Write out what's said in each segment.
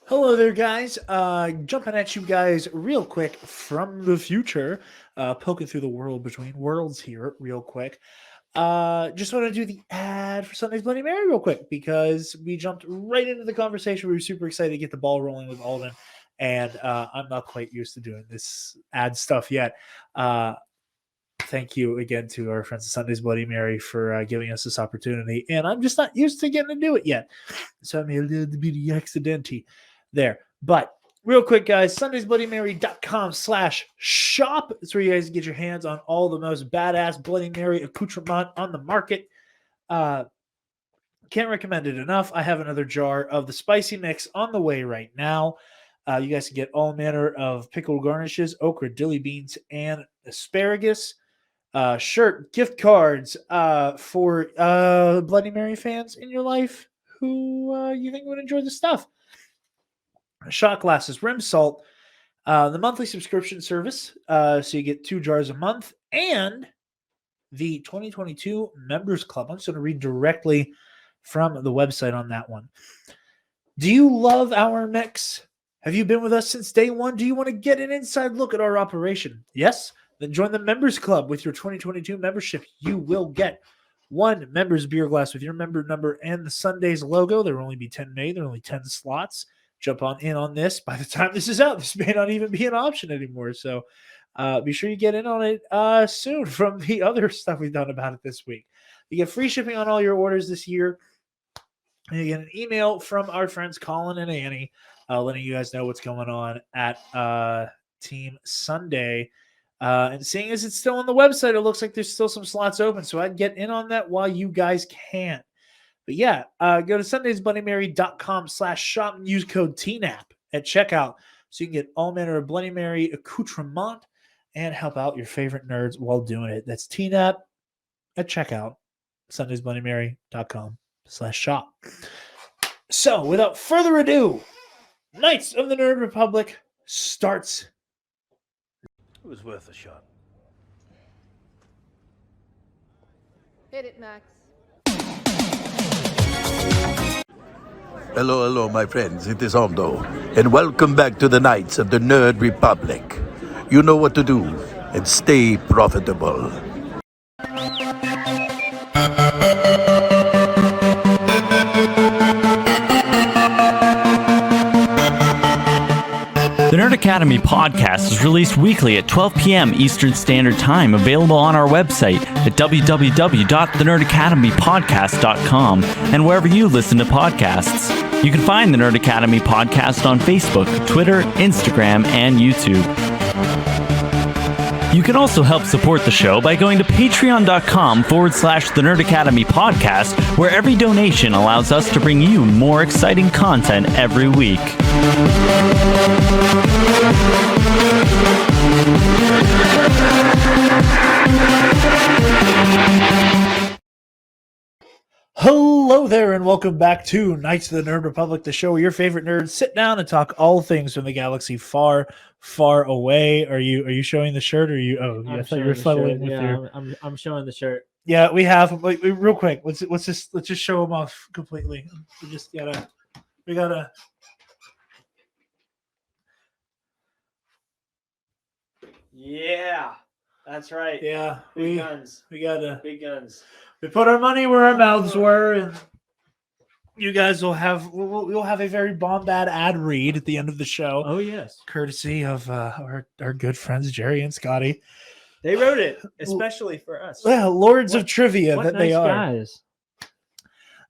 Hello there, guys. Jumping at you guys real quick from the future, poking through the world between worlds here real quick. Just want to do the ad for Sunday's Bloody Mary real quick because we jumped right into the conversation. We were super excited to get the ball rolling with Alden, and I'm not quite used to doing this ad stuff yet. Thank you again to our friends at Sunday's Bloody Mary for giving us this opportunity, and I'm just not used to getting to do it yet, so I made a little bit of accidentally there. But real quick, guys, sundaysbloodymary.com/shop. That's where you guys get your hands on all the most badass Bloody Mary accoutrement on the market. Can't recommend it enough. I have another jar of the spicy mix on the way right now. You guys can get all manner of pickled garnishes, okra, dilly beans, and asparagus. Shirt, gift cards for Bloody Mary fans in your life who you think would enjoy the stuff. Shot glasses, rim salt, the monthly subscription service, so you get 2 jars a month, and the 2022 Members Club. I'm just going to read directly from the website on that one. Do you love our mix? Have you been with us since day one? Do you want to get an inside look at our operation? Yes? Then join the Members Club. With your 2022 membership, you will get 1 member's beer glass with your member number and the Sundays logo. There will only be 10 made. There are only 10 slots. Jump on in on this. By the time this is out, this may not even be an option anymore. So be sure you get in on it soon from the other stuff we've done about it this week. You get free shipping on all your orders this year. And you get an email from our friends Colin and Annie letting you guys know what's going on at Team Sunday. And seeing as it's still on the website, it looks like there's still some slots open. So I'd get in on that while you guys can. But yeah, go to sundaysbloodymary.com/shop and use code TNAP at checkout so you can get all manner of Bloody Mary accoutrement and help out your favorite nerds while doing it. That's TNAP at checkout, sundaysbloodymary.com/shop. So without further ado, Knights of the Nerd Republic starts. It was worth a shot. Hit it, Max. Hello, my friends. It is Aldo, and welcome back to the Knights of the Nerd Republic. You know what to do, and stay profitable. The Nerd Academy podcast is released weekly at 12 p.m. Eastern Standard Time, available on our website at www.thenerdacademypodcast.com and wherever you listen to podcasts. You can find the Nerd Academy podcast on Facebook, Twitter, Instagram, and YouTube. You can also help support the show by going to patreon.com/The Nerd Academy podcast, where every donation allows us to bring you more exciting content every week. Hello there, and welcome back to Knights of the Nerd Republic, the show where your favorite nerds sit down and talk all things from the galaxy far, far away. Are you showing the shirt? Or are you? Oh, yeah, I thought you were fuddling with your. I'm showing the shirt. Yeah, we have. Wait, real quick. Let's just show them off completely. We gotta. Yeah, that's right. Yeah, Big guns. We gotta. Big guns. We put our money where our mouths were, and you guys will have we'll have a very bombad ad read at the end of the show. Oh yes, courtesy of our good friends Jerry and Scotty. they wrote it especially for us. Well, lords of trivia that they are. Guys.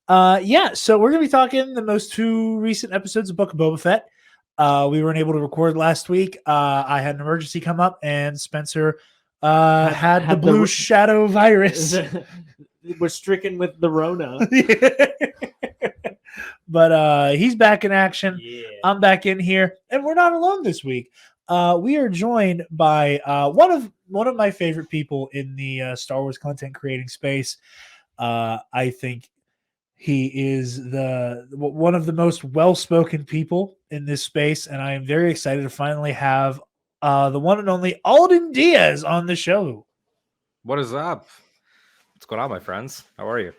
Yeah, so we're gonna be talking the most 2 recent episodes of Book of Boba Fett. We weren't able to record last week. I had an emergency come up, and Spencer had the blue shadow virus. We're stricken with the Rona. But he's back in action. Yeah. I'm back in here, and we're not alone this week. We are joined by one of my favorite people in the Star Wars content creating space. I think he is one of the most well-spoken people in this space, and I am very excited to finally have the one and only Alden Diaz on the show. What is up? What's going on, my friends? How are you?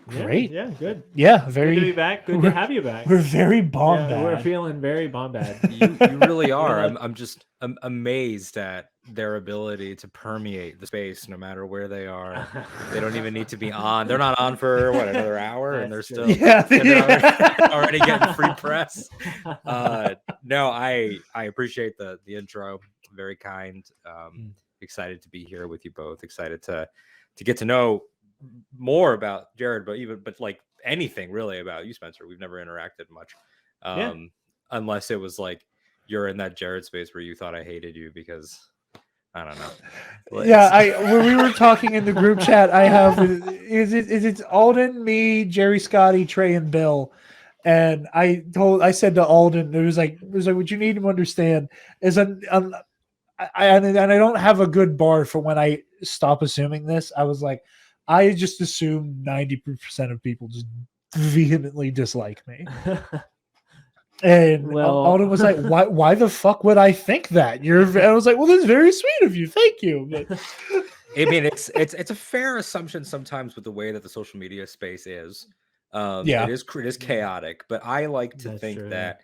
Great. Yeah, good. Yeah, Good very. to be back. Good to have you back. We're very bomb Yeah, we're bad. feeling very bomb bad. You really are. like- I'm amazed at their ability to permeate the space no matter where they are. They don't even need to be on. They're not on for what, another hour, and they're That's still true. Yeah. they're already getting free press. No, I appreciate the intro. Very kind. Excited to be here with you both. Excited to get to know more about Jarod, but like anything really about you, Spencer. We've never interacted much, unless it was like you're in that Jarod space where you thought I hated you because I don't know. Yeah, when we were talking in the group chat, I have it's Alden, me, Jerry, Scotty, Trey, and Bill. And I said to Alden, it was like what you need to understand is and I don't have a good bar for when I stop assuming this. I was like, I just assume 90% of people just vehemently dislike me. And Alden was like, why the fuck would I think that? I was like, well, that's very sweet of you. Thank you. But, I mean, it's a fair assumption sometimes with the way that the social media space is. It is chaotic, but I like to think that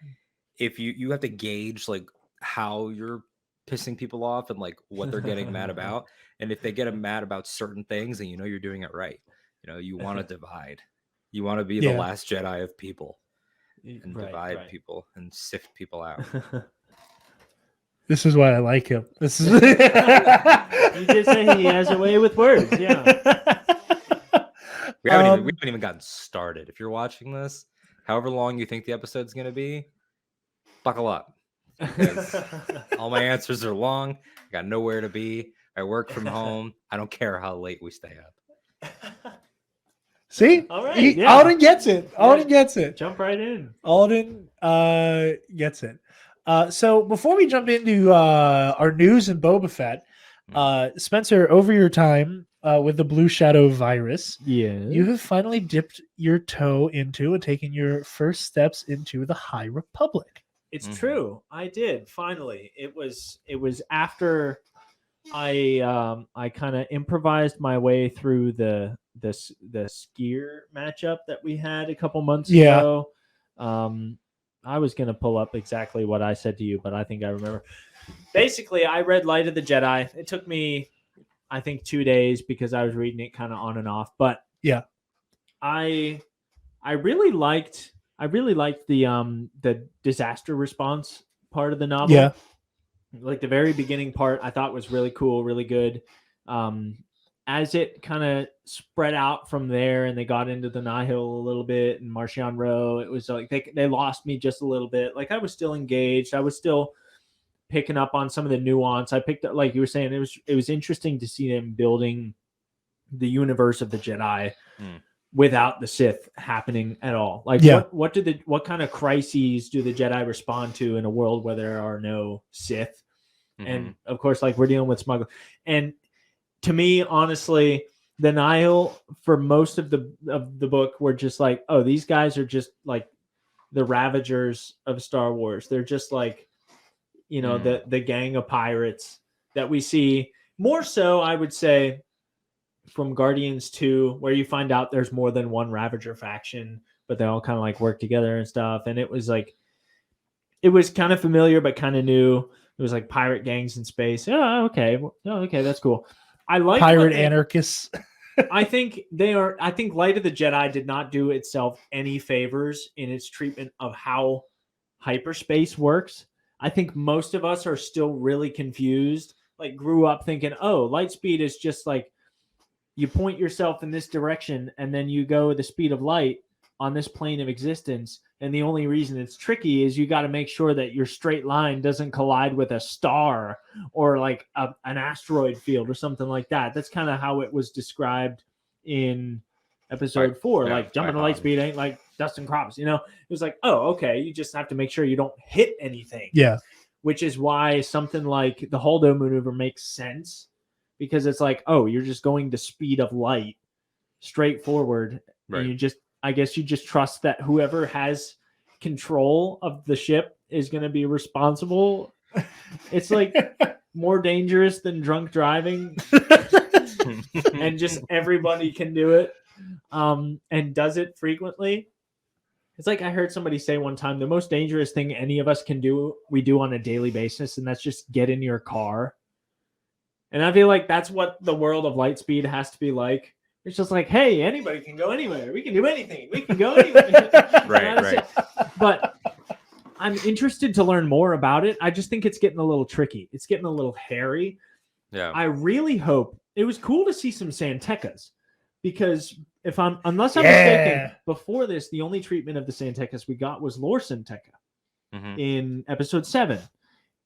if you have to gauge like how you're pissing people off and like what they're getting mad about, and if they get mad about certain things, then you're doing it right. You want to divide. You want to be the last Jedi of people and divide people and sift people out. This is why I like him. This is You just say he has a way with words. Yeah. We haven't even gotten started. If you're watching this, however long you think the episode's going to be, buckle up. All my answers are long. I got nowhere to be. I work from home. I don't care how late we stay up. See? All right. Alden gets it. Alden gets it. Jump right in. Alden gets it. So before we jump into our news and Boba Fett, Spencer, over your time with the Blue Shadow virus, you have finally dipped your toe into and taken your first steps into the High Republic. It's true. I did finally. It was after I kind of improvised my way through the skier matchup that we had a couple months ago. I was gonna pull up exactly what I said to you, but I think I remember. Basically, I read Light of the Jedi. It took me, I think, 2 days because I was reading it kind of on and off. But I really liked the disaster response part of the novel. Yeah. Like the very beginning part, I thought was really cool, really good. As it kind of spread out from there and they got into the Nihil a little bit and Marchion Row, it was like they lost me just a little bit. Like I was still engaged. I was still picking up on some of the nuance. I picked up, like you were saying, it was interesting to see them building the universe of the Jedi without the Sith happening at all. Like what kind of crises do the Jedi respond to in a world where there are no Sith? And of course, like we're dealing with smuggling. And to me, honestly, the Nihil for most of the book were just like, oh, these guys are just like the Ravagers of Star Wars. They're just like, the gang of pirates that we see more so, I would say, from Guardians 2, where you find out there's more than one Ravager faction, but they all kind of like work together and stuff. And it was kind of familiar, but kind of new. It was like pirate gangs in space. Oh, okay. Okay. That's cool. I like pirate anarchists. I think Light of the Jedi did not do itself any favors in its treatment of how hyperspace works. I think most of us are still really confused, like grew up thinking, oh, light speed is just like you point yourself in this direction and then you go the speed of light on this plane of existence. And the only reason it's tricky is you got to make sure that your straight line doesn't collide with a star or like an asteroid field or something like that. That's kind of how it was described in episode 4. Like jumping to light speed ain't like dusting crops, It was like, oh, okay. You just have to make sure you don't hit anything. Yeah. Which is why something like the Holdo maneuver makes sense, because it's like, oh, you're just going the speed of light straight forward. Right. And I guess you just trust that whoever has control of the ship is going to be responsible. It's like more dangerous than drunk driving and just everybody can do it. and does it frequently. It's like I heard somebody say one time, the most dangerous thing any of us can do, we do on a daily basis, and that's just get in your car. And I feel like that's what the world of Lightspeed has to be like. It's just like, hey, anybody can go anywhere. We can do anything. We can go anywhere. Right. But I'm interested to learn more about it. I just think it's getting a little tricky. It's getting a little hairy. Yeah. I really hope it was cool to see some Santecas, because unless I'm mistaken, before this, the only treatment of the Santecas we got was Lor Santeca in episode 7.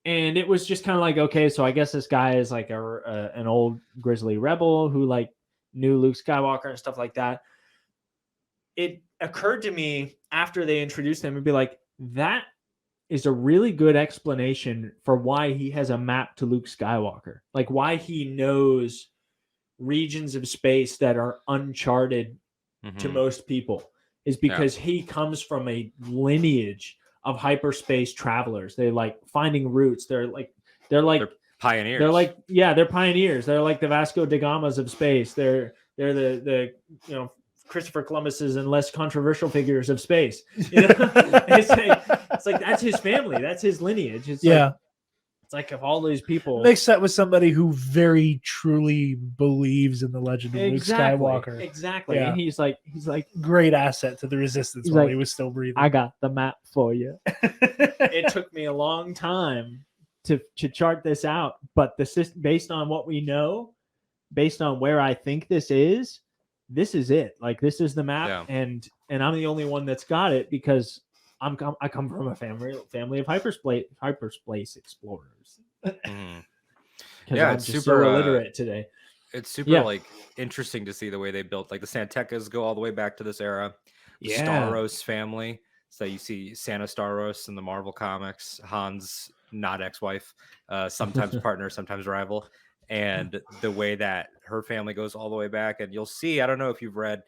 And it was just kind of like, okay, so I guess this guy is like an old grizzly rebel who like knew Luke Skywalker and stuff like that. It occurred to me after they introduced him and be like, that is a really good explanation for why he has a map to Luke Skywalker. Like why he knows regions of space that are uncharted to most people is because he comes from a lineage of hyperspace travelers. They like finding routes. They're pioneers. They're pioneers. They're like the Vasco da Gamas of space. They're the Christopher Columbus's and less controversial figures of space. It's like that's his family. That's his lineage. It's like of all these people. Mix that with somebody who very truly believes in the legend of Luke Skywalker. Exactly. Yeah. And he's like great asset to the Resistance while he was still breathing. I got the map for you. It took me a long time to chart this out, but based on what we know, based on where I think this is it. Like this is the map, and I'm the only one that's got it because I come from a family of hyperspace explorers. Yeah, I'm just so illiterate today. It's super like interesting to see the way they built. Like the Santecas go all the way back to this era. The Staros family. So you see Santa Staros in the Marvel comics. Han's not ex-wife, sometimes partner, sometimes rival. And the way that her family goes all the way back, and you'll see. I don't know if you've read.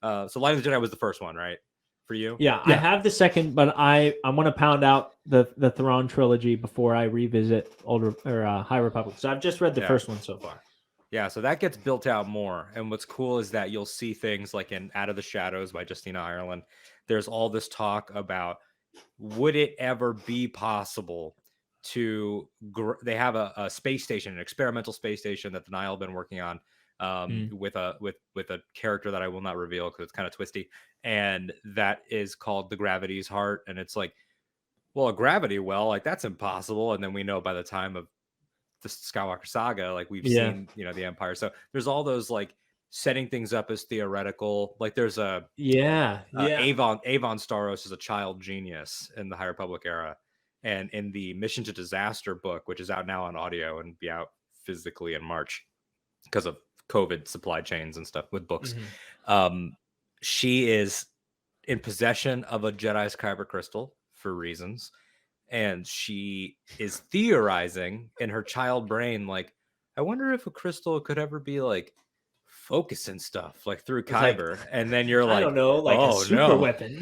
So Light of the Jedi was the first one, right? For you? Yeah, I have the second, but I want to pound out the Thrawn trilogy before I revisit High Republic. So I've just read the first one so far. Yeah, so that gets built out more. And what's cool is that you'll see things like in Out of the Shadows by Justina Ireland. There's all this talk about would it ever be possible to they have a space station, an experimental space station that the Nile have been working on with a character that I will not reveal because it's kind of twisty, and that is called the Gravity's Heart. And it's like, well, a gravity well, like that's impossible. And then we know by the time of the Skywalker Saga, like we've seen, the Empire. So there's all those like setting things up as theoretical. Like there's Avon Staros is a child genius in the High Republic era. And in the Mission to Disaster book, which is out now on audio and be out physically in March because of COVID supply chains and stuff with books, she is in possession of a Jedi's kyber crystal for reasons. And she is theorizing in her child brain, like, I wonder if a crystal could ever be like focusing stuff like through kyber, and then you're like, I don't know, like a super weapon.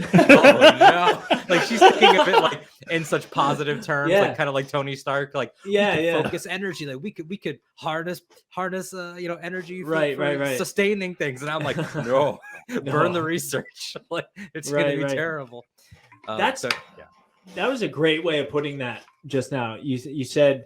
Like she's thinking of it like in such positive terms, like kind of like Tony Stark, like focus energy, like we could harness energy for sustaining things. And I'm like, no, burn the research. Like it's gonna be terrible. That was a great way of putting that just now. You said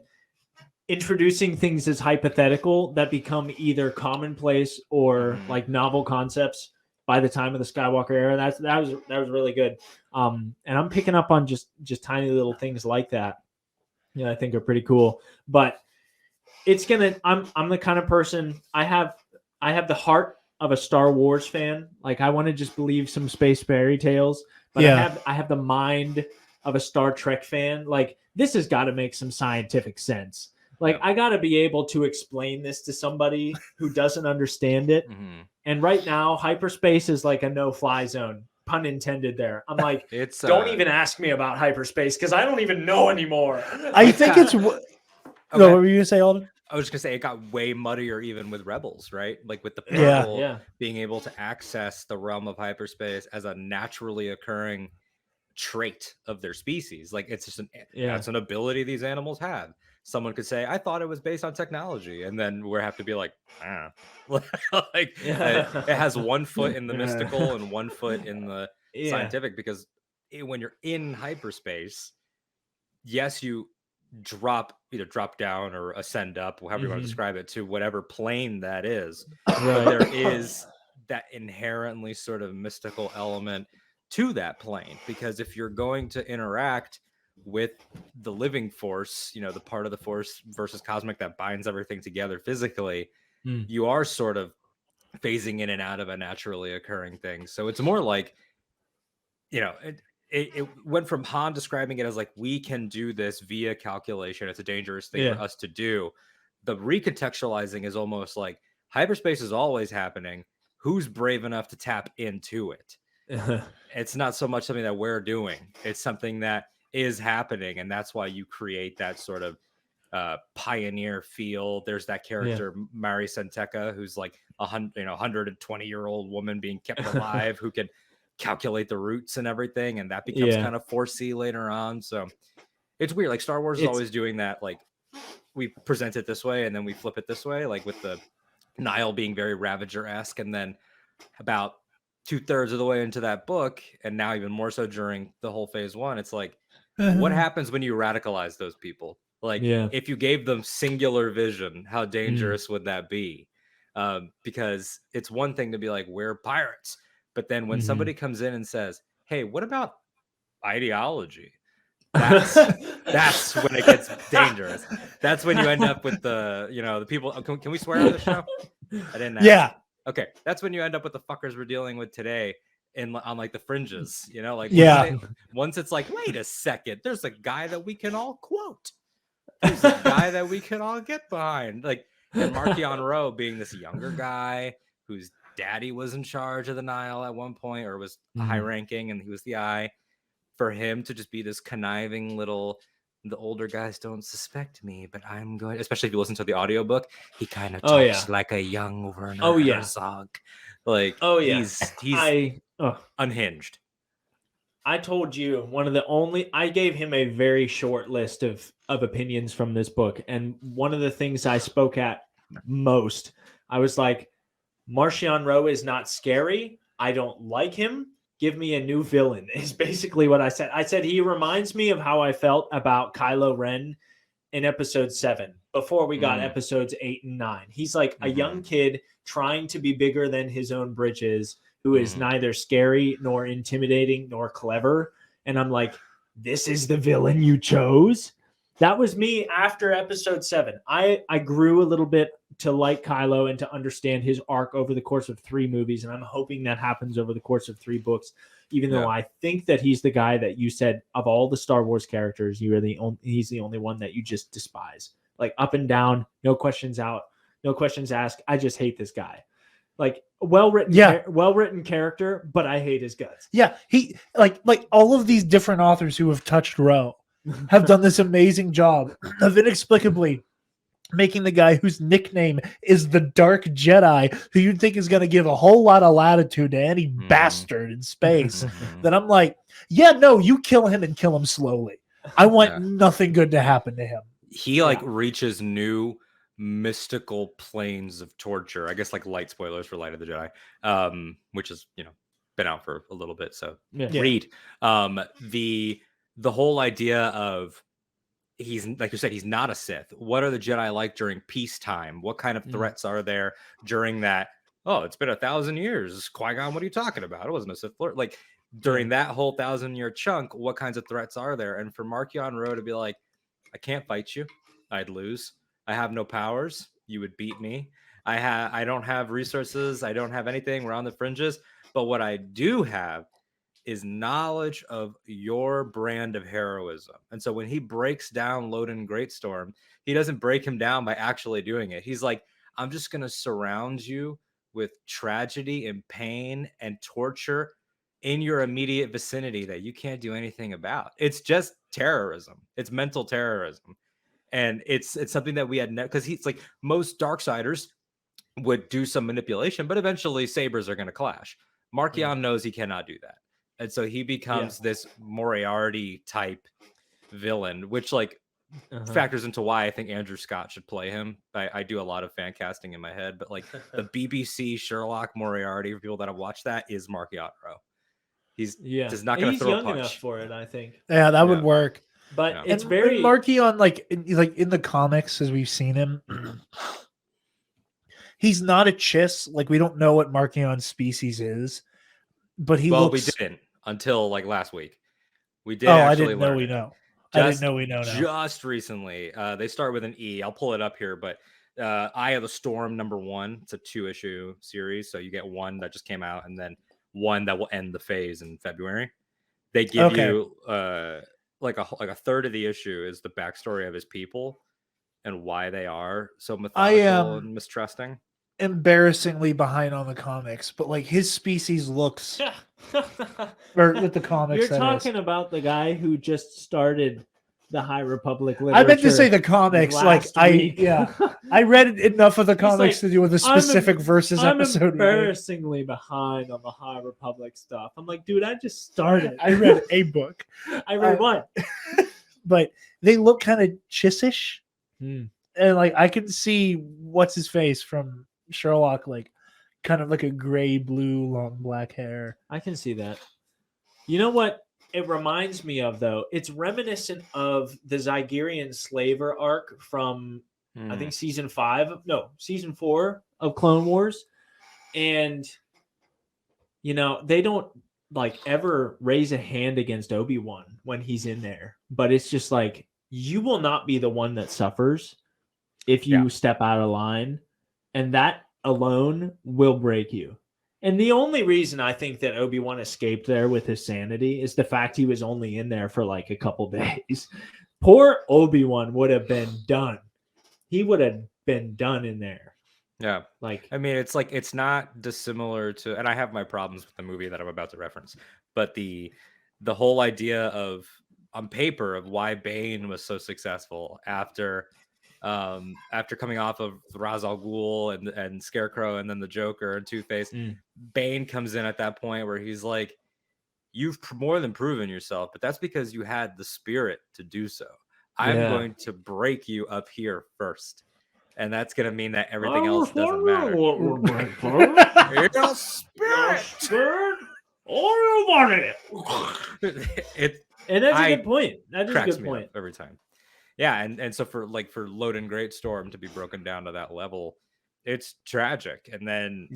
introducing things as hypothetical that become either commonplace or like novel concepts by the time of the Skywalker era. That was really good. And I'm picking up on just tiny little things like that. I think are pretty cool. But it's gonna. I'm the kind of person I have the heart of a Star Wars fan. Like I want to just believe some space fairy tales, but I have the mind of a Star Trek fan. Like this has got to make some scientific sense. Like I got to be able to explain this to somebody who doesn't understand it. And right now, hyperspace is like a no-fly zone, pun intended there. I'm like, don't even ask me about hyperspace because I don't even know anymore. I think it's. No, what were you gonna say, Alden? I was just gonna say it got way muddier even with Rebels, right? Like with the people being able to access the realm of hyperspace as a naturally occurring trait of their species. Like it's just it's an ability these animals have. someone could say, I thought it was based on technology. And then we have to be like, like it has one foot in the mystical and one foot in the scientific, because when you're in hyperspace, yes, you either drop down or ascend up, however you want to describe it, to whatever plane that is. But there is that inherently sort of mystical element to that plane, because if you're going to interact with the living force, you know, the part of the force versus cosmic that binds everything together physically, you are sort of phasing in and out of a naturally occurring thing. So it's more like, you know, it went from Han describing it as like, we can do this via calculation, it's a dangerous thing for us to do. The recontextualizing is almost like hyperspace is always happening. Who's brave enough to tap into it? It's not so much something that we're doing, it's something that is happening, and that's why you create that sort of pioneer feel. There's that character Mari Senteca, who's like 120-year-old woman being kept alive, who can calculate the roots and everything, and that becomes kind of 4C later on. So it's weird, like Star Wars is always doing that, like we present it this way and then we flip it this way, like with the Nile being very Ravager-esque, and then about 2/3 of the way into that book, and now even more so during the whole phase 1, it's like, what happens when you radicalize those people? Like, if you gave them singular vision, how dangerous would that be? Because it's one thing to be like, we're pirates, but then when somebody comes in and says, hey, what about ideology? That's when it gets dangerous. That's when you end up with the people. Can we swear on the show? I didn't ask. Yeah. Okay, that's when you end up with the fuckers we're dealing with today on like the fringes, like once it's like, wait a second, there's a guy that we can all quote. There's a guy that we can all get behind. Like, and Marchion Ro being this younger guy whose daddy was in charge of the Nile at one point, or was high ranking, and he was the eye. For him to just be this conniving little, the older guys don't suspect me, but I'm going, especially if you listen to the audiobook, he kind of talks like a young Werner Herzog. Like, he's unhinged. I told you I gave him a very short list of opinions from this book. And one of the things I spoke at most, I was like, Marchion Ro is not scary. I don't like him. Give me a new villain is basically what I said. I said he reminds me of how I felt about Kylo Ren in episode 7 before we got episodes 8 and 9. He's like a young kid trying to be bigger than his own britches, who is neither scary nor intimidating nor clever. And I'm like, this is the villain you chose? That was me after episode 7. I grew a little bit to like Kylo and to understand his arc over the course of 3 movies. And I'm hoping that happens over the course of 3 books, even though I think that he's the guy that you said of all the Star Wars characters, he's the only one that you just despise. Like, up and down, no questions asked. I just hate this guy. Like, well-written character, but I hate his guts. Yeah. He like all of these different authors who have touched Ro have done this amazing job of inexplicably making the guy whose nickname is the Dark Jedi, who you'd think is going to give a whole lot of latitude to any bastard in space, then I'm like, you kill him and kill him slowly. I want nothing good to happen to him. He reaches new mystical planes of torture. I guess like light spoilers for Light of the Jedi, which is, been out for a little bit. So read the whole idea of, he's, like you said, he's not a Sith. What are the Jedi like during peacetime? What kind of threats are there during that? Oh, it's been 1,000 years. Qui-Gon, what are you talking about? It wasn't a Sith Lord. Like, during that whole 1,000-year chunk, what kinds of threats are there? And for Marchion Ro to be like, I can't fight you. I'd lose. I have no powers. You would beat me. I don't have resources. I don't have anything. We're on the fringes. But what I do have is knowledge of your brand of heroism. And so when he breaks down Loden Greatstorm, he doesn't break him down by actually doing it. He's like, I'm just going to surround you with tragedy and pain and torture in your immediate vicinity that you can't do anything about. It's just terrorism. It's mental terrorism. And it's something that we had, because he's like, most Darksiders would do some manipulation, but eventually sabers are going to clash. Marchion knows he cannot do that. And so he becomes this Moriarty type villain, which, like, factors into why I think Andrew Scott should play him. I do a lot of fan casting in my head, but like the BBC Sherlock Moriarty, for people that have watched that, is Markion Rowe. He's just not going to throw a punch. He's young enough for it, I think. Yeah, that would work. But it's very Markion, like in the comics as we've seen him. He's not a chiss. Like, we don't know what Markion's species is, but he looks... we didn't until like last week. We did. I didn't know we know. I didn't know we know now. Just recently. They start with an E. I'll pull it up here, but Eye of the Storm #1. It's a 2-issue series, so you get one that just came out, and then one that will end the phase in February. They give you like a third of the issue is the backstory of his people and why they are so methodical and mistrusting. Embarrassingly behind on the comics, but like his species looks or with the comics. You're talking about the guy who just started the High Republic literature. I meant to say the comics. Like I read enough of the comics to do with the specific versus episode. I'm embarrassingly behind on the High Republic stuff. I'm like, dude, I just started. I read a book. I read one, but they look kind of chissish, and like I can see what's his face from Sherlock, like kind of like a gray blue long black hair. I can see that. You know what it reminds me of, though? It's reminiscent of the Zygerian slaver arc from I think season 4 of Clone Wars. And you know, they don't like ever raise a hand against Obi-Wan when he's in there, but it's just like, you will not be the one that suffers if you step out of line. And that alone will break you. And the only reason I think that Obi-Wan escaped there with his sanity is the fact he was only in there for like a couple days. Poor Obi-Wan would have been done. He would have been done in there. Yeah. Like, I mean, it's like, it's not dissimilar to, and I have my problems with the movie that I'm about to reference, but the whole idea of, on paper, of why Bane was so successful after coming off of Ra's al Ghul and Scarecrow and then the Joker and Two-Face. Bane comes in at that point where he's like, you've more than proven yourself, but that's because you had the spirit to do so. I'm going to break you up here first, and that's going to mean that everything else doesn't matter. It's spirit. Oh, you want it. And that's a good point. That is a good point every time. Yeah, and so for Loden Greatstorm to be broken down to that level, it's tragic. And then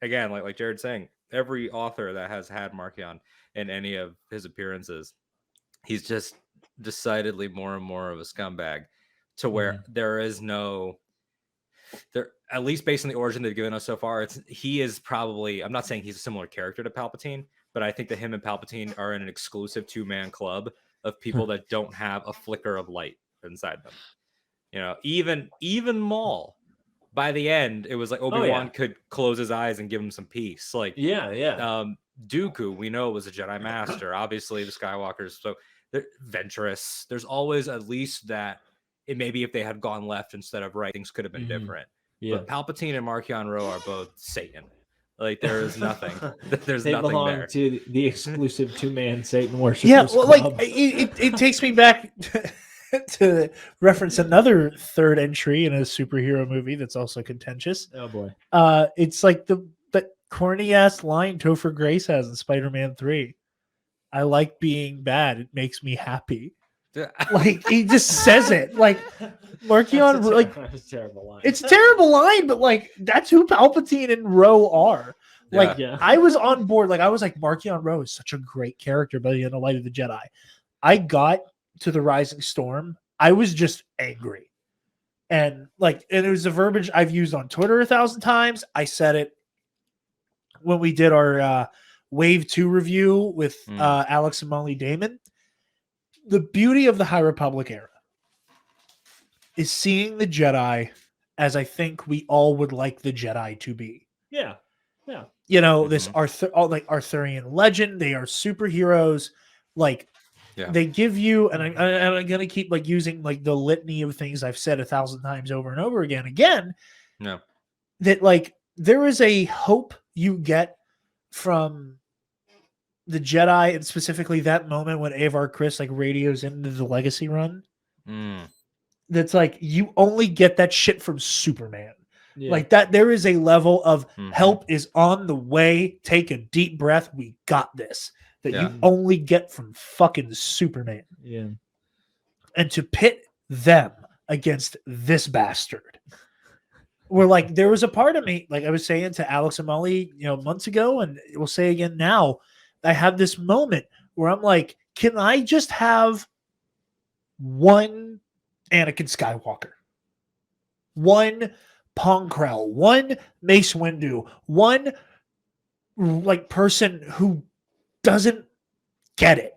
again, like Jared's saying, every author that has had Markion in any of his appearances, he's just decidedly more and more of a scumbag, to where there is no, at least based on the origin they've given us so far, he is probably, I'm not saying he's a similar character to Palpatine, but I think that him and Palpatine are in an exclusive 2-man club of people that don't have a flicker of light inside them. You know, even Maul, by the end, it was like Obi-Wan could close his eyes and give him some peace. Like, Dooku, we know, was a Jedi Master. Obviously, the Skywalkers, so they're Ventress. There's always at least that. It maybe if they had gone left instead of right, things could have been different. Yeah. But Palpatine and Markion Rowe are both Satan. Like, there is nothing. There's they nothing belong there. To the exclusive 2-man Satan worshipers. Yeah, well, club. like it takes me back to reference another third entry in a superhero movie that's also contentious. Oh boy, it's like that corny ass line Topher Grace has in Spider-Man 3. I like being bad. It makes me happy. Like, he just says it. Like, Markion, like, that's a terrible line. It's a terrible line, but like, that's who Palpatine and Rowe are. Like, I was on board. Like, I was like, Markion Rowe is such a great character by the end of Light of the Jedi. I got to the Rising Storm. I was just angry. And it was a verbiage I've used on Twitter 1,000 times. I said it when we did our Wave 2 review with Alex and Molly Damon. The beauty of the High Republic era is seeing the Jedi as I think we all would like the Jedi to be. Yeah. Yeah. You know, this Arthurian legend, they are superheroes. Like, they give you, and I'm going to keep like using like the litany of things I've said 1,000 times over and over again. No. That like, there is a hope you get from the Jedi, and specifically that moment when Avar Kriss like radios into the Legacy run. That's like, you only get that shit from Superman. Yeah. Like that, there is a level of help is on the way. Take a deep breath. We got this. That you only get from fucking Superman. Yeah. And to pit them against this bastard, where like there was a part of me, like I was saying to Alex and Molly, months ago, and we'll say again now, I have this moment where I'm like, can I just have one Anakin Skywalker, one Pong Krell, one Mace Windu, one like person who doesn't get it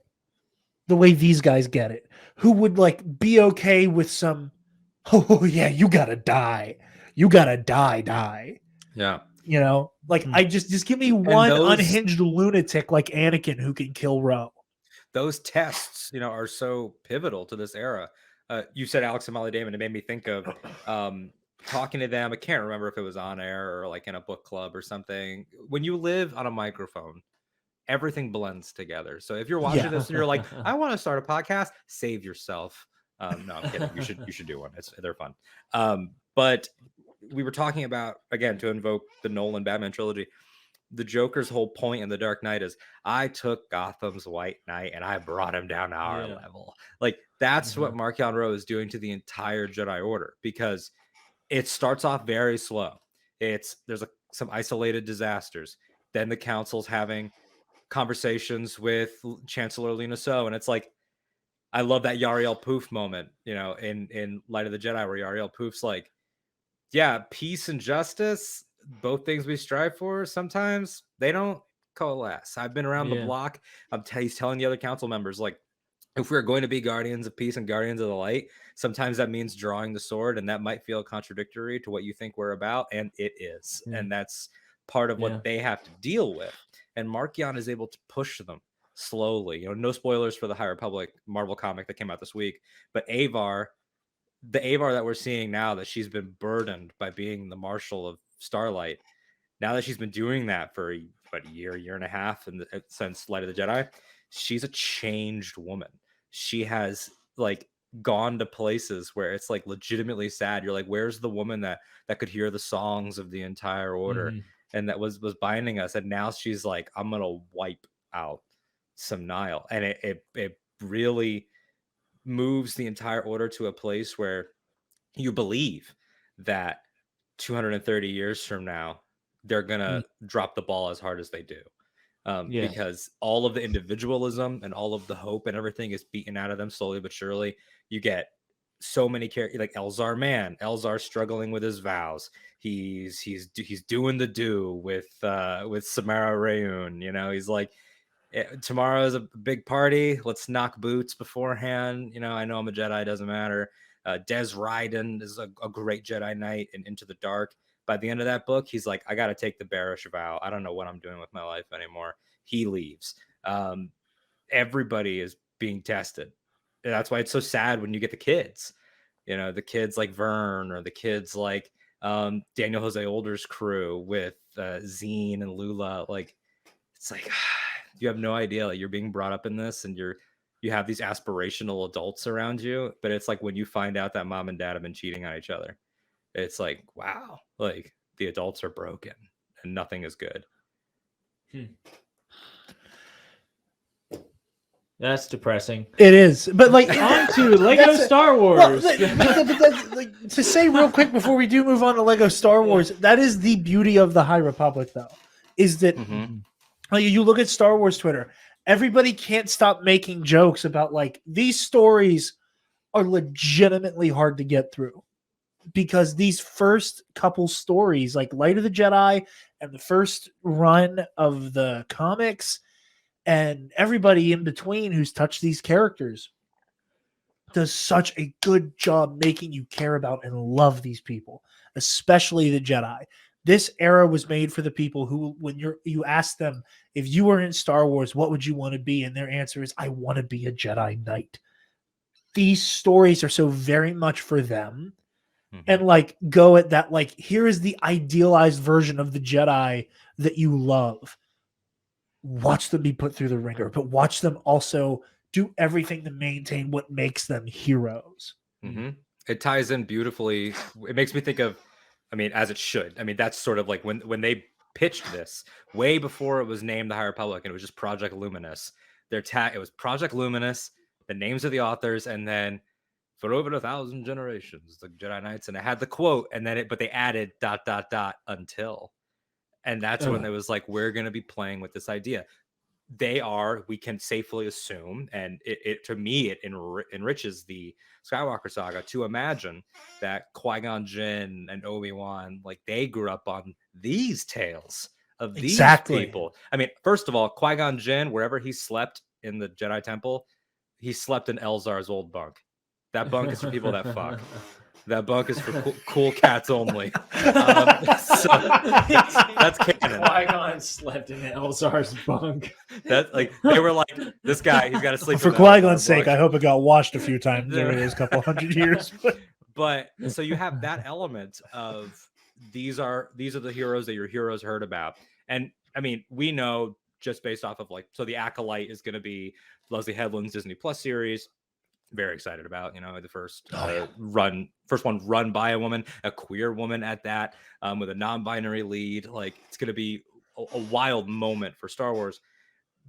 the way these guys get it, who would like be okay with some, oh yeah, you gotta die, die. Yeah. I just give me one unhinged lunatic like Anakin who can kill Ro. Those tests, are so pivotal to this era. You said Alex and Molly Damon. It made me think of talking to them. I can't remember if it was on air or like in a book club or something. When you live on a microphone, everything blends together. So if you're watching this and you're like, I want to start a podcast, save yourself. No, I'm kidding. You should do one. They're fun. But we were talking about, again, to invoke the Nolan Batman trilogy, the Joker's whole point in The Dark Knight is, I took Gotham's White Knight and I brought him down to our level. Like that's what Marchion Ro is doing to the entire Jedi Order, because it starts off very slow. There's some isolated disasters. Then the council's having conversations with Chancellor Lina So, and it's like, I love that Yariel Poof moment, in Light of the Jedi, where Yariel Poof's like, yeah, peace and justice, both things we strive for, sometimes they don't coalesce. I've been around the block. He's telling the other council members, like, if we're going to be guardians of peace and guardians of the light, sometimes that means drawing the sword, and that might feel contradictory to what you think we're about, and it is. And that's part of what they have to deal with. And Marchion is able to push them slowly. No spoilers for the High Republic Marvel comic that came out this week, but the Avar that we're seeing now, that she's been burdened by being the Marshal of Starlight, now that she's been doing that for a year and a half since Light of the Jedi, she's a changed woman. She has like gone to places where it's like legitimately sad. You're like, where's the woman that could hear the songs of the entire order and that was binding us? And now she's like, I'm gonna wipe out some Nihil. And it really moves the entire order to a place where you believe that 230 years from now they're gonna drop the ball as hard as they do, because all of the individualism and all of the hope and everything is beaten out of them slowly but surely. You get so many characters like Elzar struggling with his vows. He's doing the do with Samara Rayun. He's like, tomorrow is a big party, let's knock boots beforehand. I know I'm a Jedi, doesn't matter. Des Ryden is a great Jedi Knight in Into the Dark. By the end of that book, he's like, I got to take the bearish vow. I don't know what I'm doing with my life anymore. He leaves. Everybody is being tested. And that's why it's so sad when you get the kids, the kids like Vern, or the kids like Daniel Jose Older's crew with Zine and Lula. Like, it's like, you have no idea. Like, you're being brought up in this, and you have these aspirational adults around you. But it's like when you find out that mom and dad have been cheating on each other, it's like, wow, like the adults are broken and nothing is good. That's depressing. It is. But like, on to Lego Star Wars. Well, to say real quick before we do move on to Lego Star Wars, that is the beauty of the High Republic, though, is that like, you look at Star Wars Twitter, everybody can't stop making jokes about like, these stories are legitimately hard to get through, because these first couple stories, like Light of the Jedi and the first run of the comics and everybody in between who's touched these characters, does such a good job making you care about and love these people, especially the Jedi. This era was made for the people who, when you ask them, if you were in Star Wars, what would you want to be? And their answer is, I want to be a Jedi Knight. These stories are so very much for them. And like, go at that, like, here is the idealized version of the Jedi that you love. Watch them be put through the ringer, but watch them also do everything to maintain what makes them heroes. Mm-hmm. It ties in beautifully. It makes me think of, I mean, as it should. I mean, that's sort of like when they pitched this way before it was named the High Republic, and it was just Project Luminous. It was Project Luminous, the names of the authors, and then for over 1,000 generations, the Jedi Knights, and it had the quote, and then but they added ... until, and that's when it was like, we're going to be playing with this idea. We can safely assume, and it to me, it enriches the Skywalker Saga to imagine that Qui-Gon Jinn and Obi-Wan, like, they grew up on these tales of these people. I mean, first of all, Qui-Gon Jinn, wherever he slept in the Jedi Temple, he slept in Elzar's old bunk. That bunk is for people that fuck. That bunk is for cool cats only. So that's canon. Qui-Gon slept in Elzar's bunk. That's like, they were like, this guy, he's got to sleep. For Qui-Gon's sake, I hope it got washed a few times over those couple hundred years. But so you have that element of these are the heroes that your heroes heard about. And I mean, we know just based off of like, so the Acolyte is going to be Leslie Headland's Disney Plus series. Very excited about, the first one run by a woman, a queer woman at that, with a non-binary lead. Like, it's going to be a wild moment for Star Wars.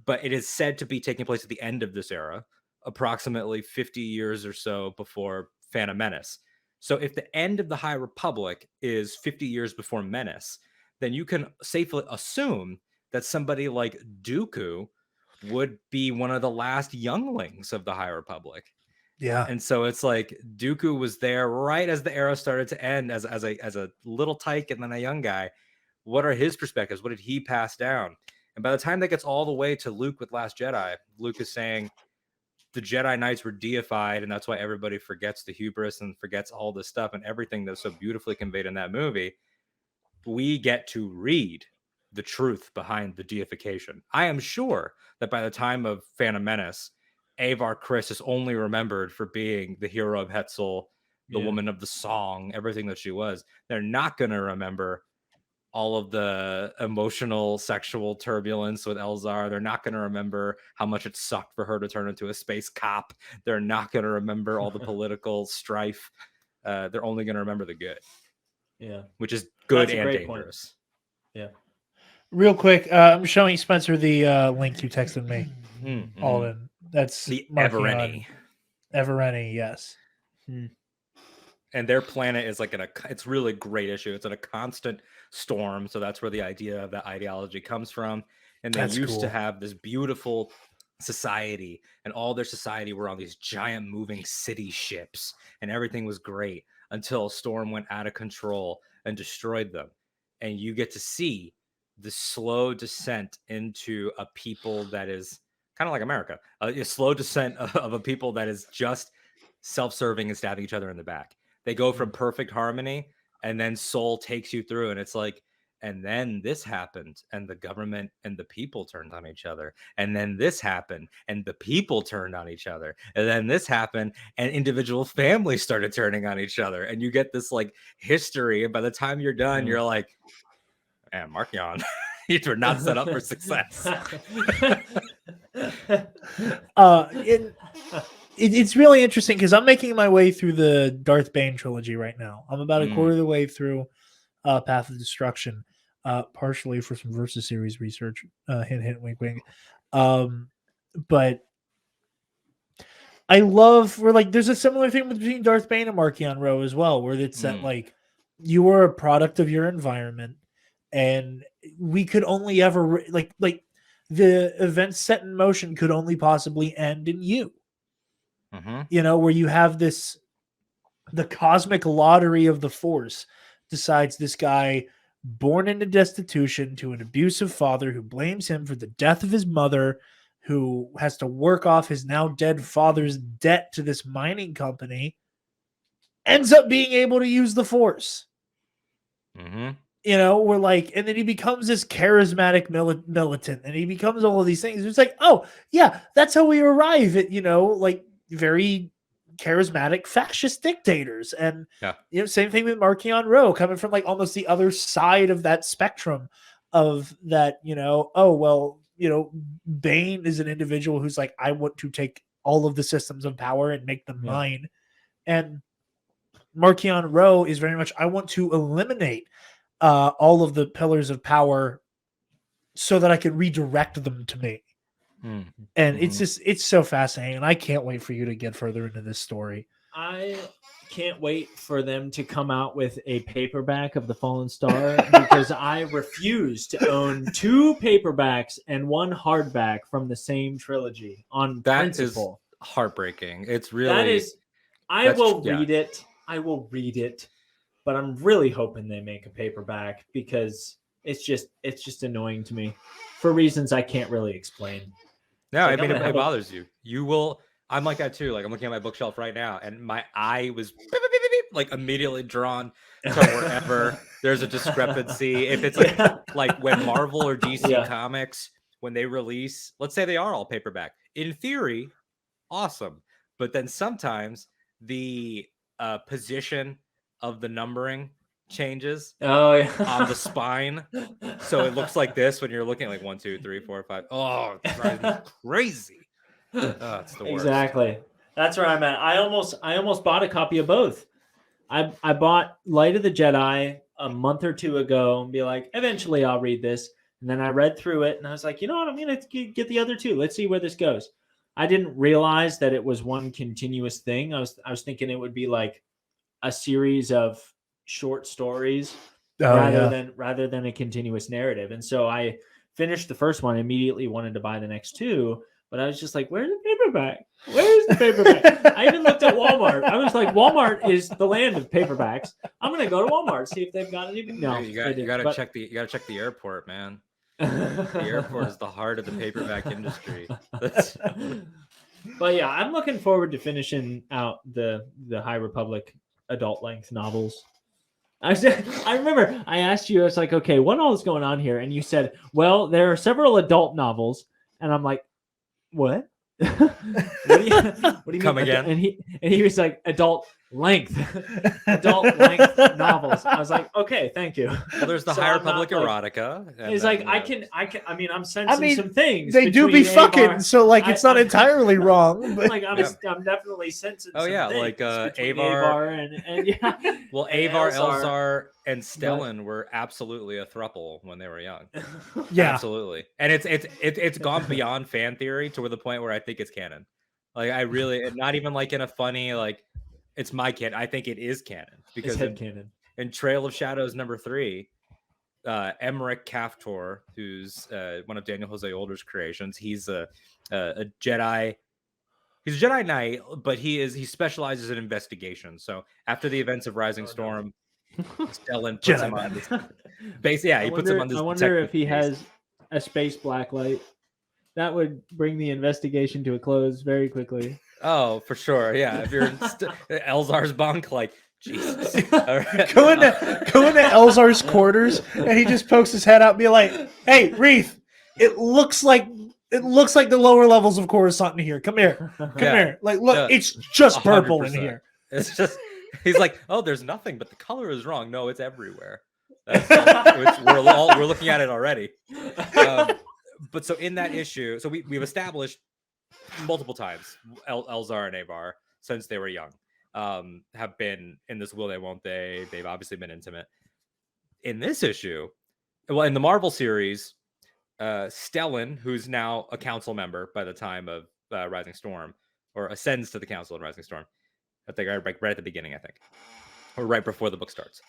But it is said to be taking place at the end of this era, approximately 50 years or so before Phantom Menace. So if the end of the High Republic is 50 years before Menace, then you can safely assume that somebody like Dooku would be one of the last younglings of the High Republic. Yeah. And so it's like Dooku was there right as the era started to end as a little tyke and then a young guy. What are his perspectives? What did he pass down? And by the time that gets all the way to Luke with Last Jedi, Luke is saying the Jedi Knights were deified, and that's why everybody forgets the hubris and forgets all this stuff and everything that's so beautifully conveyed in that movie. We get to read the truth behind the deification. I am sure that by the time of Phantom Menace, Avar Kriss is only remembered for being the hero of Hetzel, the woman of the song, everything that she was. They're not going to remember all of the emotional, sexual turbulence with Elzar. They're not going to remember how much it sucked for her to turn into a space cop. They're not going to remember all the political strife. They're only going to remember the good. Yeah. Which is good and dangerous. Point. Yeah. Real quick, I'm showing Spencer the link you texted me. Mm-hmm. Alden. That's the Evereni. Evereni, yes. And their planet is like it's really great issue. It's in a constant storm. So that's where the idea of that ideology comes from. And they used to have this beautiful society, and all their society were on these giant moving city ships, and everything was great until a storm went out of control and destroyed them. And you get to see the slow descent into a people that is kind of like America, a slow descent of a people that is just self-serving and stabbing each other in the back. They go from perfect harmony, and then Soul takes you through, and it's like, and then this happened, and the government and the people turned on each other. And then this happened, and the people turned on each other. And then this happened, and individual families started turning on each other. And you get this like history, and by the time you're done, you're like, man, Marchion, you were not set up for success. It's really interesting because I'm making my way through the Darth Bane trilogy right now. I'm about a quarter of the way through Path of Destruction, partially for some Versus series research. Hint, hint, wink, wink. But I love there's a similar thing between Darth Bane and Marchion Ro as well, where it's that like you are a product of your environment, and we could only ever like the events set in motion could only possibly end in you. Where you have the cosmic lottery of the Force decides this guy born into destitution to an abusive father who blames him for the death of his mother, who has to work off his now dead father's debt to this mining company, ends up being able to use the Force. And then he becomes this charismatic militant, and he becomes all of these things. It's like, oh yeah, that's how we arrive at, very charismatic fascist dictators. And same thing with Marchion Ro, coming from like almost the other side of that spectrum of that, Bane is an individual who's like, I want to take all of the systems of power and make them mine. And Marchion Ro is very much, I want to eliminate all of the pillars of power so that I can redirect them to me. And it's so fascinating. And I can't wait for you to get further into this story. I can't wait for them to come out with a paperback of The Fallen Star because I refuse to own 2 paperbacks and 1 hardback from the same trilogy on principle. Is heartbreaking. It's really I will read it. I will read it, but I'm really hoping they make a paperback because it's just annoying to me for reasons I can't really explain. No, I mean it bothers you. You will. I'm like that too. Like I'm looking at my bookshelf right now, and my eye was like immediately drawn to wherever there's a discrepancy. If it's like when Marvel or DC Comics, when they release, let's say they are all paperback, in theory, awesome. But then sometimes the position of the numbering changes on the spine, so it looks like this when you're looking at like 1, 2, 3, 4, 5. Oh, it drives me crazy. Oh, it's the worst. Exactly. That's where I'm at. I almost bought a copy of both. I bought Light of the Jedi a month or 2 ago and be like, eventually I'll read this. And then I read through it and I was like, you know what? I'm going to get the other 2. Let's see where this goes. I didn't realize that it was one continuous thing. I was thinking it would be like a series of short stories rather than a continuous narrative. And so I finished the first one, immediately wanted to buy the next 2. But I was just like, where's the paperback? Where's the paperback? I even looked at Walmart. I was like, Walmart is the land of paperbacks. I'm gonna go to Walmart, see if they've got any. No, you gotta check the airport, man. The airport is the heart of the paperback industry. But yeah, I'm looking forward to finishing out the High Republic adult length novels. I remember I asked you, I was like, okay, what all is going on here? And you said, well, there are several adult novels, and I'm like, what? What do you Come mean? again? And he was like, adult length novels. I was like, okay, thank you. Well, there's the High Republic erotica. It's like I can. I mean, I'm sensing some things. They do be fucking, so like it's not entirely wrong. But like I'm definitely sensing. Oh yeah, like Avar and yeah. Well, Avar, Elzar, and Stellan were absolutely a throuple when they were young. Yeah, absolutely. And it's gone beyond fan theory to the point where I think it's canon. Like I really, not even like in a funny like. It's my canon. I think it is canon because canon. In Trail of Shadows #3, Emmerich Kaftor, who's one of Daniel Jose Older's creations, he's a Jedi. He's a Jedi Knight, but he specializes in investigation. So after the events of Rising Storm, Stellan puts him on this. He puts him on this. I wonder if he has a space blacklight. That would bring the investigation to a close very quickly. Oh, for sure. Yeah. If you're in Elzar's bunk, like, Jesus. Right. Go into Elzar's quarters and he just pokes his head out and be like, hey, Reith, it looks like the lower levels of Coruscant in here. Come here. Come here. Like, look, it's just 100%. Purple in here. It's just, he's like, oh, there's nothing, but the color is wrong. No, it's everywhere. We're looking at it already. But so in that issue, so we've established multiple times Elzar and Avar since they were young have been in this will they won't they've obviously been intimate. In this issue, well, in the Marvel series, Stellan, who's now a council member by the time of Rising Storm, or ascends to the council in Rising Storm, I think right at the beginning, I think, or right before the book starts.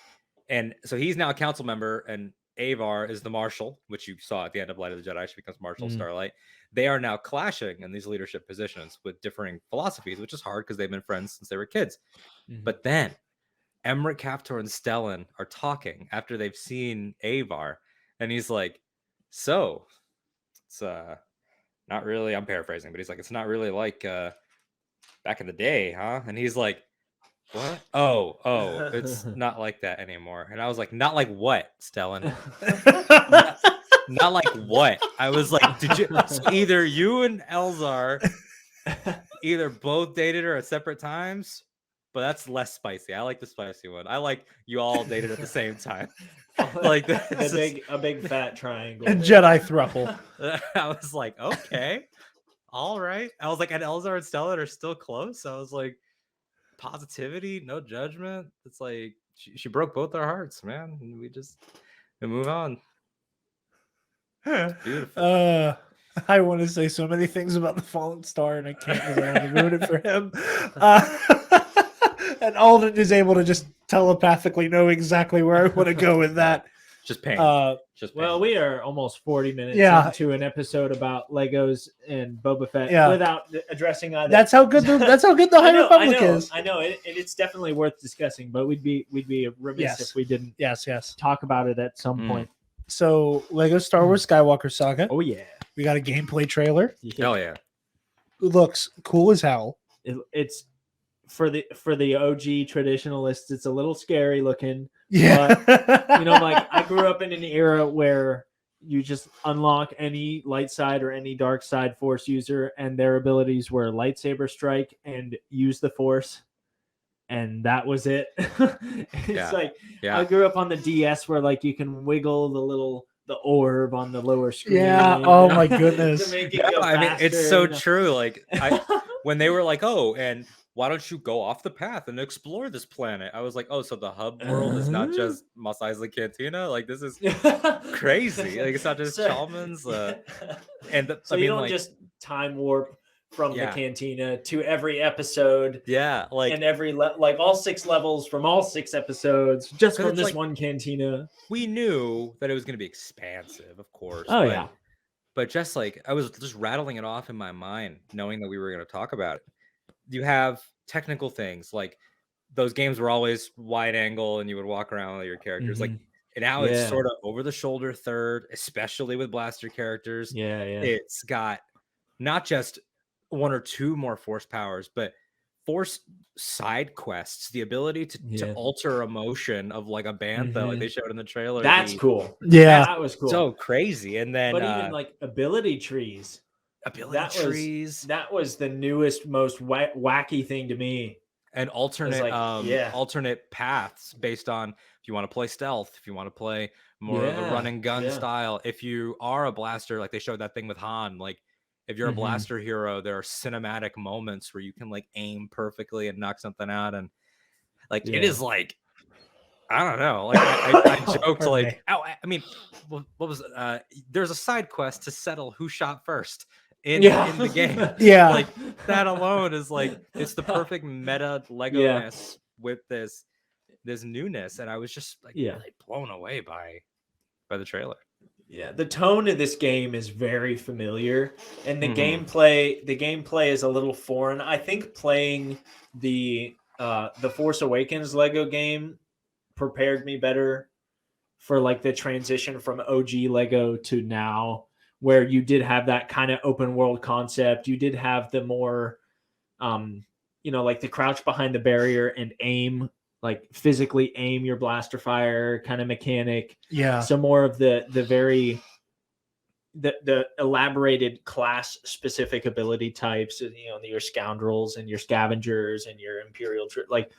And so he's now a council member, and Avar is the Marshal, which you saw at the end of Light of the Jedi. She becomes Marshal Starlight. They are now clashing in these leadership positions with differing philosophies, which is hard because they've been friends since they were kids. But then Emmerich Kaftor and Stellan are talking after they've seen Avar, and he's like, so it's not really, I'm paraphrasing, but he's like, it's not really like back in the day, huh? And he's like, what? Oh, it's not like that anymore. And I was like, not like what, Stellan? not like what? I was like, did you? So either you and Elzar either both dated her at separate times, but that's less spicy. I like the spicy one. I like you all dated at the same time. Like a big fat triangle. A Jedi throuple. I was like, okay. all right. I was like, and Elzar and Stellan are still close. I was like, positivity, no judgment. It's like she broke both our hearts, man. And we move on. It's beautiful. I want to say so many things about the Fallen Star, and I can't because I want to ruin it for him. And Alden is able to just telepathically know exactly where I want to go with that. Just pain. Well, we are almost 40 minutes into an episode about Legos and Boba Fett without addressing either. That's how good the High Republic is. I know, and it's definitely worth discussing. But we'd be remiss if we didn't. Talk about it at some point. So, Lego Star Wars Skywalker Saga. Oh yeah, we got a gameplay trailer. Hell yeah, it looks cool as hell. It's for the OG traditionalists. It's a little scary looking. Yeah, but, like I grew up in an era where you just unlock any light side or any dark side Force user, and their abilities were lightsaber strike and use the Force. And that was it. I grew up on the DS where like you can wiggle the orb on the lower screen. Yeah. Oh my goodness. I mean, it's so true. Like when they were like, oh, and why don't you go off the path and explore this planet? I was like, oh, so the hub world is not just Mos Eisley Cantina. Like this is crazy. Like it's not just Chalmers. So you don't just time warp from the cantina to every episode, and every all 6 levels from all 6 episodes just from this one cantina. We knew that it was going to be expansive, of course. But just like I was just rattling it off in my mind, knowing that we were going to talk about it. You have technical things like those games were always wide angle, and you would walk around with your characters. Like and now it's sort of over the shoulder third, especially with blaster characters. It's got not just 1 or 2 more Force powers, but Force side quests, the ability to alter emotion of like a bantha, like they showed in the trailer. That's cool. Yeah, that was cool. So crazy. And then, but even like ability trees. That was the newest, most wacky thing to me. And alternate paths based on if you want to play stealth, if you want to play more of a run and gun style. If you are a blaster, like they showed that thing with Han, like. If you're a blaster hero, there are cinematic moments where you can like aim perfectly and knock something out. And like, it is like, I don't know. Like I joked like, I mean, what was, there's a side quest to settle who shot first in the game. Like that alone is like, it's the perfect meta Lego-ness with this newness. And I was just like really blown away by the trailer. Yeah, the tone of this game is very familiar, and the gameplay is a little foreign. I think playing the Force Awakens Lego game prepared me better for like the transition from OG Lego to now, where you did have that kind of open world concept. You did have the more, like the crouch behind the barrier and aim. Like physically aim your blaster fire kind of mechanic. Yeah. So more of the very the elaborated class specific ability types, your scoundrels and your scavengers and your imperial like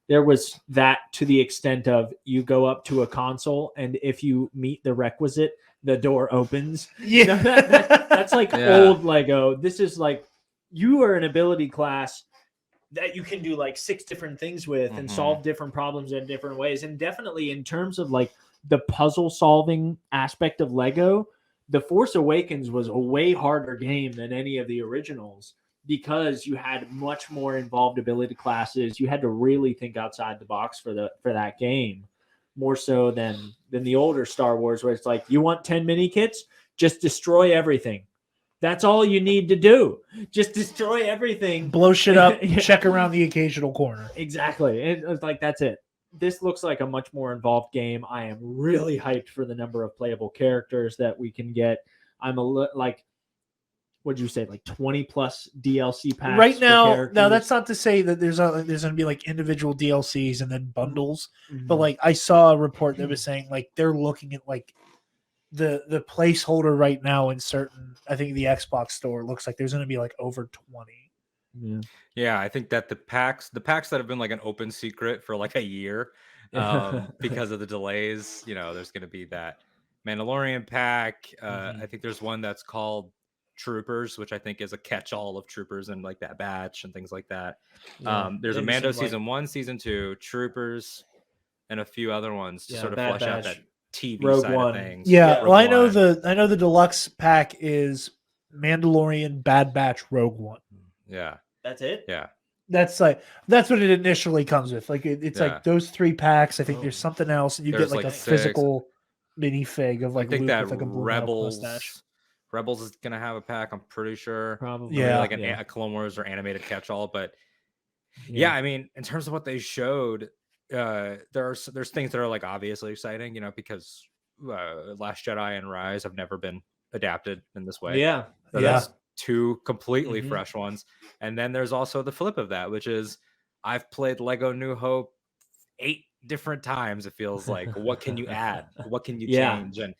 there was that to the extent of you go up to a console and if you meet the requisite, the door opens. Yeah. That's like old Lego. This is like you are an ability class that you can do like 6 different things with and solve different problems in different ways. And definitely in terms of like the puzzle solving aspect of Lego, The Force Awakens was a way harder game than any of the originals because you had much more involved ability classes. You had to really think outside the box for that game, more so than the older Star Wars, where it's like, you want 10 mini kits? Just destroy everything. That's all you need to do. Just destroy everything. Blow shit up, check around the occasional corner. Exactly. It's like, that's it. This looks like a much more involved game. I am really hyped for the number of playable characters that we can get. I'm like, what'd you say? Like 20 plus DLC packs right now. Now that's not to say that there's going to be like individual DLCs and then bundles. But like I saw a report that was saying like they're looking at like the placeholder right now in certain, I think the Xbox store looks like there's going to be like over 20. Yeah, I think that the packs that have been like an open secret for like a year because of the delays, there's going to be that Mandalorian pack. I think there's one that's called Troopers, which I think is a catch-all of Troopers and like that batch and things like that. Yeah, There's a maybe Mando some, like- season 1, season 2, Troopers, and a few other ones to Yeah, sort of Bad flesh out Batch, that TV Rogue side One. of things. Yeah, well, I Rogue One. know the deluxe pack is Mandalorian, Bad Batch, Rogue One. Yeah, That's it. yeah. That's what it initially comes with. Like it's like those 3 packs. I think there's something else, and you There's get like a 6. physical minifig of like I think Luke that with like a blue Rebels mustache. Rebels is gonna have a pack. I'm pretty sure. Probably. Yeah. Like a Clone Wars or animated catch-all. But yeah, I mean, in terms of what they showed, there's things that are like obviously exciting, you know, because Last Jedi and Rise have never been adapted in this way. Yeah. So Yeah. that's 2 completely Mhm. fresh ones. And then there's also the flip of that, which is I've played Lego New Hope 8 different times. It feels like, what can you add? What can you change? And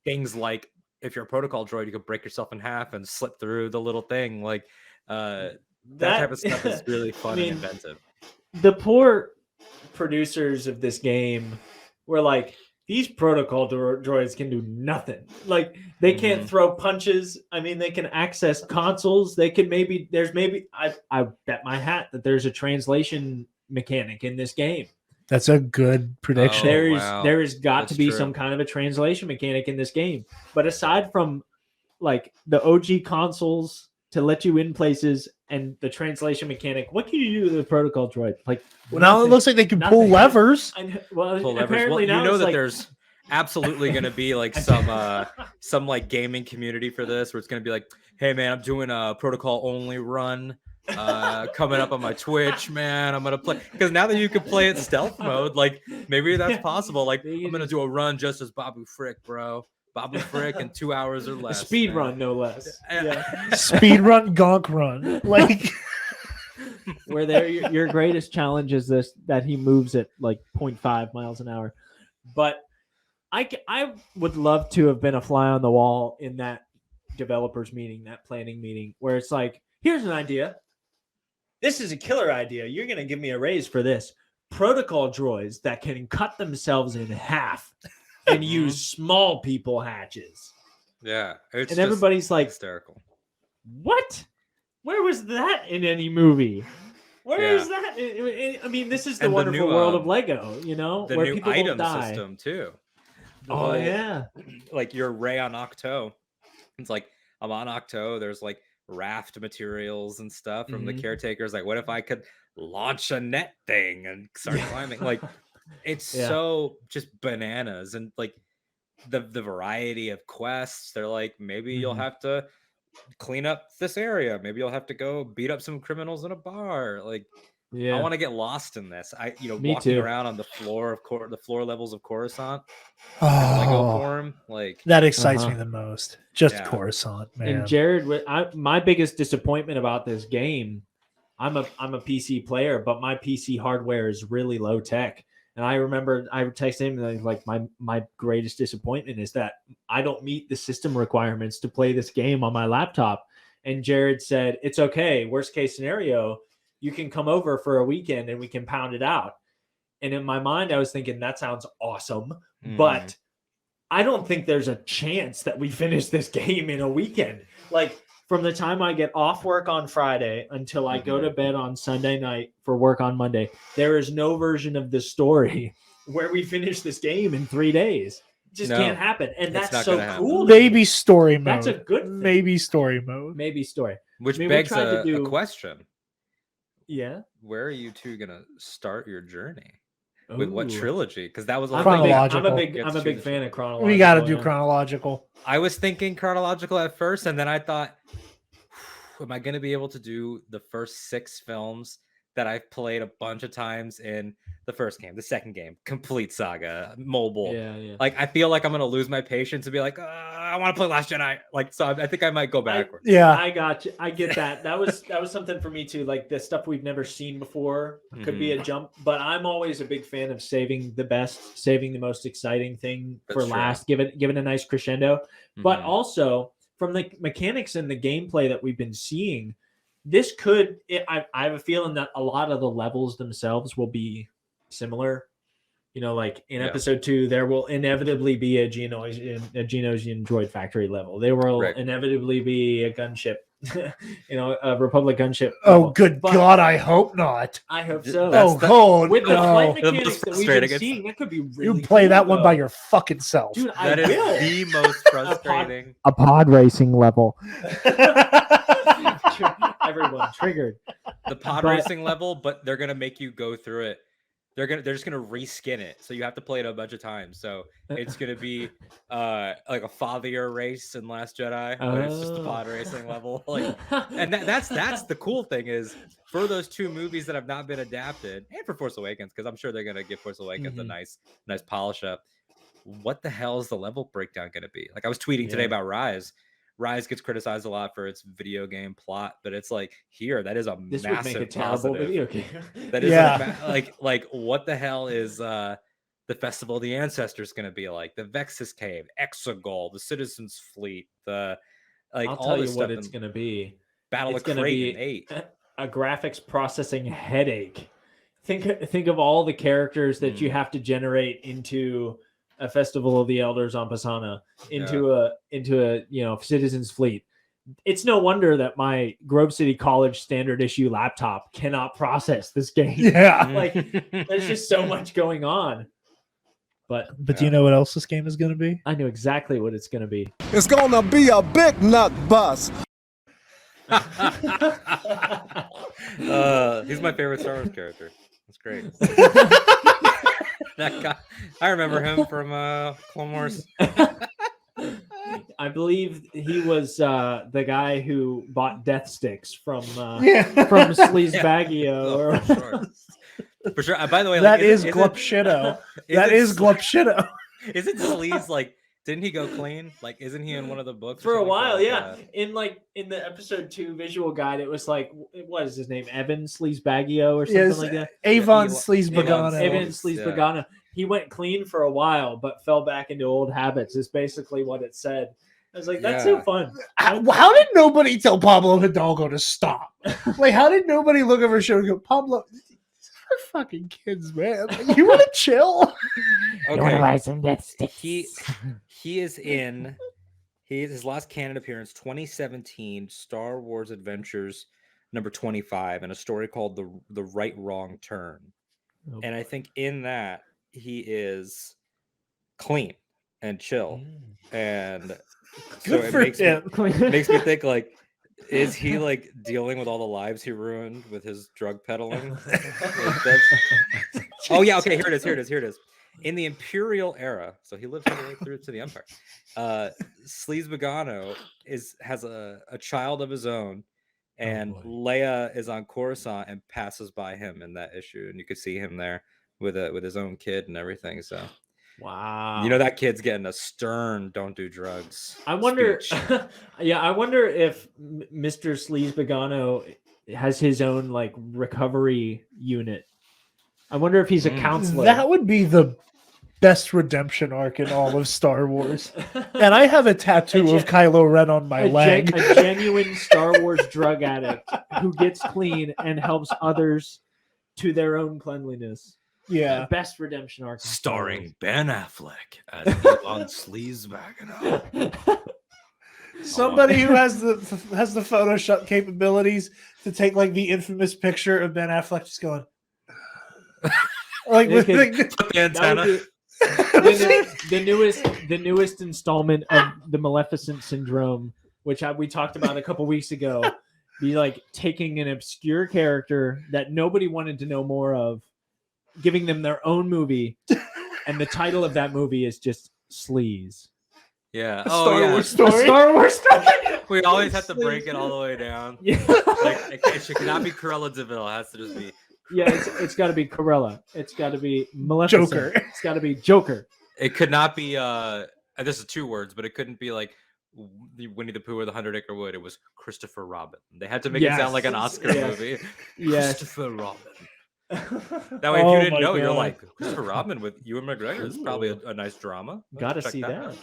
things like, if you're a protocol droid, you could break yourself in half and slip through the little thing. Like that type of stuff is really fun and inventive. The poor producers of this game were like, these protocol droids can do nothing. Like they can't throw punches. I mean, they can access consoles. They can I bet my hat that there's a translation mechanic in this game. That's a good prediction. There has got to be some kind of a translation mechanic in this game. But aside from like the OG consoles to let you in places and the translation mechanic, what can you do with the protocol droid? Like now it looks like they can pull levers. Apparently now you know it's that like, there's absolutely going to be like some like gaming community for this, where it's going to be like, hey man, I'm doing a protocol only run coming up on my Twitch, man. I'm gonna play, because now that you can play it stealth mode, like maybe that's possible. Like I'm gonna do a run just as Babu Frick, bro. Babu Frick in 2 hours or less. A speed run, no less. Yeah. Speed run, gonk run. Like where your greatest challenge is this, that he moves at like 0.5 miles an hour. But I would love to have been a fly on the wall in that developers meeting, that planning meeting, where it's like, here's an idea. This is a killer idea. You're going to give me a raise for this. Protocol droids that can cut themselves in half and use small people hatches. Yeah. It's and everybody's like, hysterical. What? Where was that in any movie? Where is that? I mean, this is the wonderful world of Lego, you know, the where new people item don't die. system too. Oh yeah. Like your Ray on Ahch-To. It's like, I'm on Ahch-To. There's like raft materials and stuff from the caretakers. Like, what if I could launch a net thing and start climbing? Like, it's so just bananas. And like the variety of quests, they're like, maybe you'll have to clean up this area, maybe you'll have to go beat up some criminals in a bar. Like, I want to get lost in this. Walking around on the floor of the floor levels of Coruscant in Lego form, like that excites me the most. Just Coruscant, man. And Jared, my biggest disappointment about this game, I'm a PC player, but my PC hardware is really low tech. And I remember I texted him and like my greatest disappointment is that I don't meet the system requirements to play this game on my laptop. And Jared said, it's okay. Worst case scenario, you can come over for a weekend and we can pound it out. And in my mind, I was thinking, that sounds awesome. But I don't think there's a chance that we finish this game in a weekend. Like, from the time I get off work on Friday until I go to bed on Sunday night for work on Monday, there is no version of the story where we finish this game in 3 days. It just can't happen. And that's so cool. Maybe story mode. That's a good thing. Maybe story mode. Maybe story. Which begs a question. Yeah. Where are you two going to start your journey? With what trilogy? Because that was chronological. I'm a big fan of chronological. We got to do chronological. I was thinking chronological at first, and then I thought, am I going to be able to do the first 6 films that I've played a bunch of times in the first game, the second game, complete saga, mobile? Yeah. Like, I feel like I'm going to lose my patience and be like, I want to play Last Jedi. Like, so I think I might go backwards. I got you. I get that. That was something for me too. Like, the stuff we've never seen before could be a jump, but I'm always a big fan of saving the best, saving the most exciting thing for last. Give it a nice crescendo, but also from the mechanics and the gameplay that we've been seeing, this I have a feeling that a lot of the levels themselves will be similar. like in episode 2, there will inevitably be a Geonosian droid factory level. There will inevitably be a gunship, a Republic gunship level. Oh, good God, I hope not. I hope so. With the flight mechanics that we've been seeing, that could be really You play cool, that one by your fucking self. Dude, that is the most frustrating. A pod racing level. Everyone triggered. The pod racing level, but they're gonna make you go through it. They're just gonna reskin it, so you have to play it a bunch of times. So it's gonna be like a father race in Last Jedi, but it's just a pod racing level. And that's the cool thing is for those 2 movies that have not been adapted, and for Force Awakens, because I'm sure they're gonna give Force Awakens a nice polish up. What the hell is the level breakdown gonna be? Like I was tweeting today about Rise. Rise gets criticized a lot for its video game plot, but it's like here that is a massive positive. Video game. That is like what the hell is the Festival of the Ancestors going to be like? The Vexus Cave, Exegol, the Citizens Fleet, I'll tell you what it's going to be. Battle of Creighton 8. A graphics processing headache. Think of all the characters that you have to generate into a Festival of the Elders on Pasaana, into a Citizens Fleet. It's no wonder that my Grove City College standard issue laptop cannot process this game. Yeah. Like there's just so much going on. But do you know what else this game is going to be? I know exactly what it's going to be. It's going to be a big nut bus. He's my favorite Star Wars character. That's great. That guy, I remember him from Clone Wars. I believe he was the guy who bought death sticks from Sleaze Baggio. For sure. By the way, that is Glupshido. That is Glupshido. Isn't Sleaze like? Didn't he go clean? Like, isn't he in one of the books for a while? Yeah, in the episode 2 visual guide, it was like, what is his name? Evan Sleaze Baggio or something like that. Avon Sleaze Bagano. Evan Sleaze Bagano. He went clean for a while, but fell back into old habits. Is basically what it said. I was like, that's so fun. How did nobody tell Pablo Hidalgo to stop? Like, how did nobody look over his shoulder and go, Pablo? We're fucking kids, man. Like, you want to chill? Okay. You want to buy some death sticks? He is in his last canon appearance, 2017 Star Wars Adventures number 25, and a story called the Right Wrong Turn. Okay. And I think in that he is clean and chill, and so it makes me think like, is he like dealing with all the lives he ruined with his drug peddling? Oh yeah, okay, here it is. In the Imperial era, so he lives all the way through to the Empire. Sleaze Bagano has a child of his own, and Leia is on Coruscant and passes by him in that issue, and you could see him there with his own kid and everything. So wow, that kid's getting a stern "don't do drugs." I wonder, I wonder if Mr. Sleaze Bagano has his own like recovery unit. I wonder if he's a counselor. That would be the best redemption arc in all of Star Wars. And I have a tattoo of Kylo Ren on my leg. A genuine Star Wars drug addict who gets clean and helps others to their own cleanliness. Yeah. The best redemption arc. Starring Ben Affleck as Avon Sleaze Bagano. Somebody who has the Photoshop capabilities to take like the infamous picture of Ben Affleck just going like with the antenna. The newest installment of the Maleficent Syndrome, which we talked about a couple weeks ago, be like taking an obscure character that nobody wanted to know more of, giving them their own movie, and the title of that movie is just Sleaze. Yeah. Star Wars story. We always have to break it all the way down. Yeah. Like it cannot be Cruella de Vil. It has to just be. Yeah, it's got to be Cruella. It's got to be Maleficent. Joker. It's got to be Joker. It could not be. This is 2 words, but it couldn't be like Winnie the Pooh or the 100-Acre Wood. It was Christopher Robin. They had to make it sound like an Oscar movie. Yes. Christopher Robin. That way, if you didn't know, you're like, Christopher Robin with Ewan McGregor. This is probably a nice drama. Gotta see that.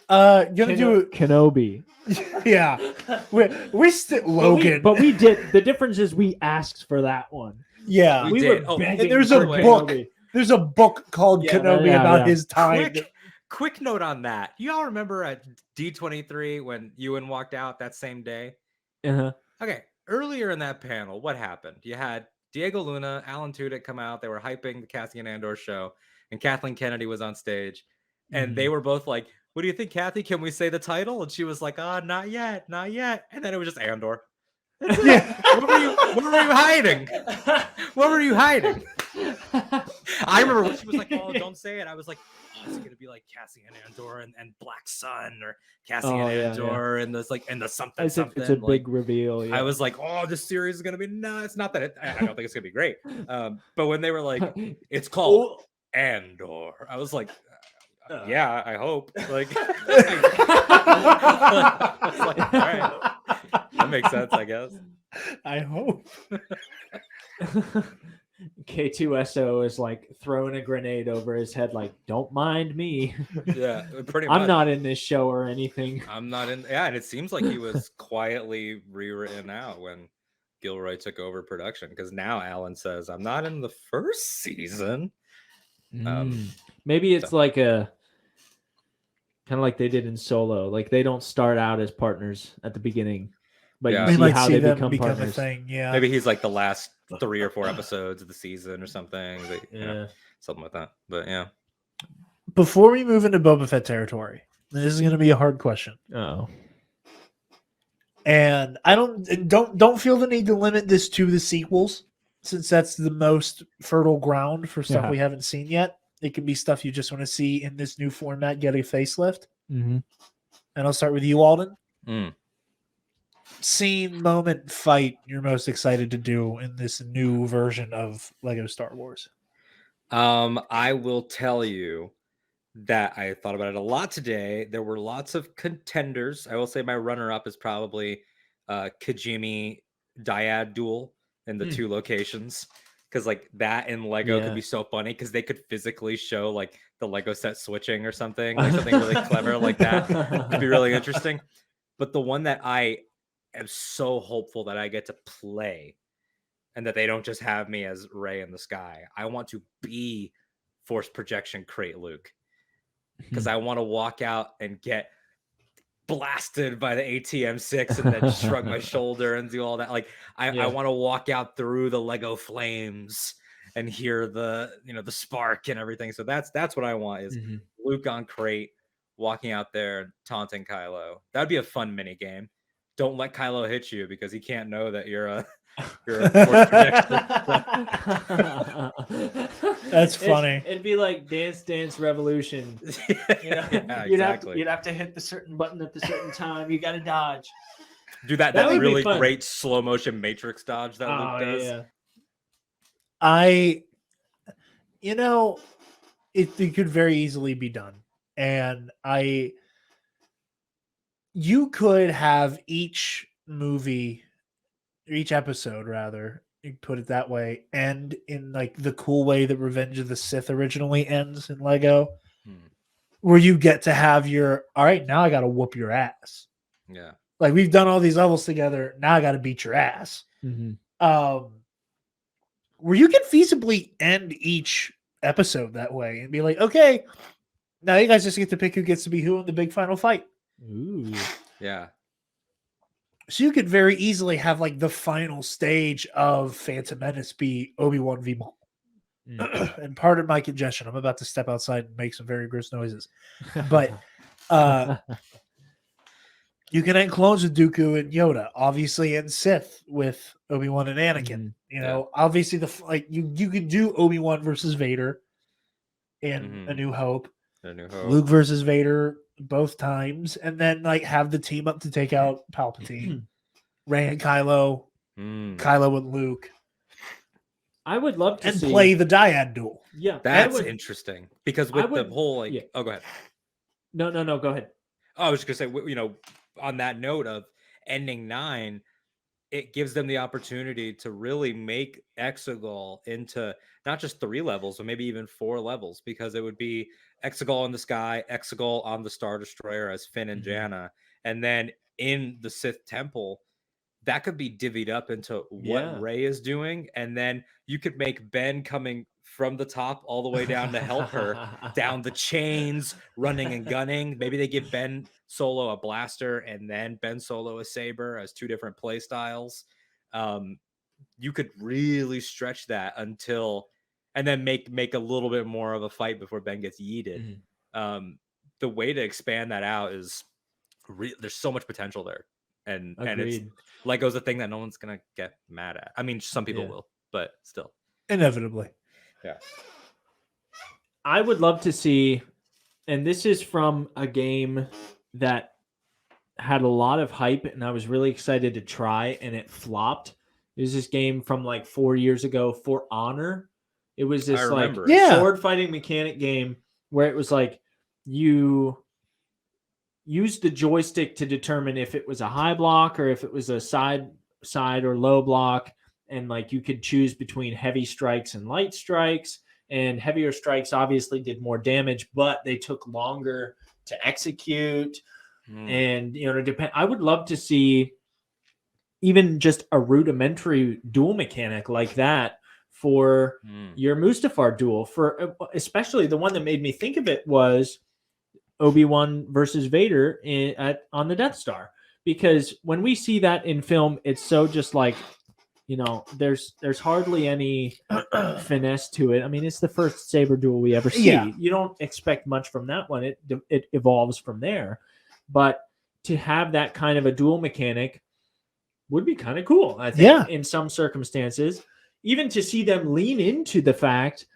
Gonna do Kenobi. Yeah, we still Logan, but we did. The difference is we asked for that one. Yeah, we did. Were begging there's for a book. Kenobi. There's a book called Kenobi about his time. Quick note on that. You all remember at D23 when Ewan walked out that same day? Uh-huh. Okay, earlier in that panel, what happened? You had Diego Luna, Alan Tudyk come out. They were hyping the Cassian Andor show, and Kathleen Kennedy was on stage, and they were both like, "What do you think, Kathy? Can we say the title?" And she was like, not yet, not yet." And then it was just Andor. What were you hiding? What were you hiding? I remember when she was like, "Oh, don't say it." I was like, "Oh, is it gonna be like Cassian Andor and Black Sun or Cassian Andor and the something something?" It's a big reveal. Yeah. I was like, "Oh, this series is gonna be nuts." Not that I don't think it's gonna be great. But when they were like, "It's called Andor," I was like, "Yeah, I hope." Like, I was like, all right, that makes sense, I guess. I hope. K2SO is like throwing a grenade over his head, like, "Don't mind me." Yeah, pretty much. I'm not in this show or anything. I'm not in. Yeah, and it seems like he was quietly rewritten out when Gilroy took over production, because now Alan says, "I'm not in the first season." Maybe it's like a kind of like they did in Solo. Like they don't start out as partners at the beginning, but you see how they become partners. A thing. Yeah, maybe he's like the last 3 or 4 episodes of the season or something. But, something like that. But yeah. Before we move into Boba Fett territory, this is going to be a hard question. Oh. And I don't feel the need to limit this to the sequels, since that's the most fertile ground for stuff we haven't seen yet. It can be stuff you just want to see in this new format get a facelift. Mm-hmm. And I'll start with you, Alden. Mm. Scene, moment, fight you're most excited to do in this new version of Lego Star Wars? I will tell you that I thought about it a lot today. There were lots of contenders. I will say my runner-up is probably Kijimi Dyad duel in the 2 locations, because like that and Lego could be so funny, because they could physically show like the Lego set switching or something, like something really clever like that. Could be really interesting. But the one that I am so hopeful that I get to play, and that they don't just have me as Rey in the sky. I want to be Force Projection Crate Luke, because I want to walk out and get blasted by the ATM-6 and then shrug my shoulder and do all that. Like I want to walk out through the Lego flames and hear the the spark and everything. So that's what I want, is Luke on crate walking out there taunting Kylo. That'd be a fun mini game. Don't let Kylo hit you, because he can't know that you're a Force projection. That's funny. It'd be like Dance Dance Revolution. You'd have to hit the certain button at the certain time. You got to dodge. Do that really great slow motion Matrix dodge that Luke does. Yeah. It could very easily be done. And you could have each movie, each episode rather, you put it that way, end in like the cool way that Revenge of the Sith originally ends in Lego, where you get to have all right, now I got to whoop your ass. Yeah. Like, we've done all these levels together. Now I got to beat your ass. Where you can feasibly end each episode that way and be like, okay, now you guys just get to pick who gets to be who in the big final fight. Ooh. Yeah. So you could very easily have like the final stage of Phantom Menace be Obi-Wan v. Maul. And pardon my congestion, I'm about to step outside and make some very gross noises. But you can end clones with Dooku and Yoda, obviously, and Sith with Obi-Wan and Anakin. Obviously you could do Obi-Wan versus Vader in A New Hope. Luke versus Vader both times, and then like have the team up to take out Palpatine. Rey and Kylo, Kylo and Luke. I would love to see play the dyad duel. Yeah, that's interesting, because with the whole oh, go ahead. No, go ahead. I was just gonna say, on that note of ending 9, it gives them the opportunity to really make Exegol into not just 3 levels, but maybe even 4 levels, because it would be Exegol in the sky, Exegol on the Star Destroyer as Finn and Janna, and then in the Sith Temple, that could be divvied up into what Rey is doing, and then you could make Ben coming from the top all the way down to help her down the chains, running and gunning. Maybe they give Ben Solo a blaster and then Ben Solo a saber as 2 different play styles. You could really stretch that until, and then make a little bit more of a fight before Ben gets yeeted. The way to expand that out is there's so much potential there, and it's Lego's a thing that no one's gonna get mad at. I mean, some people will, but still, inevitably. Yeah, I would love to see, and this is from a game that had a lot of hype, and I was really excited to try, and it flopped. It was this game from like 4 years ago, For Honor. It was this sword fighting mechanic game where it was like you used the joystick to determine if it was a high block or if it was a side or low block, and like you could choose between heavy strikes and light strikes, and heavier strikes obviously did more damage, but they took longer to execute. And to depend, I would love to see even just a rudimentary duel mechanic like that for your Mustafar duel. For especially the one that made me think of it was Obi-Wan versus Vader on the Death Star, because when we see that in film, it's so just like, there's hardly any finesse to it. I mean, it's the first saber duel we ever see. You don't expect much from that one. It evolves from there. But to have that kind of a duel mechanic would be kind of cool, I think, in some circumstances. Even to see them lean into the fact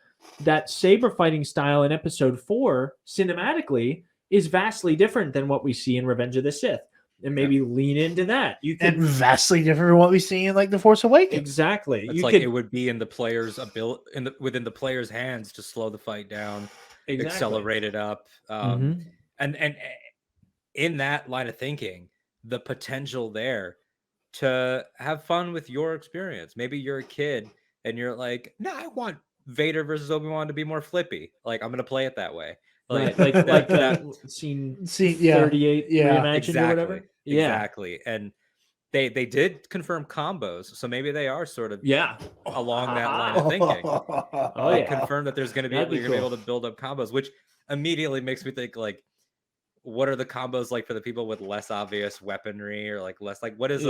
that saber fighting style in Episode 4 cinematically is vastly different than what we see in Revenge of the Sith, and maybe lean into that. And vastly different from what we see in like The Force Awakens. Exactly. It would be in the player's within the player's hands to slow the fight down, accelerate it up, and in that line of thinking, the potential there to have fun with your experience. Maybe you're a kid and you're like, no, I want Vader versus Obi-Wan to be more flippy. Like, I'm going to play it that way. Like that scene 38 reimagined or whatever. Exactly. And they did confirm combos. So maybe they are sort of along that line of thinking. Confirmed that there's going to be, you're going to be able to build up combos, which immediately makes me think like, what are the combos like for the people with less obvious weaponry, or like less like what is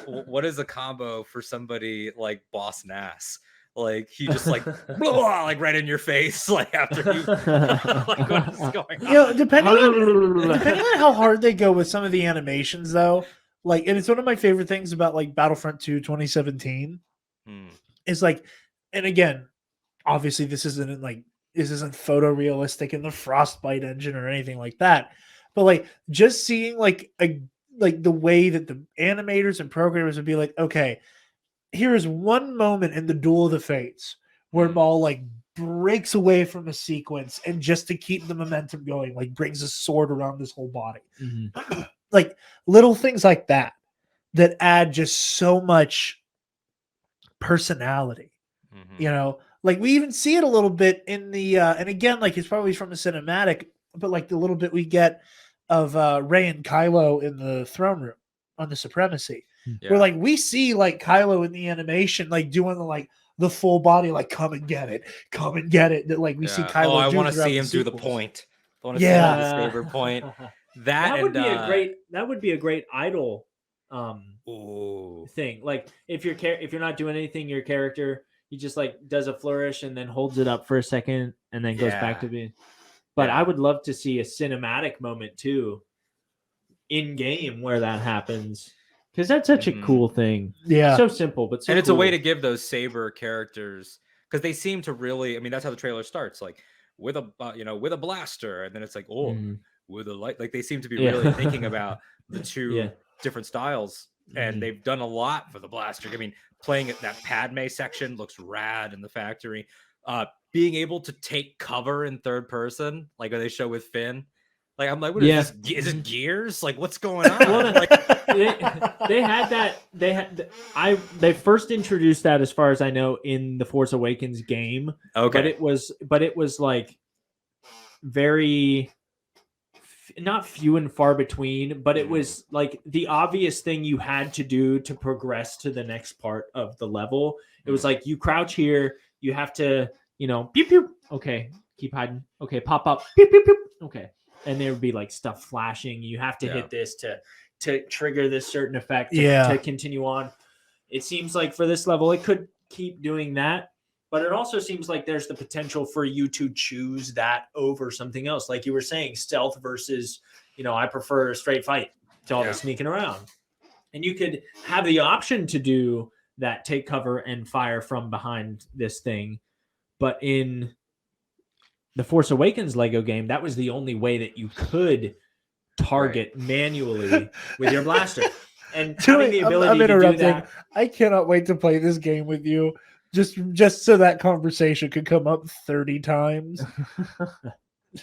what is a combo for somebody like Boss Nass? Like he just like blah, like right in your face, like after you like what is going on? Depending on how hard they go with some of the animations though, like, and it's one of my favorite things about like Battlefront 2 2017 is like, and again, obviously this isn't photorealistic in the Frostbite engine or anything like that. But like just seeing like the way that the animators and programmers would be like, okay, here is one moment in the Duel of the Fates where Maul like breaks away from a sequence and just to keep the momentum going, like brings a sword around his whole body. Like little things like that add just so much personality, Like we even see it a little bit in the and again, like it's probably from a cinematic, but like the little bit we get of Rey and Kylo in the throne room on the Supremacy, where like we see like Kylo in the animation, like doing the full body, like come and get it. That like we see Kylo. I want to see him do the point. I want to see the saber point. That would be a great idol thing. Like if you're not doing anything, your character, he just like does a flourish and then holds it up for a second and then goes back to being. But I would love to see a cinematic moment too in game where that happens, because that's such a cool thing. Yeah, so simple, but so and it's cool. a way to give those saber characters, because they seem to really. I mean, that's how the trailer starts, like with a blaster, and then it's like with a light. Like they seem to be really thinking about the two different styles. And they've done a lot for the blaster. I mean, playing at that Padme section looks rad in the factory. Being able to take cover in third person, like they show with Finn. Like I'm like, what is this? Is it gears? Like what's going on? Like they had that. They first introduced that, as far as I know, in the Force Awakens game. Okay, but it was like very. Not few and far between, but it was like the obvious thing you had to do to progress to the next part of the level. It was like you crouch here, you have to, pew pew. Okay, keep hiding. Okay, pop up. Pew pew pew. Okay, and there would be like stuff flashing. You have to hit this to trigger this certain effect to continue on. It seems like for this level, it could keep doing that, but it also seems like there's the potential for you to choose that over something else. Like you were saying, stealth versus, I prefer a straight fight to all the sneaking around. And you could have the option to do that, take cover and fire from behind this thing. But in the Force Awakens Lego game, that was the only way that you could target manually with your blaster. And having the ability to do that. I cannot wait to play this game with you. Just so that conversation could come up 30 times.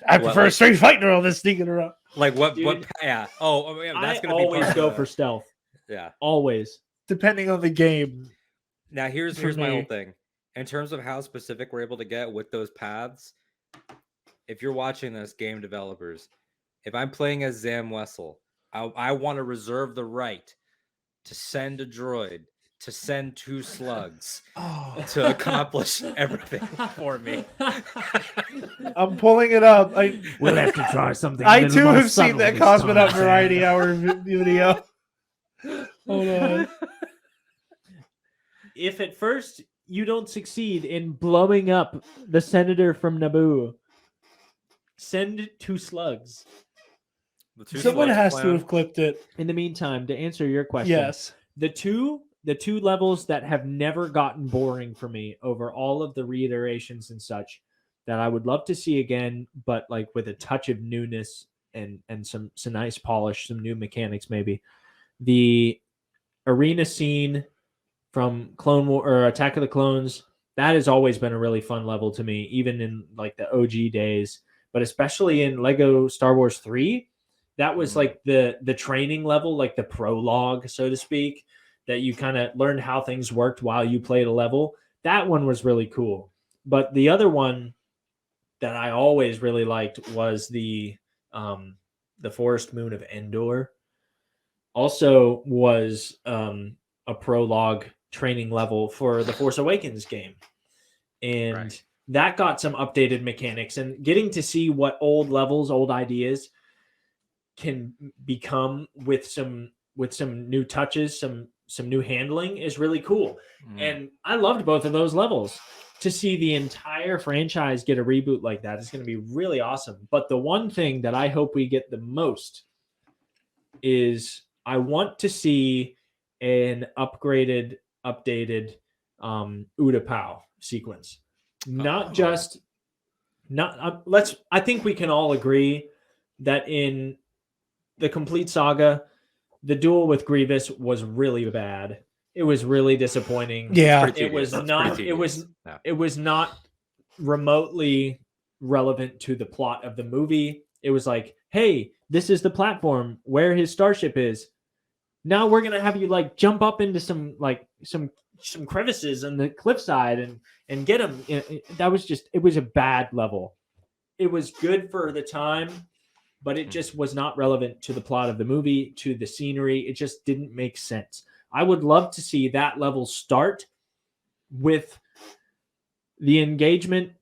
I prefer a straight fight to all this sneaking around. Like what? Yeah. Oh, yeah, that's going to be always go for stealth. Yeah. Always. Depending on the game. Now, here's my whole thing. In terms of how specific we're able to get with those paths, if you're watching this, game developers, if I'm playing as Zam Wessel, I want to reserve the right to send a droid, to send 2 slugs, to accomplish everything for me. I'm pulling it up. We'll have to try something. I too have seen that Cosmonaut Variety Hour video. Hold on. If at first you don't succeed in blowing up the senator from Naboo, send 2 slugs. Someone has to have clipped it. In the meantime, to answer your question, yes, the two levels that have never gotten boring for me over all of the reiterations and such that I would love to see again, but like with a touch of newness and some nice polish, some new mechanics maybe. The arena scene from Clone War or Attack of the Clones, that has always been a really fun level to me, even in like the OG days, but especially in Lego Star Wars 3. That was like the training level, like the prologue, so to speak, that you kind of learned how things worked while you played a level. That one was really cool. But the other one that I always really liked was the Forest Moon of Endor. Also was a prologue training level for the Force Awakens game. And that got some updated mechanics, and getting to see what old levels, old ideas can become with some new touches, some new handling is really cool. And I loved both of those levels. To see the entire franchise get a reboot like that is going to be really awesome. But the one thing that I hope we get the most is I want to see an updated Utapau sequence. I think we can all agree that in the complete saga, the duel with Grievous was really bad. It was really disappointing. Yeah, it was not remotely relevant to the plot of the movie. It was like, hey, this is the platform where his starship is. Now we're gonna have you like jump up into some crevices on the cliffside and get him. It was a bad level. It was good for the time, but it just was not relevant to the plot of the movie, to the scenery. It just didn't make sense. I would love to see that level start with the engagement.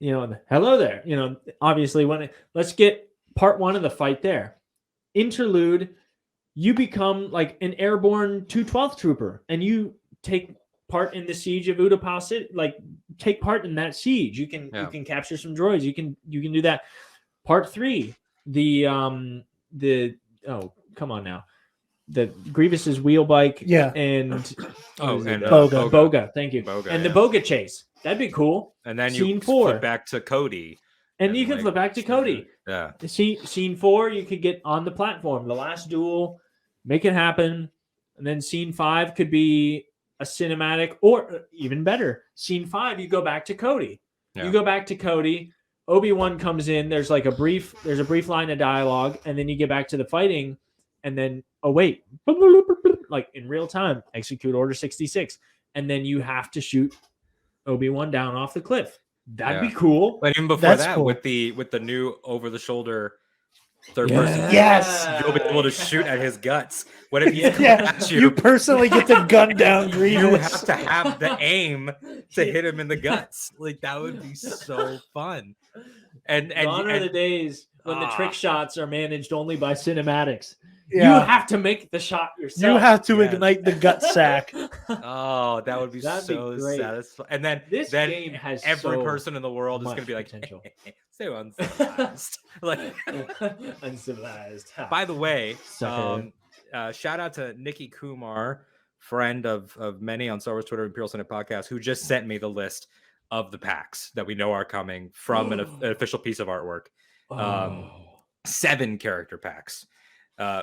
Hello there. Obviously, let's get part 1 of the fight there. Interlude, you become like an airborne 212th trooper, and you take part in the siege of Utapau City. Like, take part in that siege. You can capture some droids. You can do that. Part 3, come on now, the Grievous's wheel bike, and Boga. Thank you. Boga, and the Boga chase. That'd be cool. And then Scene you 4. flip back to Cody. And you can flip back to Cody. Yeah. Scene 4, you could get on the platform, the last duel, make it happen, and then scene 5 could be a cinematic, or even better, scene 5, you go back to Cody. Yeah. You go back to Cody. Obi-Wan comes in. There's a brief line of dialogue, and then you get back to the fighting, and then like in real time, execute Order 66, and then you have to shoot Obi-Wan down off the cliff. That'd be cool. But even before that, cool. with the new over-the-shoulder third person. Yes. You'll be able to shoot at his guts. What if he's Yeah, at you personally get to gun down You Grievous. have to have the aim to hit him in the guts. Like that would be so fun. And gone are the days when the trick shots are managed only by cinematics. Yeah. You have to make the shot yourself. You have to ignite the gut sack. Oh, that would be That'd so be great. satisfying. And then This then game has every so person in the world is much going to be like, potential. so uncivilized. Like, Uncivilized. by the way, Sucker. shout out to Nikki Kumar, friend of many on Star Wars Twitter, Imperial Senate Podcast, who just sent me the list of the packs that we know are coming from an official piece of artwork. 7 character packs.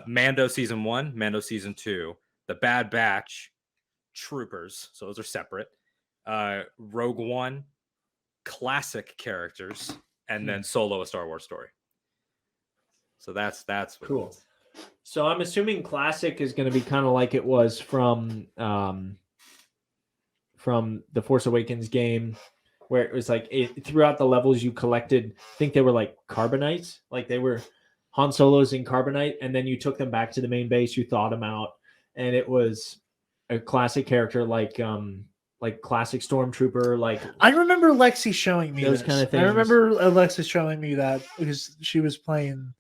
Mando Season 1, Mando Season 2, The Bad Batch, Troopers, so those are separate. Rogue One, classic characters, and then Solo: A Star Wars Story. So that's what Cool. it is. So I'm assuming classic is going to be kind of like it was from the Force Awakens game, where it was like throughout the levels you collected. I think they were like carbonites, like they were Han Solos in carbonite, and then you took them back to the main base. You thawed them out, and it was a classic character like classic Stormtrooper. Like I remember Lexi showing me Those this. kind of I things. remember Alexa showing me that because she was playing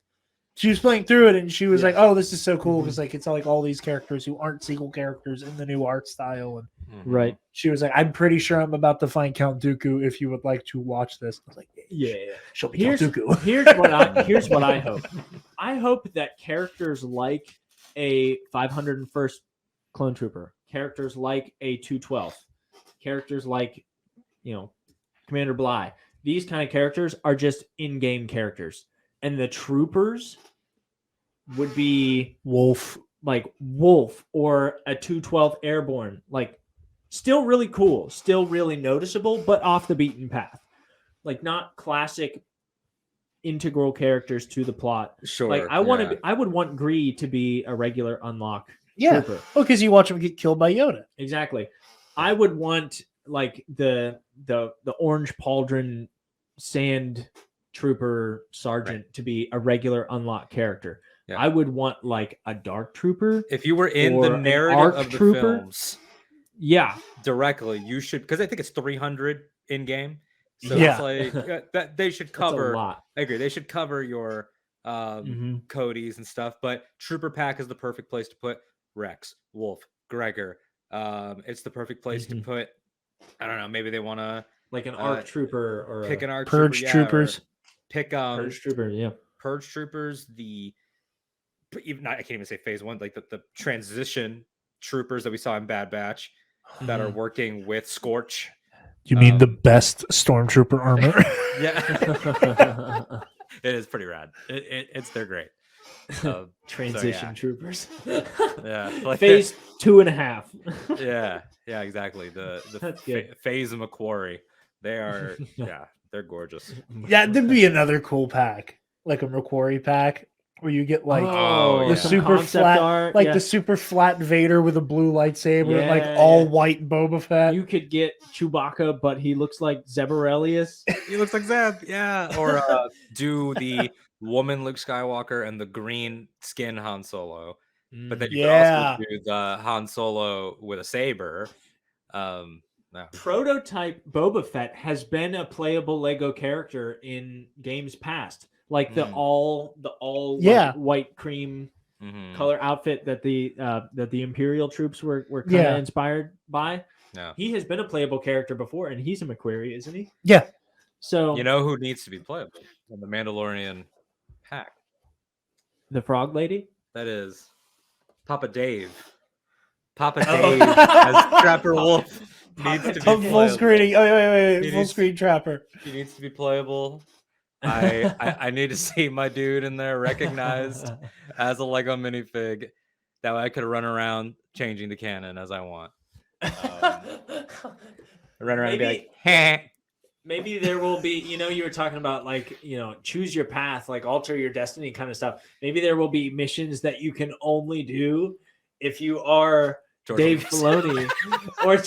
through it, and she was like, "Oh, this is so cool!" Because like it's like all these characters who aren't sequel characters in the new art style, and right. she was like, "I'm pretty sure I'm about to find Count Dooku. If you would like to watch this," I was like, Yeah. show me Count Dooku." Here's what I hope. I hope that characters like a 501st Clone Trooper, characters like a 212, characters like Commander Bly. These kind of characters are just in-game characters, and the troopers would be Wolf or a 212 Airborne, like still really cool, still really noticeable, but off the beaten path, like not classic integral characters to the plot. Sure. Like I would want Gree to be a regular unlock Yeah. trooper. Oh, because you watch him get killed by Yoda. Exactly. I would want like the orange pauldron sand trooper sergeant to be a regular unlock character. Yeah. I would want like a dark trooper. If you were in the or an narrative ARC of the trooper. films Yeah. directly, you should, because I think it's 300 in game. So Yeah. it's like that they should That's a cover. lot. I agree. They should cover your Cody's and stuff. But Trooper Pack is the perfect place to put Rex, Wolf, Gregor. It's the perfect place to put. I don't know. Maybe they want to Like an ARC trooper or pick an ARC Purge trooper, troopers. Pick Purge trooper. Yeah. Purge troopers. Even I can't even say phase 1. Like the transition troopers that we saw in Bad Batch that are working with Scorch. You mean the best stormtrooper armor? Yeah. It is pretty rad. They're great. Transition troopers. Yeah, like phase 2.5. yeah, exactly. The That's good. phase of Macquarie. They are they're gorgeous. Yeah, there'd be another cool pack, like a Macquarie pack, where you get like the some super concept flat, art, like the super flat Vader with a blue lightsaber, and like Yeah, all yeah. white Boba Fett. You could get Chewbacca, but he looks like Zebarelius. He looks like Zeb, yeah. Or do the woman Luke Skywalker and the green skin Han Solo. But then you could also do the Han Solo with a saber. No. Prototype Boba Fett has been a playable Lego character in games past, like the all white cream color outfit that the Imperial troops were kind of inspired by. Yeah. He has been a playable character before, and he's a Macquarie, isn't he? Yeah. So you know who needs to be playable in the Mandalorian pack? The Frog Lady. That is Papa Dave. Papa Dave as Trapper Wolf needs to be playable. Full screening. Oh, wait. Full screen Trapper. He needs to be playable. I need to see my dude in there recognized as a Lego minifig. That way I could run around changing the canon as I want. Run around and be like, heh. Maybe there will be, you were talking about like, choose your path, like alter your destiny kind of stuff. Maybe there will be missions that you can only do if you are Dave Filoni or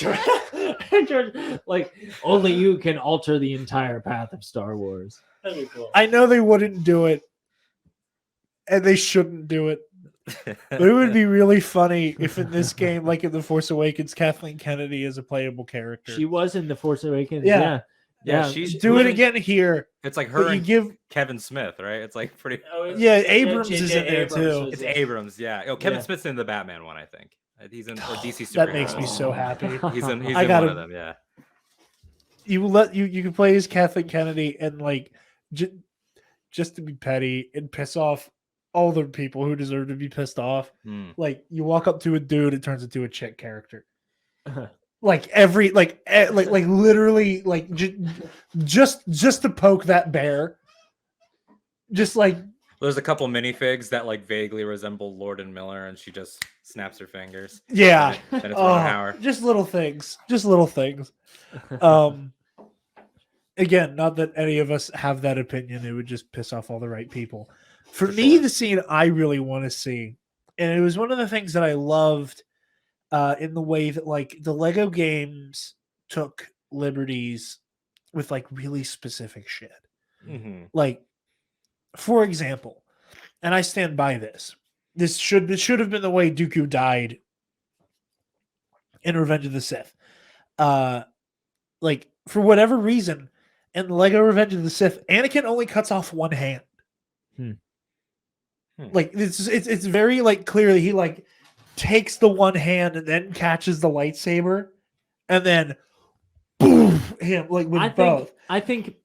George, like only you can alter the entire path of Star Wars. That'd be cool. I know they wouldn't do it and they shouldn't do it. But it would be really funny if in this game, like in The Force Awakens, Kathleen Kennedy is a playable character. She was in The Force Awakens. Yeah. Yeah. She's do it again here. It's like her you and give Kevin Smith, right? It's like pretty. Abrams is in there too. It's Abrams, yeah. Oh, Kevin Smith's in the Batman one, I think. He's in or DC Superheroes. That makes me so happy. He's in one of them, yeah. You can play as Kathleen Kennedy and like just to be petty and piss off all the people who deserve to be pissed off. Like you walk up to a dude, it turns into a chick character. Like every like literally like just to poke that bear. Just like there's a couple minifigs that like vaguely resemble Lord and Miller, and she just snaps her fingers. Yeah, and it's 1 hour. Just little things. Again, not that any of us have that opinion. It would just piss off all the right people. For me, the scene I really want to see, and it was one of the things that I loved in the way that like the Lego games took liberties with like really specific shit. Like, for example, and I stand by this. This should have been the way Dooku died in Revenge of the Sith. Like for whatever reason, in Lego Revenge of the Sith, Anakin only cuts off one hand. Like it's very like clearly he like takes the one hand and then catches the lightsaber, and then boom, him like with both. I think,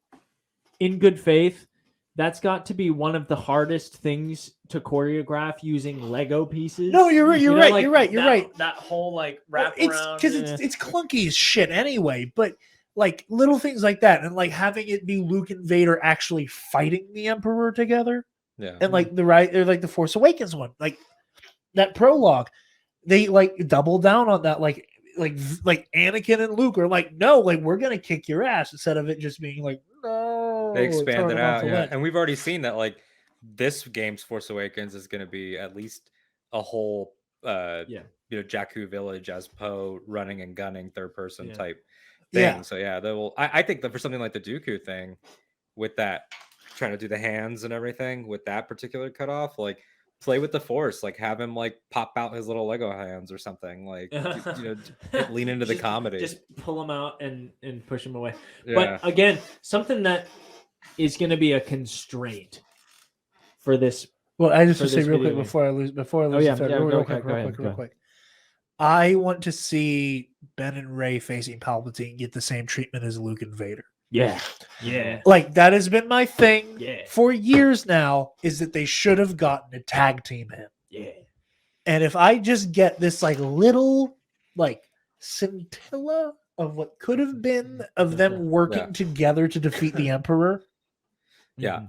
in good faith, that's got to be one of the hardest things to choreograph using Lego pieces. No, you're right. You're right. That whole like wrap around because it's clunky as shit anyway. But like little things like that, and like having it be Luke and Vader actually fighting the Emperor together. Yeah, and like the Force Awakens one, like that prologue, they like double down on that, like Anakin and Luke are like, no, like we're gonna kick your ass, instead of it just being like, no. They expand it out, yeah. And we've already seen that like this game's Force Awakens is gonna be at least a whole Jakku village as Poe running and gunning third person type thing. Yeah. So yeah, they will. I think that for something like the Dooku thing, with that trying to do the hands and everything with that particular cutoff, like play with the Force, like have him like pop out his little Lego hands or something, like lean into the comedy, just pull him out and push him away. But again, something that is going to be a constraint for this. Well, I just want to say real quick before I lose real quick. I want to see Ben and Rey facing Palpatine get the same treatment as Luke and Vader. Yeah. Like that has been my thing for years now, is that they should have gotten a tag team him. Yeah. And if I just get this like little like scintilla of what could have been of them working together to defeat the Emperor. Yeah.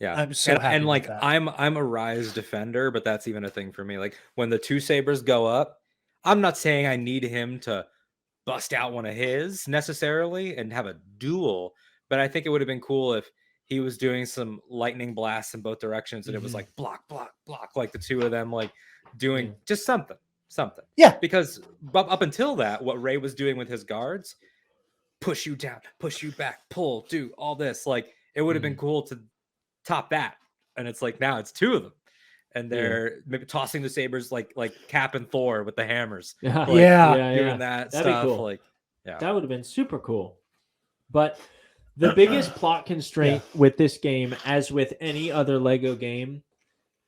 I'm so happy and like with that. I'm a Rise defender, but that's even a thing for me. Like when the two sabers go up, I'm not saying I need him to bust out one of his necessarily and have a duel, but I think it would have been cool if he was doing some lightning blasts in both directions and it was like block, like the two of them like doing just something. Yeah, because up until that, what Rey was doing with his guards, push you down, push you back, pull, do all this, like it would have been cool to top that. And it's like now it's two of them. And they're maybe tossing the sabers like Cap and Thor with the hammers. Doing that That'd stuff. Be cool. Like, that would have been super cool. But the biggest plot constraint with this game, as with any other Lego game,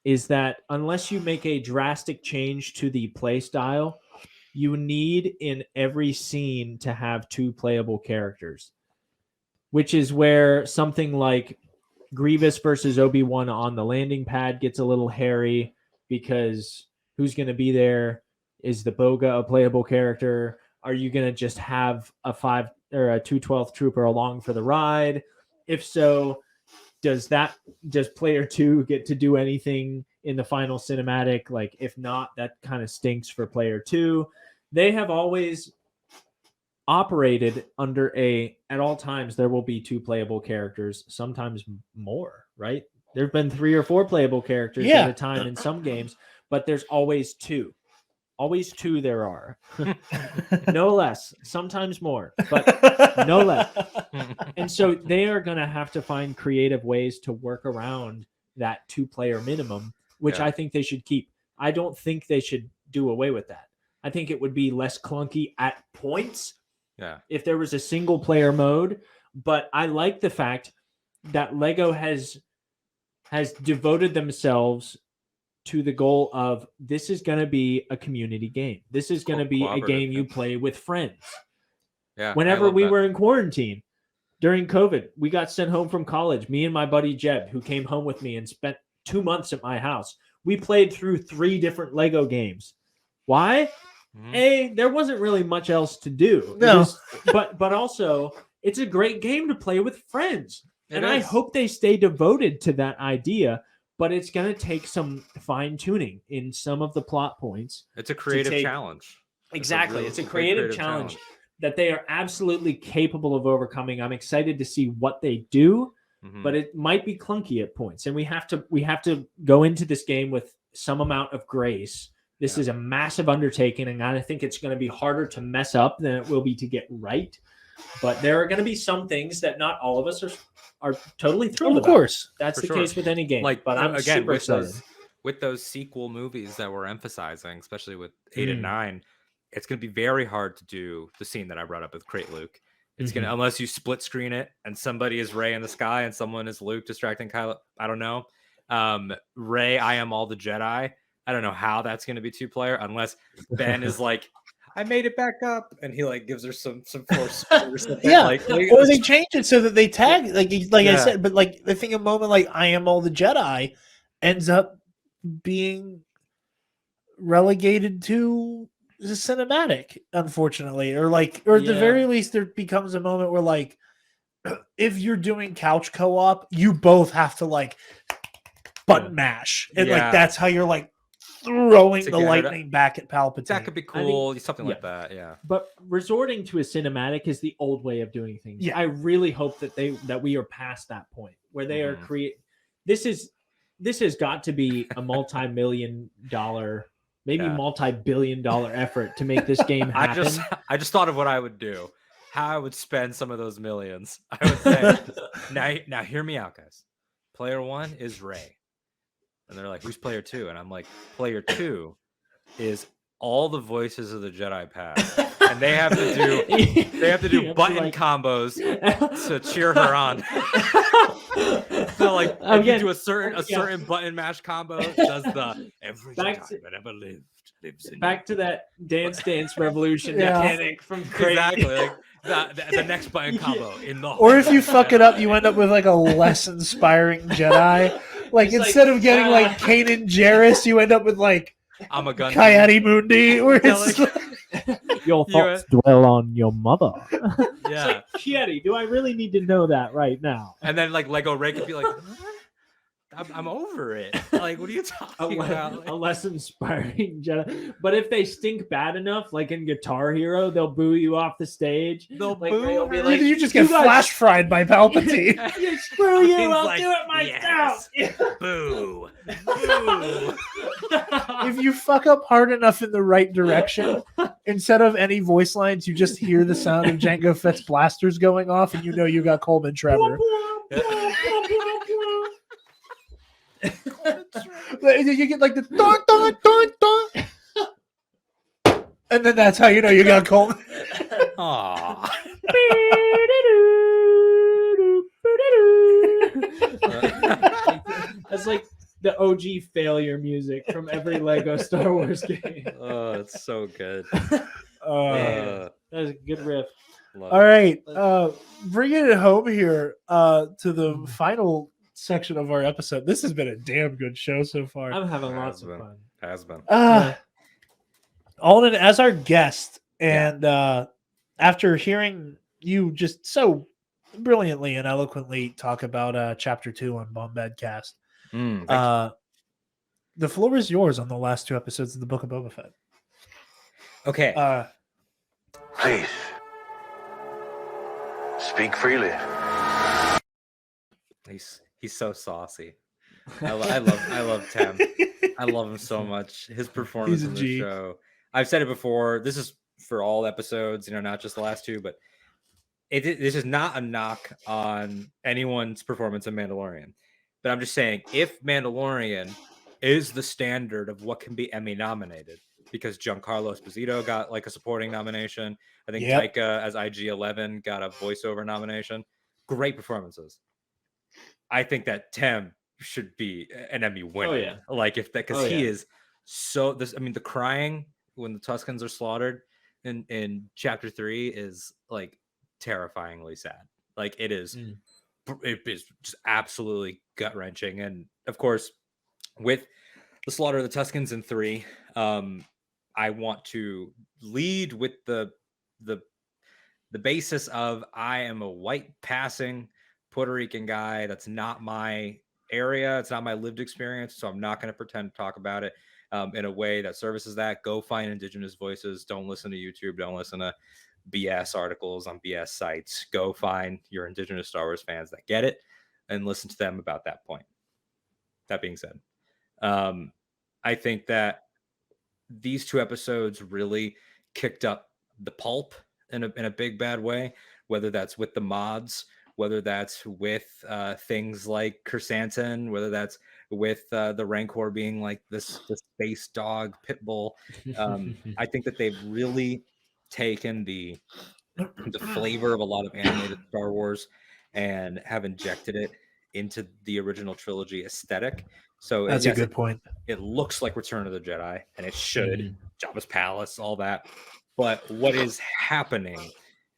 is that unless you make a drastic change to the play style, you need in every scene to have two playable characters, which is where something like Grievous versus Obi-Wan on the landing pad gets a little hairy, because who's going to be there? Is the Boga a playable character? Are you going to just have a 212th trooper along for the ride? If so, does player 2 get to do anything in the final cinematic? Like, if not, that kind of stinks for player 2. They have always operated under at all times there will be two playable characters, sometimes more, right? There have been 3 or 4 playable characters at a time in some games, but there's always two there are. No less, sometimes more, but no less. And so they are going to have to find creative ways to work around that 2-player minimum, which I think they should keep. I don't think they should do away with that. I think it would be less clunky at points if there was a single player mode. But I like the fact that Lego has devoted themselves to the goal of this is going to be a community game. This is going to be a game you play with friends. Yeah. Whenever we were in quarantine during COVID, we got sent home from college. Me and my buddy Jeb, who came home with me and spent 2 months at my house. We played through 3 different Lego games. Why? There wasn't really much else to do. No. But also, it's a great game to play with friends. I hope they stay devoted to that idea, but it's going to take some fine-tuning in some of the plot points. It's a creative challenge. Exactly. It's a creative challenge that they are absolutely capable of overcoming. I'm excited to see what they do, but it might be clunky at points. And we have to go into this game with some amount of grace. This is a massive undertaking, and I think it's going to be harder to mess up than it will be to get right. But there are going to be some things that not all of us are totally thrilled about. Of course. That's the case with any game. But I'm super excited. With those sequel movies that we're emphasizing, especially with 8 and 9, it's going to be very hard to do the scene that I brought up with Crate Luke. It's going to, unless you split screen it and somebody is Rey in the sky and someone is Luke distracting Kylo. I don't know. Rey, I am all the Jedi. I don't know how that's going to be 2-player unless Ben is like, I made it back up, and he like gives her some force or something. Or they change it so that they tag I said, but like I think a moment like I am all the Jedi ends up being relegated to the cinematic, unfortunately, or at the very least there becomes a moment where like if you're doing couch co-op, you both have to like button mash, and like that's how you're like throwing the lightning back at Palpatine. That could be cool, something like that. Yeah. But resorting to a cinematic is the old way of doing things. Yeah. I really hope that we are past that point where they are This has got to be a multi-million-dollar, maybe multi-billion-dollar effort to make this game happen. I just thought of what I would do. How I would spend some of those millions. I would say, now hear me out, guys. Player 1 is Rey. And they're like, who's player 2? And I'm like, player 2 is all the voices of the Jedi past. And they have to do button combos to cheer her on. So like if you do a certain button mash combo, does the every Jedi that ever lived lives in back to that Dance Revolution mechanic from Craig. Exactly. Like the next button combo in the or if you fuck it up, you end up with like a less inspiring Jedi. Like it's instead of getting like Kanan Jarrus, you end up with like I'm a gun Coyote Mundi, where it's your thoughts dwell on your mother. Yeah, like, Kitty, do I really need to know that right now? And then like Lego Ray could be like, I'm over it. Like, what are you talking about? A less inspiring Jedi. But if they stink bad enough, like in Guitar Hero, they'll boo you off the stage. They'll boo be like, you just get flash fried by Palpatine. Screw you! I'll do it myself. Yes. Boo! Boo! If you fuck up hard enough in the right direction, instead of any voice lines, you just hear the sound of Jango Fett's blasters going off, and you know you got Coleman Trevor. You get like the dun, dun, dun, dun. And then that's how you know you got Coleman. Aww. That's like the OG failure music from every Lego Star Wars game. Oh, it's so good. That was a good riff. All right, bringing it home here to the final section of our episode. This has been a damn good show so far. I'm having lots of fun. Has been. Alden, as our guest, and after hearing you just so brilliantly and eloquently talk about Chapter 2 on Bombadcast, the floor is yours on the last 2 episodes of the Book of Boba Fett. Okay. Please. Speak freely. He's so saucy. I love Tam. I love him so much. His performance in the show. I've said it before. This is for all episodes, not just the last 2, but this is not a knock on anyone's performance in Mandalorian. But I'm just saying, if Mandalorian is the standard of what can be Emmy nominated, because Giancarlo Esposito got like a supporting nomination. I think Taika as IG-11 got a voiceover nomination. Great performances. I think that Tem should be an Emmy winner. Oh, yeah. Like if that, because he is so this. I mean, the crying when the Tuskens are slaughtered in chapter 3 is like terrifyingly sad. Like it is, it is just absolutely gut wrenching. And of course, with the slaughter of the Tuskens in 3, I want to lead with the basis of I am a white passing Puerto Rican guy. That's not my area. It's not my lived experience. So I'm not going to pretend to talk about it in a way that services that. Go find indigenous voices. Don't listen to YouTube. Don't listen to BS articles on BS sites. Go find your indigenous Star Wars fans that get it and listen to them about that point. That being said, I think that these 2 episodes really kicked up the pulp in a big bad way, whether that's with the mods, whether that's with things like Chrysanthemum, whether that's with the Rancor being like this space dog pit bull. I think that they've really taken the flavor of a lot of animated Star Wars and have injected it into the original trilogy aesthetic. So that's a good point. It looks like Return of the Jedi, and it should. Jabba's palace, all that. But what is happening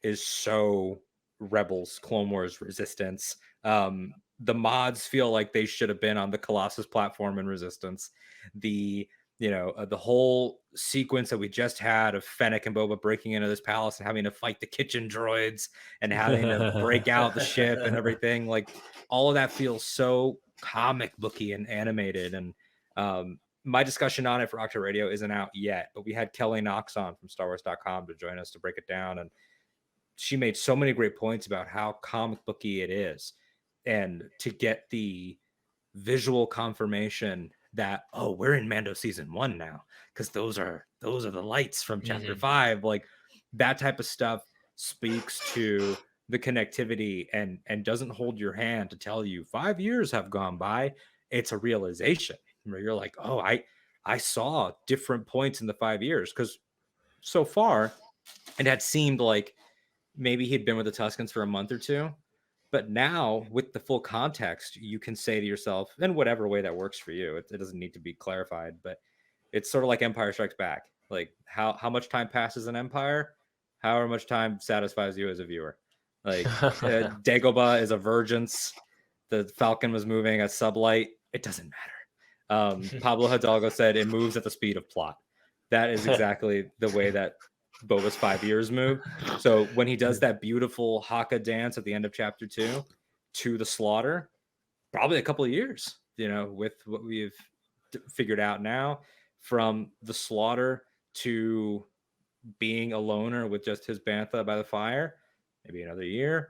is so Rebels, Clone Wars, Resistance. The mods feel like they should have been on the Colossus platform in Resistance. The whole sequence that we just had of Fennec and Boba breaking into this palace and having to fight the kitchen droids and having to break out the ship and everything, like all of that feels so comic booky and animated. And my discussion on it for Ahch-To Radio isn't out yet, but we had Kelly Knox on from StarWars.com to join us to break it down, and she made so many great points about how comic booky it is, and to get the visual confirmation that we're in Mando season 1 now, because those are the lights from chapter 5. Like that type of stuff speaks to the connectivity and doesn't hold your hand to tell you 5 years have gone by. It's a realization where you're like, oh, I saw different points in the 5 years, because so far it had seemed like maybe he'd been with the Tuskens for a month or 2. But now, with the full context, you can say to yourself, in whatever way that works for you, it doesn't need to be clarified, but it's sort of like Empire Strikes Back. Like how much time passes in Empire, however much time satisfies you as a viewer. Like Dagobah is a Vergence, the Falcon was moving at sublight. It doesn't matter. Pablo Hidalgo said it moves at the speed of plot. That is exactly the way that Boba's 5 years move. So when he does that beautiful Haka dance at the end of chapter 2 to the slaughter, probably a couple of years, with what we've figured out now, from the slaughter to being a loner with just his bantha by the fire, maybe another year.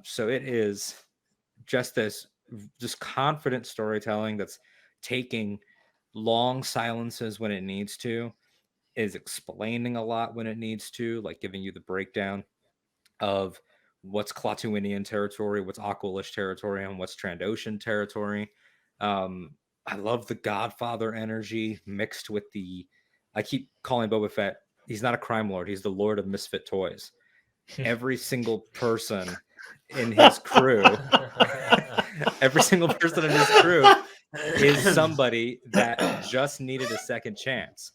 So it is just this confident storytelling that's taking long silences when it needs to, is explaining a lot when it needs to, like giving you the breakdown of what's Klaatuinian territory, what's Aqualish territory, and what's Trandoshan territory. I love the Godfather energy mixed with I keep calling Boba Fett, he's not a crime lord, he's the Lord of Misfit Toys. Every single person in his crew, is somebody that just needed a second chance.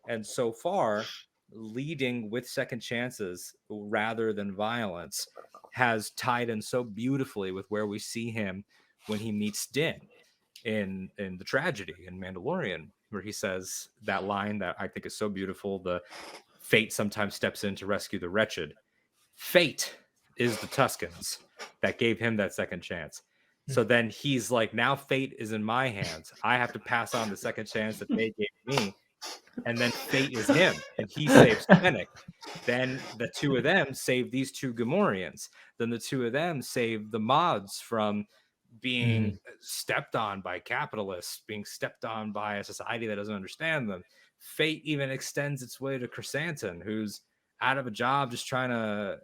And so far, leading with second chances rather than violence has tied in so beautifully with where we see him when he meets Din in the tragedy in Mandalorian, where he says that line that I think is so beautiful: the fate sometimes steps in to rescue the wretched. Fate is the Tuskens that gave him that second chance. So then he's like, now fate is in my hands. I have to pass on the second chance that they gave me. And then fate is him, and he saves Fennec. Then the 2 of them save these 2 Gamorreans. Then the 2 of them save the mods from being stepped on by capitalists, being stepped on by a society that doesn't understand them. Fate even extends its way to Chrysanthemum, who's out of a job just trying to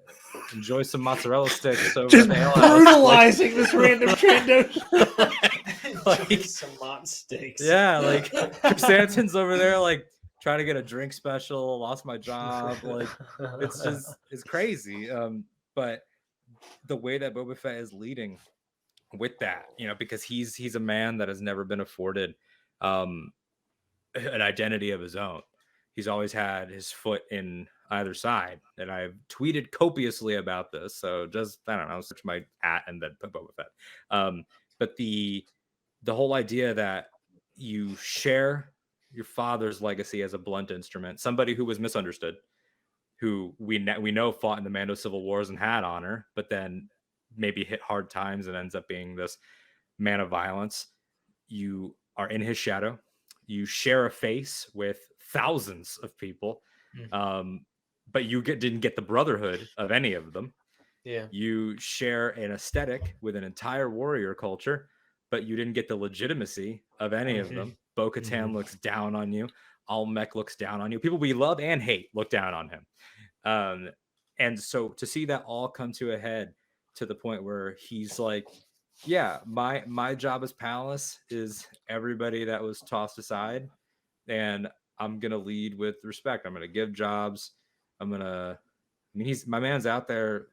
enjoy some mozzarella sticks. Just brutalizing this random Trandoshan. like some mott steaks. Yeah, like Chrysanthemum's over there, like trying to get a drink special. Lost my job. Like it's crazy. But the way that Boba Fett is leading with that, because he's a man that has never been afforded an identity of his own. He's always had his foot in either side, and I've tweeted copiously about this. So just I don't know, search my @ and then put Boba Fett. But the whole idea that you share your father's legacy as a blunt instrument, somebody who was misunderstood, who we know fought in the Mando Civil Wars and had honor, but then maybe hit hard times and ends up being this man of violence. You are in his shadow. You share a face with thousands of people, but you didn't get the brotherhood of any of them. Yeah. You share an aesthetic with an entire warrior culture, but you didn't get the legitimacy of any of them. Bo-Katan looks down on you. Almec looks down on you. People we love and hate look down on him. And so to see that all come to a head to the point where he's like, yeah, my job as Palace is everybody that was tossed aside, and I'm gonna lead with respect. I'm gonna give jobs. My man's out there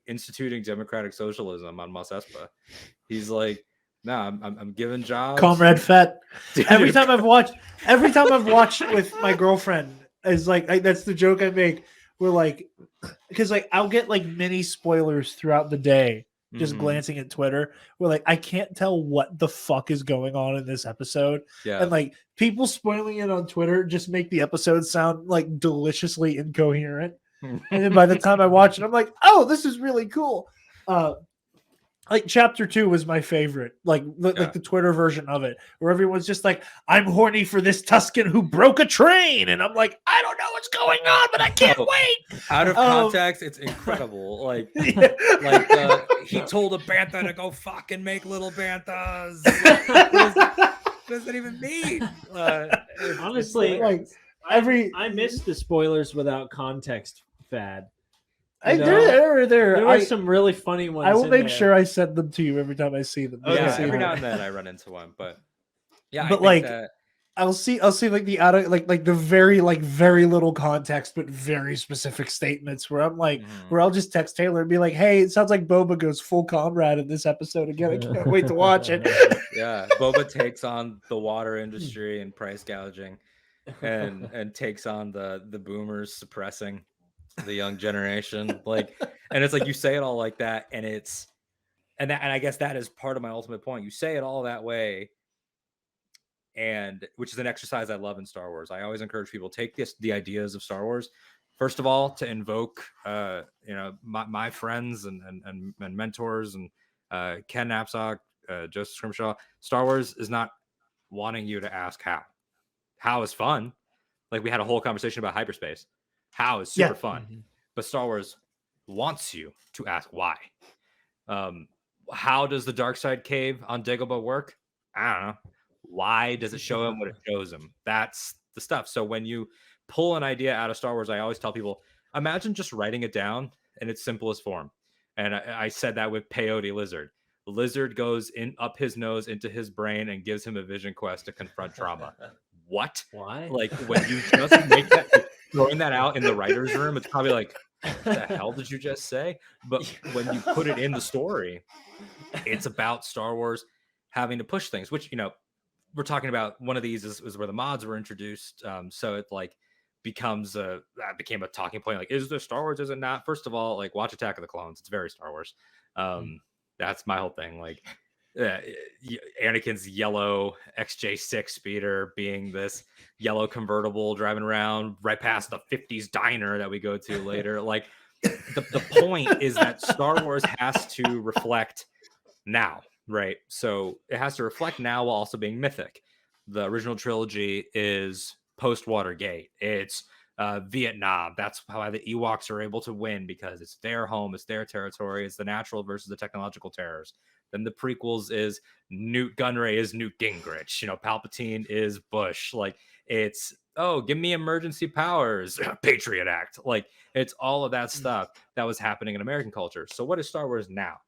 instituting democratic socialism on Mos Espa. He's like, I'm giving jobs. Comrade Fett. Every time I've watched with my girlfriend, is like that's the joke I make. We're like, because like I'll get like mini spoilers throughout the day, just glancing at Twitter. We're like, I can't tell what the fuck is going on in this episode. Yeah. And like people spoiling it on Twitter just make the episode sound like deliciously incoherent. And then by the time I watch it, I'm like, oh, this is really cool. Like chapter 2 was my favorite, like the Twitter version of it, where everyone's just like, I'm horny for this Tusken who broke a train. And I'm like, I don't know what's going on, but I can't wait. Out of context, it's incredible. Like, he told a bantha to go fucking make little banthas. What does that even mean? Honestly, like I missed the spoilers without context fad. There were some really funny ones. I will make sure I send them to you every time I see them. Every now and then I run into one, but yeah. But like, I'll see like the out of like the very little context, but very specific statements where I'm like, where I'll just text Taylor and be like, hey, it sounds like Boba goes full comrade in this episode again. I can't wait to watch it. Yeah, Boba takes on the water industry and price gouging, and takes on the boomers suppressing the young generation. Like, and it's like you say it all like that, and I guess that is part of my ultimate point. You say it all that way, and which is an exercise I love in Star Wars. I always encourage people, take the ideas of Star Wars, first of all, to invoke my friends and mentors, and Ken Knapsack, Joseph Scrimshaw. Star Wars is not wanting you to ask how is fun. Like, we had a whole conversation about hyperspace. How is super fun, but Star Wars wants you to ask why. How does the dark side cave on Dagobah work? I don't know. Why does it show him what it shows him? That's the stuff. So when you pull an idea out of Star Wars, I always tell people, imagine just writing it down in its simplest form. And I said that with Peyote Lizard. Lizard goes up his nose into his brain and gives him a vision quest to confront trauma. What? Why? Like, when you just make that, throwing that out in the writer's room, it's probably like, what the hell did you just say? But when you put it in the story, it's about Star Wars having to push things, which, we're talking about. One of these is where the mods were introduced. So it like became a talking point. Like, is there Star Wars? Is it not? First of all, like, watch Attack of the Clones. It's very Star Wars. That's my whole thing. Like, Anakin's yellow XJ6 speeder being this yellow convertible driving around right past the 50s diner that we go to later. Like, the point is that Star Wars has to reflect now, right? So it has to reflect now while also being mythic. The original trilogy is post Watergate. It's Vietnam. That's how the Ewoks are able to win, because it's their home, it's their territory, it's the natural versus the technological terrors. Then the prequels is Newt Gunray is Newt Gingrich. Palpatine is Bush. Like, it's, give me emergency powers, Patriot Act. Like, it's all of that stuff that was happening in American culture. So what is Star Wars now?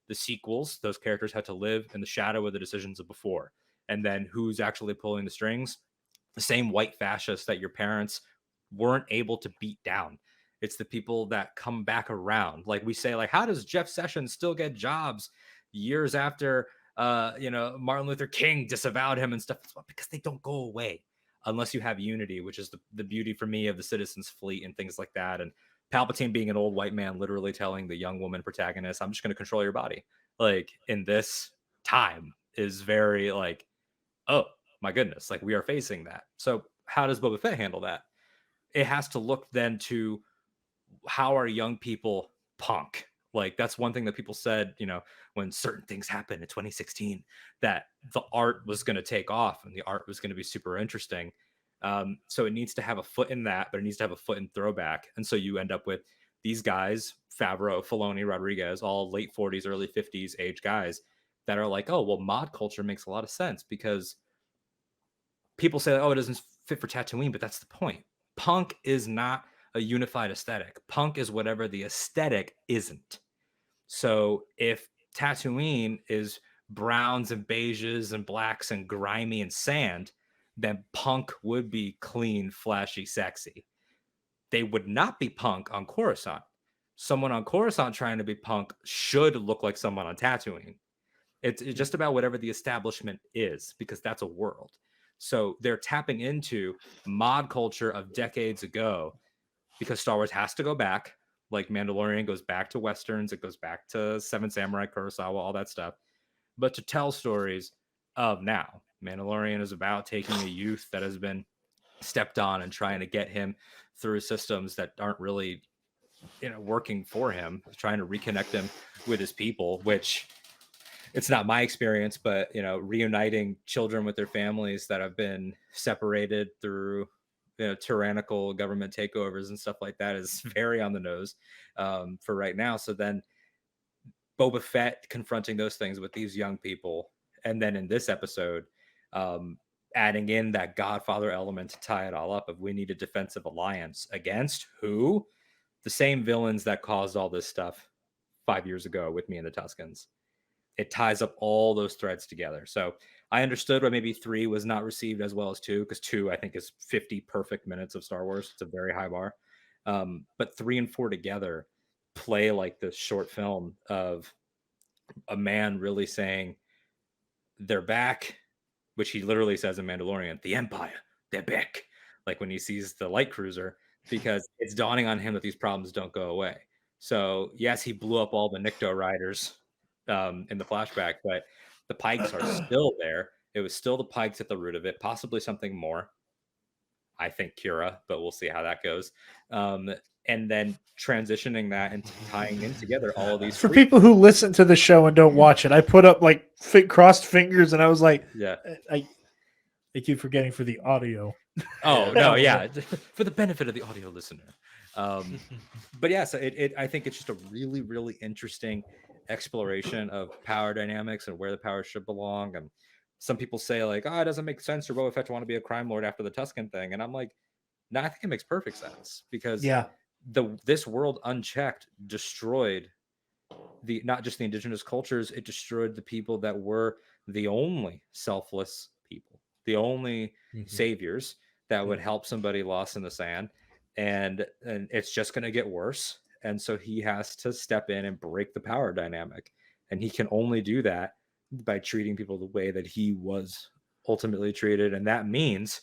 the sequels, those characters had to live in the shadow of the decisions of before. And then who's actually pulling the strings? The same white fascists that your parents weren't able to beat down. It's the people that come back around. Like we say, like, how does Jeff Sessions still get jobs years after Martin Luther King disavowed him and stuff? Because they don't go away unless you have unity, which is the beauty for me of the Citizens Fleet and things like that. And Palpatine being an old white man literally telling the young woman protagonist, I'm just going to control your body. Like, in this time is very like, oh my goodness, like we are facing that. So how does Boba Fett handle that? It has to look then to how are young people punk? Like, that's one thing that people said, when certain things happened in 2016, that the art was going to take off and the art was going to be super interesting. So it needs to have a foot in that, but it needs to have a foot in throwback. And so you end up with these guys, Favreau, Filoni, Rodriguez, all late 40s, early 50s age guys that are like, oh, well, mod culture makes a lot of sense because people say, oh, it doesn't fit for Tatooine, but that's the point. Punk is not a unified aesthetic. Punk is whatever the aesthetic isn't. So if Tatooine is browns and beiges and blacks and grimy and sand, then punk would be clean, flashy, sexy. They would not be punk on Coruscant. Someone on Coruscant trying to be punk should look like someone on Tatooine. It's just about whatever the establishment is, because that's a world. So they're tapping into mod culture of decades ago, because Star Wars has to go back. Like Mandalorian goes back to Westerns. It goes back to Seven Samurai, Kurosawa, all that stuff. But to tell stories of now, Mandalorian is about taking a youth that has been stepped on and trying to get him through systems that aren't really, working for him, trying to reconnect him with his people, which it's not my experience, but, reuniting children with their families that have been separated through tyrannical government takeovers and stuff like that is very on the nose for right now. So then Boba Fett confronting those things with these young people. And then in this episode, adding in that Godfather element to tie it all up of we need a defensive alliance against who? The same villains that caused all this stuff 5 years ago with me and the Tuscans. It ties up all those threads together. So I understood why maybe 3 was not received as well as 2, because 2, I think, is 50 perfect minutes of Star Wars. It's a very high bar. But 3 and 4 together play like this short film of a man really saying they're back, which he literally says in Mandalorian, the Empire, they're back. Like when he sees the light cruiser, because it's dawning on him that these problems don't go away. So yes, he blew up all the Nikto riders in the flashback, but the Pikes are still there. It was still the Pikes at the root of it, possibly something more. I think Kira, but we'll see how that goes. And then transitioning that and tying in together all of these. For people who listen to the show and don't watch it, I put up like crossed fingers, and I was like, "Yeah." I keep forgetting for the audio. Oh no, yeah, for the benefit of the audio listener. But yeah, so I think it's just a really, really interesting exploration of power dynamics and where the power should belong. And some people say like, oh, it doesn't make sense for Boba Fett to want to be a crime lord after the Tusken thing. And I'm like, no, I think it makes perfect sense, because this world unchecked destroyed not just the indigenous cultures, it destroyed the people that were the only selfless people, the only saviors that would help somebody lost in the sand. And it's just going to get worse. And so he has to step in and break the power dynamic. And he can only do that by treating people the way that he was ultimately treated. And that means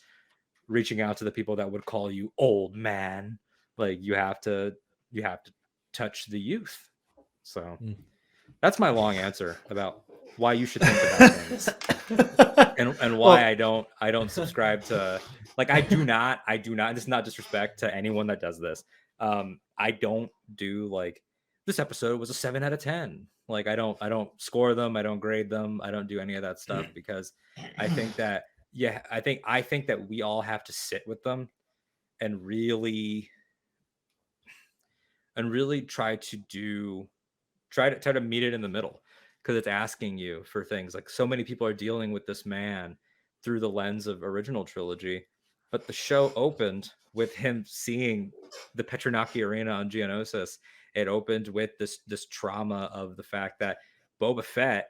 reaching out to the people that would call you old man. Like you have to touch the youth. So that's my long answer about why you should think about things and why I don't subscribe to, like, I do not, this is not disrespect to anyone that does this. I don't do like, this episode was a 7 out of 10. Like, I don't score them. I don't grade them. I don't do any of that stuff, because I think that, I think that we all have to sit with them and really try to meet it in the middle, because it's asking you for things. Like, so many people are dealing with this man through the lens of original trilogy, but the show opened with him seeing the Petronaki Arena on Geonosis. It opened with this trauma of the fact that Boba Fett,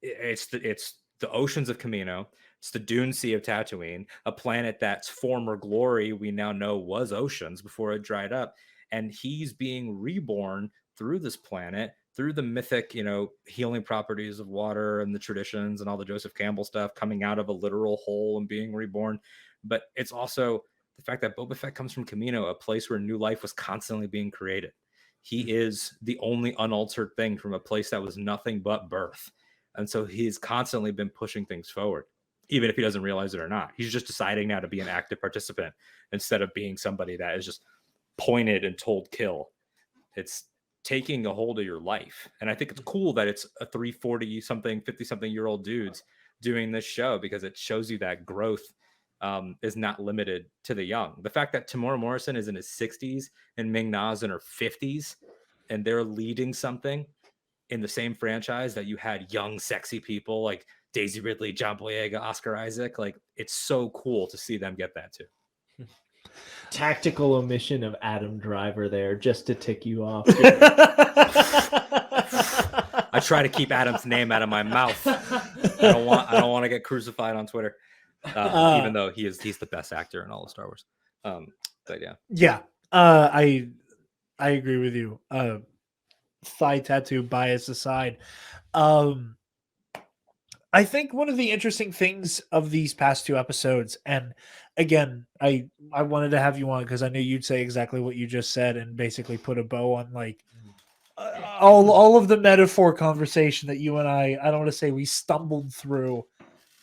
it's the oceans of Kamino. It's the Dune Sea of Tatooine, a planet that's former glory we now know was oceans before it dried up. And he's being reborn through this planet, through the mythic, healing properties of water and the traditions and all the Joseph Campbell stuff, coming out of a literal hole and being reborn. But it's also the fact that Boba Fett comes from Kamino, a place where new life was constantly being created. He is the only unaltered thing from a place that was nothing but birth. And so he's constantly been pushing things forward, even if he doesn't realize it or not. He's just deciding now to be an active participant instead of being somebody that is just pointed and told kill. It's taking a hold of your life. And I think it's cool that it's a 40-something, 50-something year old dudes doing this show, because it shows you that growth is not limited to the young. The fact that Tamora Morrison is in his 60s and Ming-Na's in her 50s, and they're leading something in the same franchise that you had young, sexy people like Daisy Ridley, John Boyega, Oscar Isaac. Like, it's so cool to see them get that too. Tactical omission of Adam Driver there just to tick you off. I try to keep Adam's name out of my mouth. I don't want to get crucified on Twitter, even though he's the best actor in all of Star Wars. But yeah. I agree with you. Thigh tattoo bias aside, I think one of the interesting things of these past two episodes, and again, I wanted to have you on because I knew you'd say exactly what you just said and basically put a bow on like all of the metaphor conversation that you and I don't want to say we stumbled through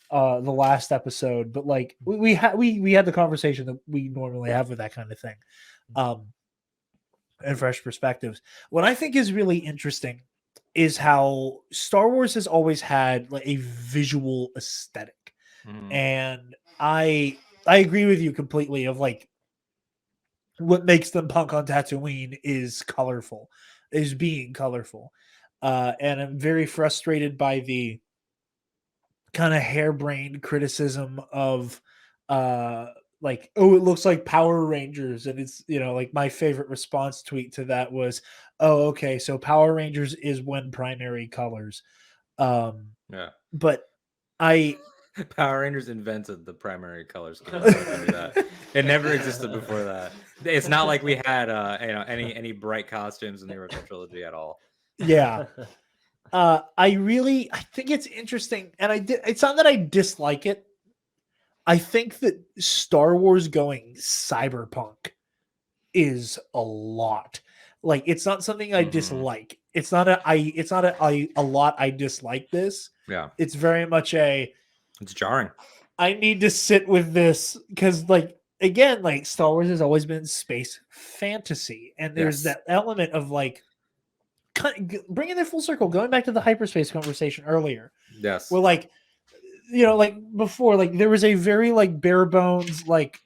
the last episode, but like we had the conversation that we normally have with that kind of thing, and fresh perspectives. What I think is really interesting is how Star Wars has always had like a visual aesthetic. And I agree with you completely of like what makes them punk on Tatooine is being colorful. And I'm very frustrated by the kind of harebrained criticism of like, oh, it looks like Power Rangers. And it's, like my favorite response tweet to that was, oh, okay, so Power Rangers is when primary colors. Yeah. But Power Rangers invented the primary color scheme. It never existed before that. It's not like we had any bright costumes in the original trilogy at all. Yeah. I think it's interesting, and it's not that I dislike it. I think that Star Wars going cyberpunk is a lot. Like, it's not something I dislike. It's not a lot I dislike this. Yeah. It's very much it's jarring. I need to sit with this because, like, again, like Star Wars has always been space fantasy, and there's that element of like bringing it full circle, going back to the hyperspace conversation earlier. Yes. Where like, like before, like there was a very like bare bones, like,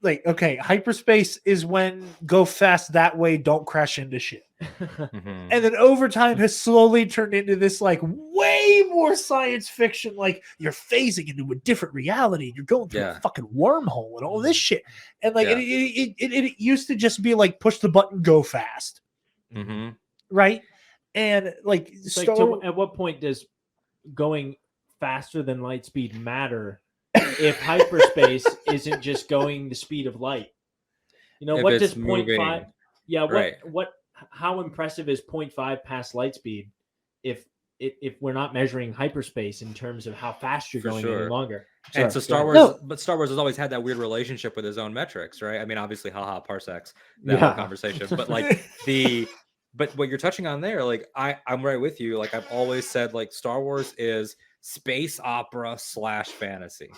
okay, hyperspace is when go fast that way, don't crash into shit. And then over time has slowly turned into this like way more science fiction, like you're phasing into a different reality, you're going through a fucking wormhole and all this shit. And like it used to just be like push the button, go fast. Right? And like, at what point does going faster than light speed matter if hyperspace isn't just going the speed of light? What does 0.5? Yeah, what how impressive is 0.5 past light speed if we're not measuring hyperspace in terms of how fast you're going any longer? And so Star Wars has always had that weird relationship with his own metrics, right? I mean, obviously, haha, parsecs, that whole conversation, but like but what you're touching on there, like I'm right with you. Like I've always said, like Star Wars is space opera / fantasy,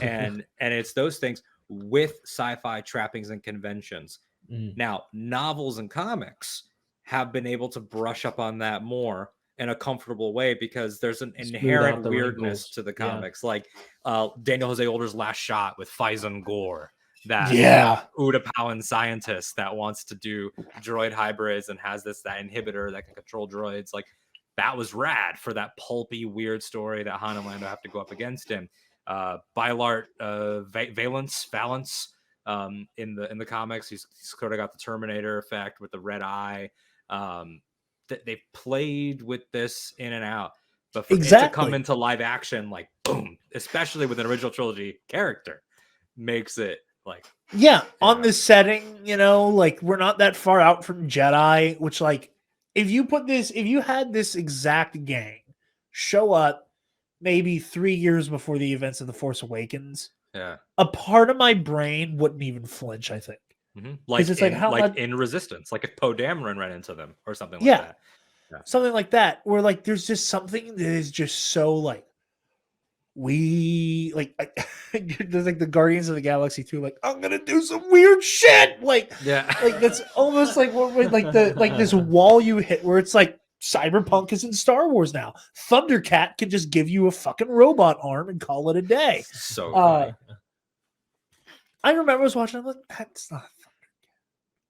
and it's those things with sci-fi trappings and conventions. Now, novels and comics have been able to brush up on that more in a comfortable way because there's an inherent weirdness to the comics, like Daniel Jose Older's Last Shot with Faison Gore. That Utapauan scientist that wants to do droid hybrids and has that inhibitor that can control droids. Like, that was rad for that pulpy, weird story that Han and Lando have to go up against him. Bylart Valance in the comics, he's sort of got the Terminator effect with the red eye. they've played with this in and out, but for it to come into live action, like boom, especially with an original trilogy character, makes it like on this setting, like we're not that far out from Jedi, which like if you had this exact gang show up maybe 3 years before the events of The Force Awakens, a part of my brain wouldn't even flinch, I think. Like it's in Resistance, like if Poe Dameron ran into them or something like that. Something like that, where like there's just something that is just so like there's like the Guardians of the Galaxy 2, like I'm gonna do some weird shit, like that's almost like like this wall you hit where it's like Cyberpunk is in Star Wars now. Thundercat can just give you a fucking robot arm and call it a day. So funny. I remember I was watching, I'm like, that's not Thundercat.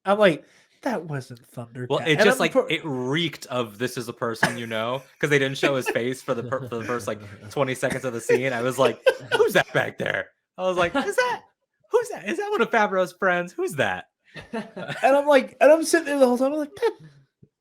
I'm like, that wasn't Thundercat. Well, it just it reeked of this is a person, because they didn't show his face for the first like 20 seconds of the scene. I was like, who's that back there? I was like, who's that? Is that one of Favreau's friends? Who's that? And I'm sitting there the whole time. I'm like,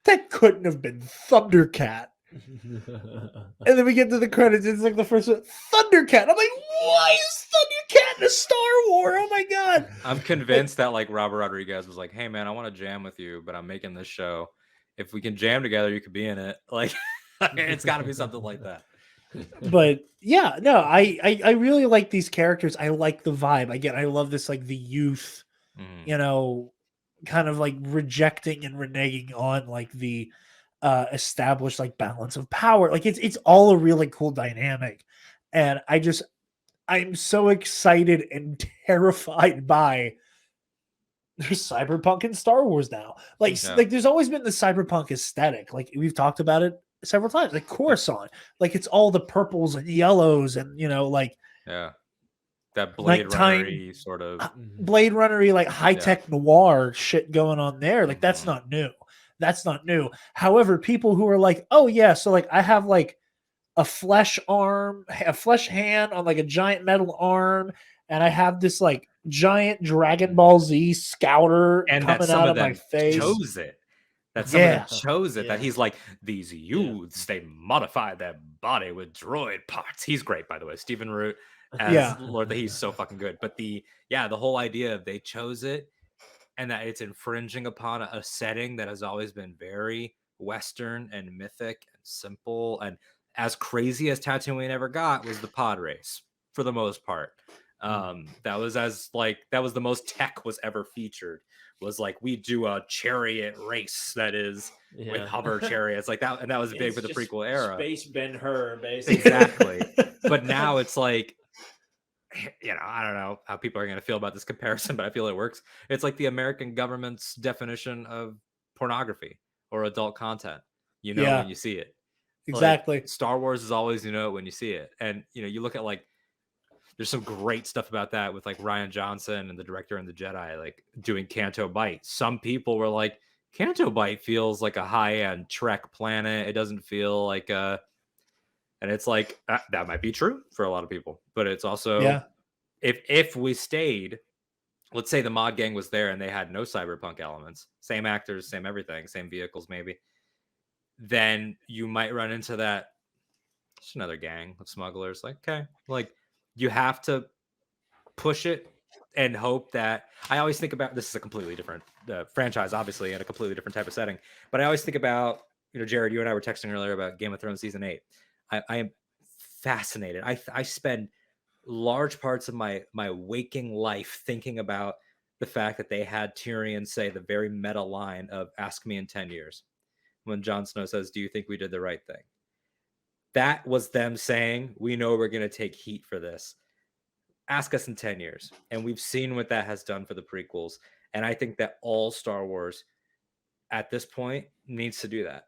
that couldn't have been Thundercat. And then we get to the credits. It's like the first one, Thundercat. I'm like, why is Thundercat in a Star Wars? Oh my god! I'm convinced that like Robert Rodriguez was like, hey man, I want to jam with you, but I'm making this show. If we can jam together, you could be in it. Like, it's got to be something like that. But yeah, no, I really like these characters. I like the vibe. Again, I love this like the youth, kind of like rejecting and reneging on like the established like balance of power. Like it's all a really cool dynamic, and I'm so excited and terrified by there's Cyberpunk in Star Wars now. Like there's always been the Cyberpunk aesthetic. Like we've talked about it several times. Like Coruscant, like it's all the purples and yellows and that Blade Runner-y sort of Blade Runner-y like high-tech noir shit going on there. Like that's not new. That's not new. However, people who are like, oh yeah, so like I have like a flesh arm, a flesh hand on like a giant metal arm, and I have this like giant Dragon Ball Z scouter and coming out of my face. Chose it. That some of them chose it. That he's like, these youths, they modify their body with droid parts. He's great, by the way. Stephen Root as Lord, he's so fucking good. But the whole idea of they chose it, and that it's infringing upon a setting that has always been very Western and mythic and simple. And as crazy as Tatooine ever got was the pod race for the most part. That was the most tech was ever featured. Was like, we do a chariot race that is with hover chariots like that. And that was big for the prequel era. Space Ben-Hur, basically. Exactly. But now it's like, I don't know how people are going to feel about this comparison, but I feel it works. It's like the American government's definition of pornography or adult content, when you see it. Exactly. Like, Star Wars is always, when you see it. And, you look at like, there's some great stuff about that with like Rian Johnson and the director and the Jedi, like doing Canto Bight. Some people were like, Canto Bight feels like a high-end Trek planet. It doesn't feel like and it's like, that might be true for a lot of people, but it's also, if we stayed, let's say the mod gang was there and they had no cyberpunk elements, same actors, same everything, same vehicles, maybe, then you might run into that. Just another gang of smugglers. Like, okay, like you have to push it and hope that. I always think about, this is a completely different franchise, obviously, and a completely different type of setting. But I always think about, Jarod, you and I were texting earlier about Game of Thrones season 8. I am fascinated. I spend large parts of my waking life thinking about the fact that they had Tyrion say the very meta line of "Ask me in 10 years," when Jon Snow says, "Do you think we did the right thing?" That was them saying, "We know we're going to take heat for this. Ask us in 10 years." And we've seen what that has done for the prequels. And I think that all Star Wars at this point needs to do that.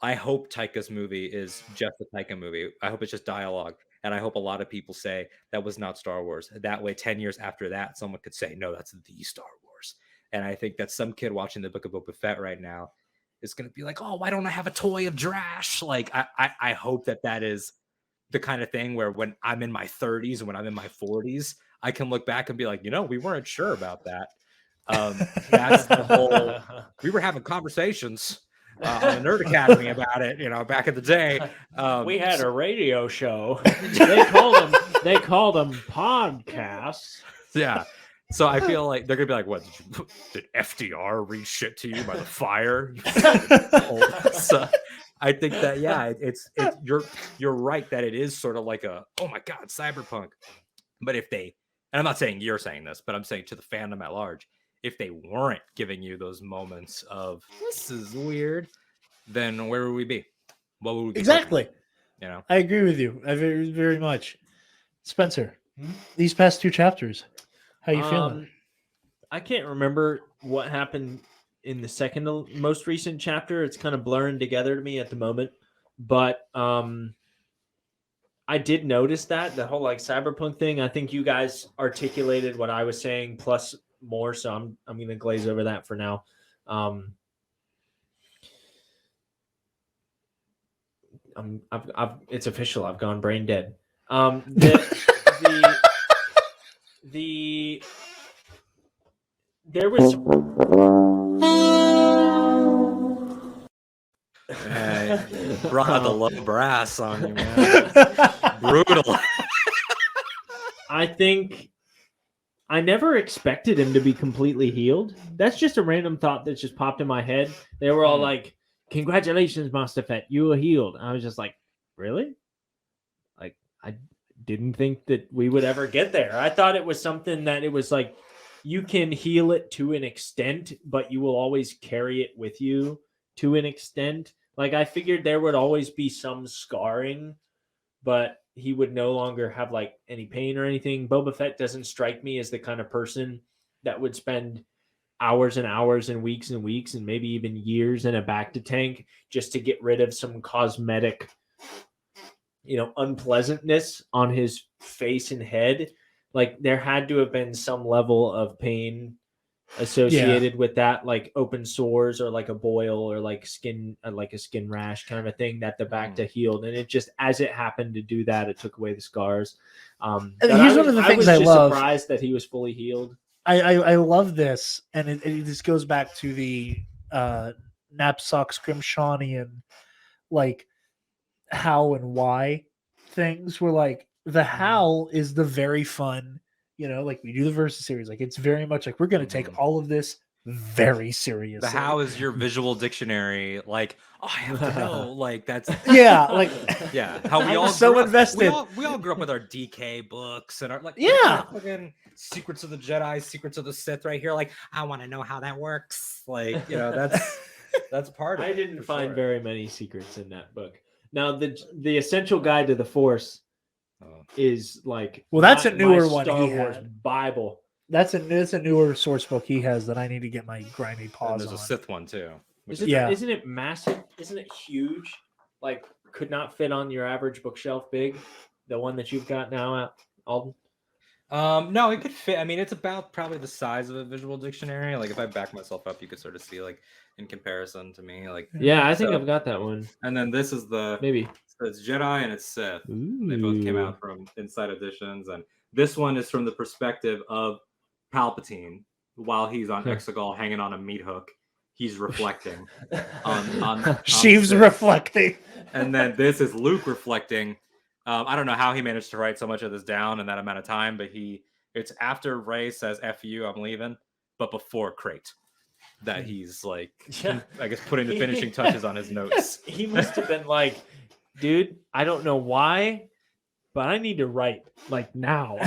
I hope Taika's movie is just a Taika movie. I hope it's just dialogue. And I hope a lot of people say that was not Star Wars. That way, 10 years after that, someone could say, no, that's the Star Wars. And I think that some kid watching the Book of Boba Fett right now is going to be like, oh, why don't I have a toy of Drash? Like, I hope that is the kind of thing where when I'm in my 30s and when I'm in my 40s, I can look back and be like, we weren't sure about that. That's the whole, we were having conversations. on the Nerd Academy about it, back in the day. We had a radio show. They called them podcasts. Yeah. So I feel like they're gonna be like, "What did FDR read shit to you by the fire?" So I think that it's you're right that it is sort of like a, oh my god, cyberpunk. But if they, and I'm not saying you're saying this, but I'm saying to the fandom at large, if they weren't giving you those moments of this is weird, then where would we be? What would we be exactly? Talking? I agree with you. I very, very much. Spencer, these past 2 chapters, how you feeling? I can't remember what happened in the second most recent chapter. It's kind of blurring together to me at the moment, but I did notice that the whole like cyberpunk thing. I think you guys articulated what I was saying plus more, so I'm going to glaze over that for now. It's official. I've gone brain dead. There was brought out the low brass on you, man. Brutal. I think I never expected him to be completely healed. That's just a random thought that just popped in my head. They were all like, "Congratulations, Master Fett, you were healed." And I was just like, "Really?" Like, I didn't think that we would ever get there. I thought it was something that it was like, you can heal it to an extent, but you will always carry it with you to an extent. Like, I figured there would always be some scarring, but he would no longer have like any pain or anything. Boba Fett doesn't strike me as the kind of person that would spend hours and hours and weeks and maybe even years in a bacta tank just to get rid of some cosmetic, unpleasantness on his face and head. Like, there had to have been some level of pain associated with that, like open sores or like a boil or like a skin rash kind of a thing that the bacta healed. And it just, as it happened to do that, it took away the scars. Here's one of the things I love. Surprised that he was fully healed. I love this, and it just goes back to the knapsack Scrimshawnian, like how and why things were like. The how is the very fun, like we do the Versus series. Like, it's very much like we're going to take all of this very seriously. The how is your visual dictionary. Like, oh, I have to know. Like, that's yeah, like how we all so invested. We all grew up with our DK books and our fucking Secrets of the Jedi, Secrets of the Sith right here. Like, I want to know how that works. Like, that's part of it. I didn't find very many secrets in that book. Now, the Essential Guide to the Force is like, well, that's a newer one. Star Wars Bible. That's a newer source book he has that I need to get my grimy paws on. There's a Sith one too. Isn't it massive? Isn't it huge? Like, could not fit on your average bookshelf big. The one that you've got now at Alden. No, it could fit. I mean, it's about probably the size of a visual dictionary. Like, if I back myself up, you could sort of see, like, in comparison to me. Like, yeah, I think I've got that one. And then this is maybe. So it's Jedi and it's Sith. They both came out from Inside Editions, and this one is from the perspective of Palpatine while he's on Exegol hanging on a meat hook. He's reflecting on Sheev's reflecting, and then this is Luke reflecting. I don't know how he managed to write so much of this down in that amount of time, but it's after Rey says "F you, I'm leaving," but before Crate. That he's like, I guess, putting the finishing touches on his notes. He must have been like, dude, I don't know why, but I need to write like now.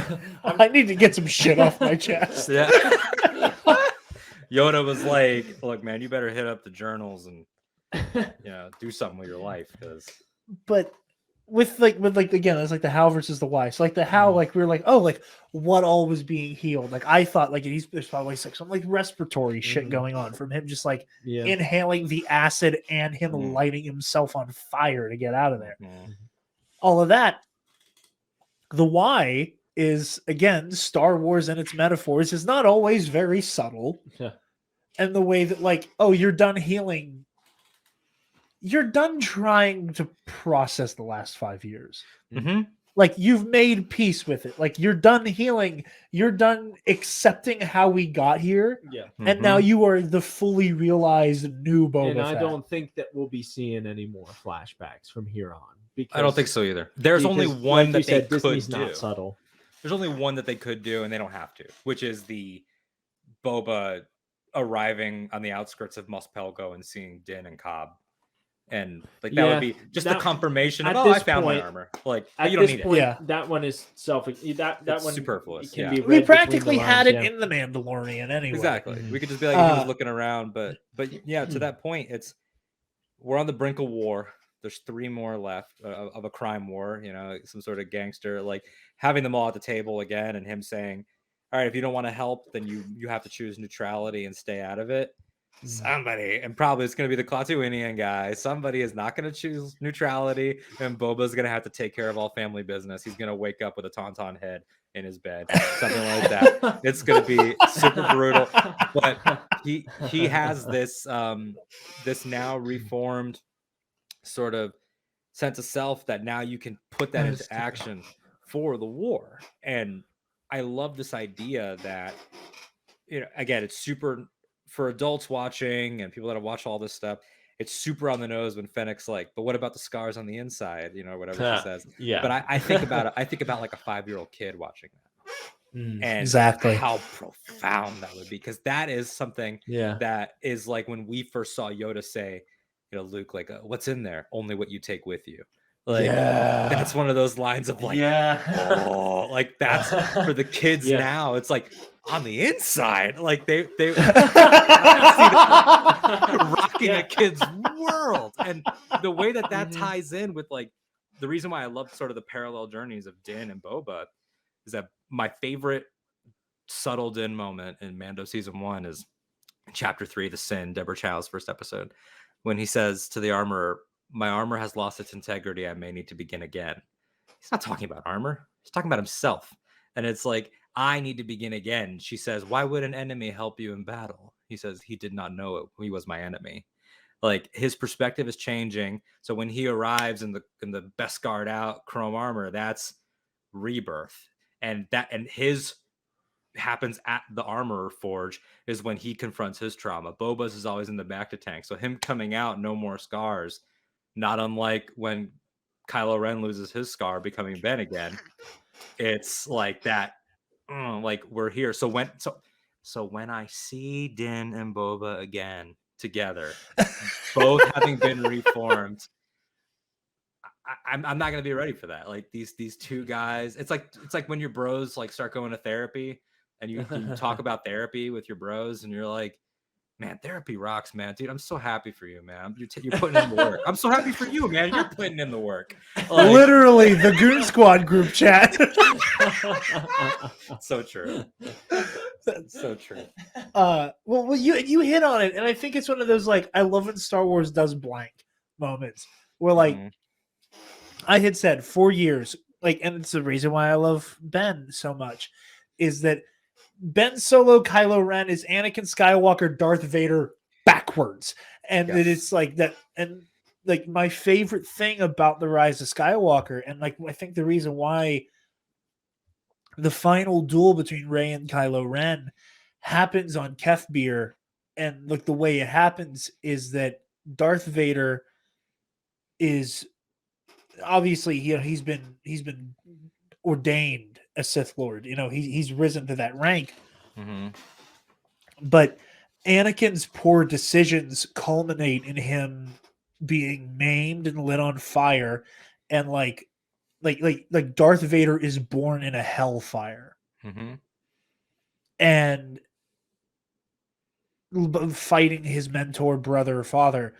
I need to get some shit off my chest. Yeah. Yoda was like, look, man, you better hit up the journals and do something with your life. But with again, it's like the how versus the why. So like the how, like we were like, oh, like what all was being healed. Like I thought like there's probably like some like respiratory shit going on from him just like inhaling the acid and him lighting himself on fire to get out of there. All of that. The why is, again, Star Wars and its metaphors is not always very subtle. Yeah. And the way that, like, oh, you're done healing. You're done trying to process the last 5 years. Mm-hmm. like you've made peace with it. Like you're done healing. You're done accepting how we got here. Yeah. And now you are the fully realized new Boba And I Fett. don't think that we'll be seeing any more flashbacks from here on. I don't think so either. There's only one that they could do. Not subtle. There's only one that they could do, and they don't have to, which is the Boba arriving on the outskirts of Mos Pelgo and seeing Din and Cobb. And like that would be just the confirmation of, I found my armor. Like you don't need it. That one is that one superfluous. Can be we practically had it in the Mandalorian anyway. Exactly. We could just be like he was looking around, but yeah, to that point, we're on the brink of war. There's 3 more left of a crime war, some sort of gangster, like having them all at the table again, and him saying, all right, if you don't want to help, then you have to choose neutrality and stay out of it. Somebody, and probably it's going to be the Klaatuinian guy. Somebody is not going to choose neutrality, and Boba's going to have to take care of all family business. He's going to wake up with a tauntaun head in his bed, something like that. It's going to be super brutal. But he has this this now reformed sort of sense of self that now you can put that into action for the war. And I love this idea that, again, it's super for adults watching and people that have watched all this stuff. It's super on the nose when Fennec's like, but what about the scars on the inside? Whatever she says. Yeah. But I think about it. I think about like a 5-year-old kid watching that. And exactly how profound that would be, because that is something that is like when we first saw Yoda say, Luke, like, what's in there? Only what you take with you. Like that's one of those lines of like, oh, like that's for the kids now. It's like on the inside, like they rocking a kid's world, and the way that ties in with like the reason why I love sort of the parallel journeys of Din and Boba is that my favorite subtle Din moment in Mando season 1 is chapter 3, The Sin, Deborah Chow's first episode, when he says to the armorer, my armor has lost its integrity. I may need to begin again. He's not talking about armor. He's talking about himself. And it's like, I need to begin again. She says, why would an enemy help you in battle? He says, he did not know it. He was my enemy. Like his perspective is changing. So when he arrives in the best guard out chrome armor, that's rebirth. And his happens at the armorer forge is when he confronts his trauma. Boba's is always in the back to tank. So him coming out, no more scars. Not unlike when Kylo Ren loses his scar, becoming Ben again. It's like that, like we're here. So when I see Din and Boba again together, both having been reformed, I'm not gonna be ready for that. Like these two guys, it's like when your bros like start going to therapy, and you talk about therapy with your bros, and you're like, man, therapy rocks, man. Dude, I'm so happy for you, man. You're putting in the work. I'm so happy for you, man. You're putting in the work. Like, literally, the Goon Squad group chat. So true. So true. Well, you hit on it, and I think it's one of those like I love when Star Wars does blank moments where like I had said 4 years, like, and it's the reason why I love Ben so much, is that Ben Solo Kylo Ren is Anakin Skywalker Darth Vader backwards, and that it's like that. And like my favorite thing about the Rise of Skywalker, and like I think the reason why the final duel between Rey and Kylo Ren happens on Kefbir, and like the way it happens is that Darth Vader is obviously he's been ordained a Sith Lord. He's risen to that rank. But Anakin's poor decisions culminate in him being maimed and lit on fire, and like Darth Vader is born in a hellfire, and fighting his mentor, brother, or father,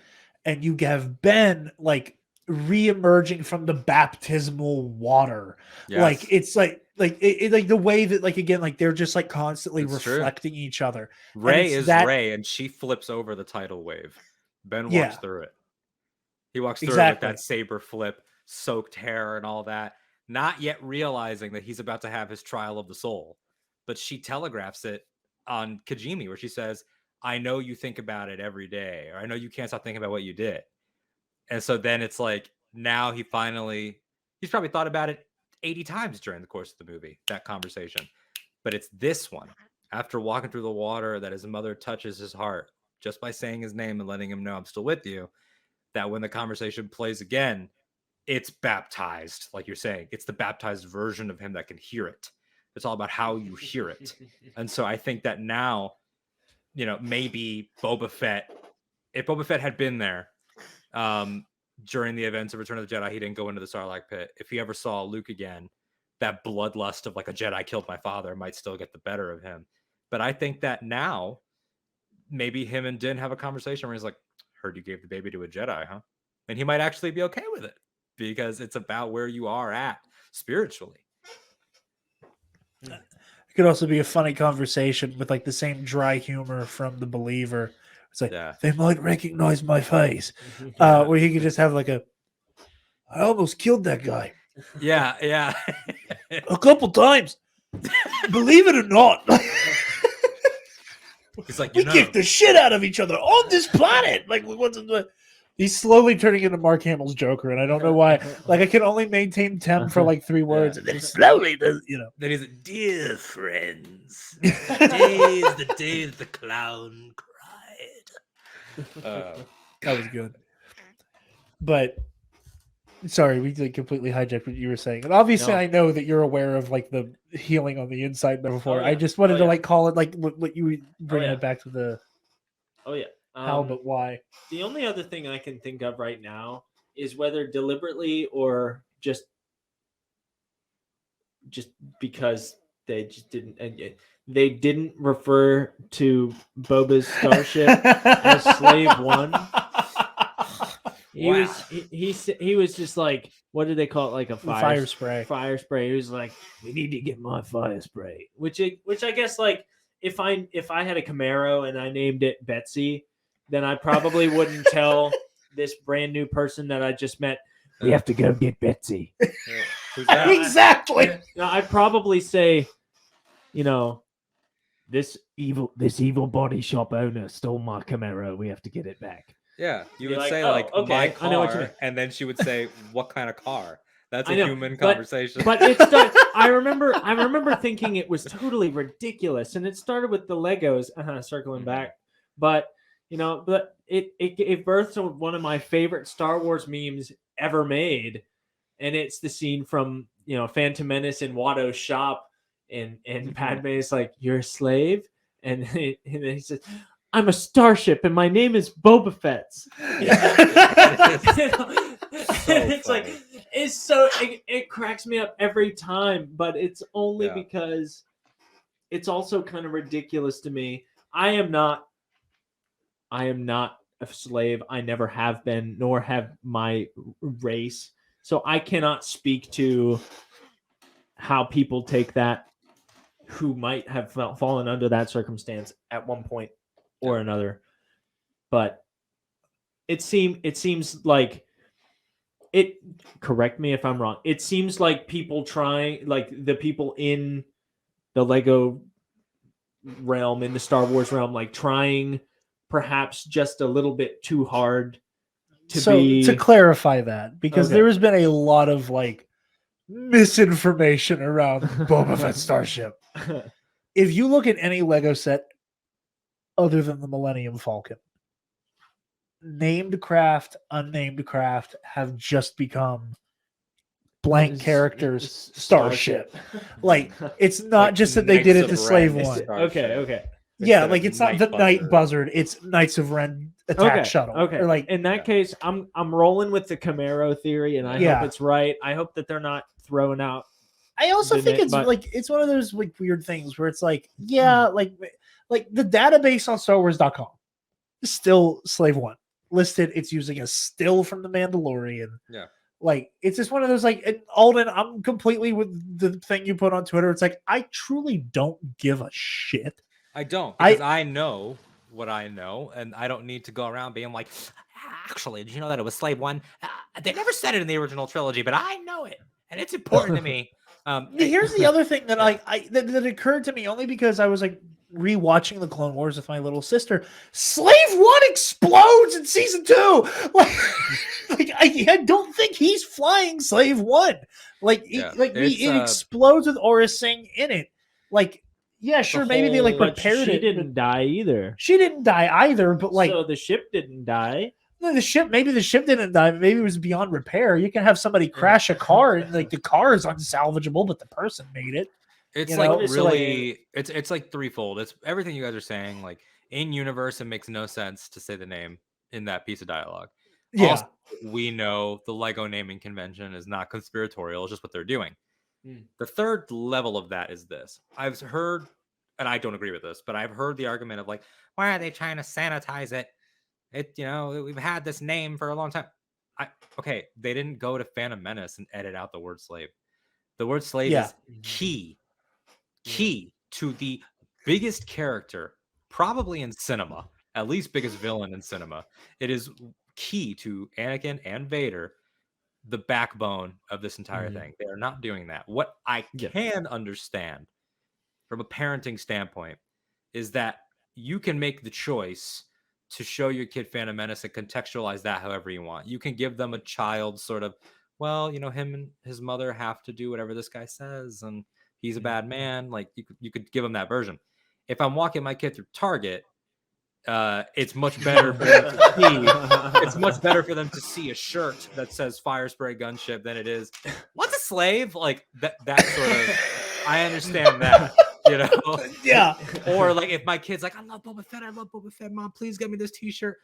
and you have Ben like re-emerging from the baptismal water. Like it's like the way that like again like they're just like constantly reflecting each other. Rey is Rey, and she flips over the tidal wave. Ben walks through it. He walks through it with that saber flip, soaked hair, and all that, not yet realizing that he's about to have his trial of the soul. But she telegraphs it on Kijimi, where she says, I know you think about it every day, or I know you can't stop thinking about what you did. And so then it's like, now he's probably thought about it 80 times during the course of the movie, that conversation. But it's this one, after walking through the water, that his mother touches his heart just by saying his name and letting him know I'm still with you, that when the conversation plays again, it's baptized, like you're saying. It's the baptized version of him that can hear it. It's all about how you hear it. And so I think that now, maybe Boba Fett, if Boba Fett had been there during the events of Return of the Jedi, he didn't go into the Sarlacc pit. If he ever saw Luke again, that bloodlust of like a Jedi killed my father might still get the better of him. But I think that now maybe him and Din have a conversation where he's like, heard you gave the baby to a Jedi, huh? And he might actually be okay with it because it's about where you are at spiritually. It could also be a funny conversation with like the same dry humor from The Believer. It's like, they might recognize my face. Where he could just have like I almost killed that guy. Yeah. A couple times. Believe it or not. It's like, we kick the shit out of each other on this planet. Like, he's slowly turning into Mark Hamill's Joker, and I don't know why. Like, I can only maintain temp for like 3 words, and then slowly, Then he's like, dear friends, the day that the clown cried. That was good. But sorry, we completely hijacked what you were saying. And obviously, I know that you're aware of like the healing on the inside before. I just wanted to like call it like what you were bringing it back to the. Oh yeah. How, but why? The only other thing I can think of right now is whether deliberately or just because they just didn't refer to Boba's starship as Slave One. He was just like, what did they call it? Like a fire spray. Fire spray. He was like, we need to get my fire spray. Which I guess like if I had a Camaro and I named it Betsy, then I probably wouldn't tell this brand new person that I just met, we have to go get Betsy. Who's that? Exactly. I'd probably say, this evil body shop owner stole my Camaro. We have to get it back. Yeah, you would like, say okay, my car, I know what you mean. And then she would say, "What kind of car?" That's a human conversation. But it started. I remember thinking it was totally ridiculous, and it started with the Legos. Circling back, but it gave birth to one of my favorite Star Wars memes ever made, and it's the scene from Phantom Menace in Watto's shop, and Padme is like, "You're a slave," and then he says, I'm a starship and my name is Boba Fett. It cracks me up every time, but it's only because it's also kind of ridiculous to me. I am not a slave. I never have been, nor have my race. So I cannot speak to how people take that who might have fallen under that circumstance at one point or another. But it seems like it, correct me if I'm wrong, it seems like people trying, like the people in the Lego realm, in the Star Wars realm, like trying perhaps just a little bit too hard to clarify that, because there has been a lot of like misinformation around Boba Fett Starship. If you look at any Lego set other than the Millennium Falcon, named craft, unnamed craft have just become blank characters Starship. Like, it's not like just that they did it to Slave One. Okay. Yeah, like it's not the Night Buzzard, it's Knights of Ren attack shuttle. Okay. Or like, in that case, I'm rolling with the Camaro theory, and I hope it's right. I hope that they're not throwing out. I also think it's like it's one of those like weird things where it's like, like the database on StarWars.com is still Slave One listed. It's using a still from The Mandalorian. Yeah. Like, it's just one of those, like, and Alden, I'm completely with the thing you put on Twitter. It's like, I truly don't give a shit. I don't, because I know what I know, and I don't need to go around being like, actually, did you know that it was Slave One? They never said it in the original trilogy, but I know it, and it's important to me. Here's the other thing that that occurred to me only because I was like rewatching the Clone Wars with my little sister. Slave One explodes in season 2. Like I don't think he's flying Slave One. Like, it explodes with Aura Singh in it. Like, yeah, sure, maybe they like repaired it. She didn't die either. She didn't die either, but like, so the ship didn't die. No, the ship didn't die. Maybe it was beyond repair. You can have somebody crash a car and like the car is unsalvageable, but the person made it. It's like really, it's like threefold. It's everything you guys are saying. Like in universe, it makes no sense to say the name in that piece of dialogue. Yeah, also, we know the Lego naming convention is not conspiratorial; it's just what they're doing. The third level of that is this. I've heard, and I don't agree with this, but I've heard the argument of like, why are they trying to sanitize it? We've had this name for a long time. Okay, they didn't go to Phantom Menace and edit out the word slave. The word slave is key to the biggest character, probably in cinema, at least biggest villain in cinema. It is key to Anakin and Vader, the backbone of this entire thing. They are not doing that. What I can understand from a parenting standpoint is that you can make the choice to show your kid Phantom Menace and contextualize that however you want. You can give them a child sort of, well, him and his mother have to do whatever this guy says, and he's a bad man. Like you could give him that version. If I'm walking my kid through Target, it's much better for them to see. It's much better for them to see a shirt that says Fire Spray Gunship than it is what's a slave? Like that sort of. I understand that. Yeah. Or like if my kid's like, I love Boba Fett, Mom, please get me this T-shirt.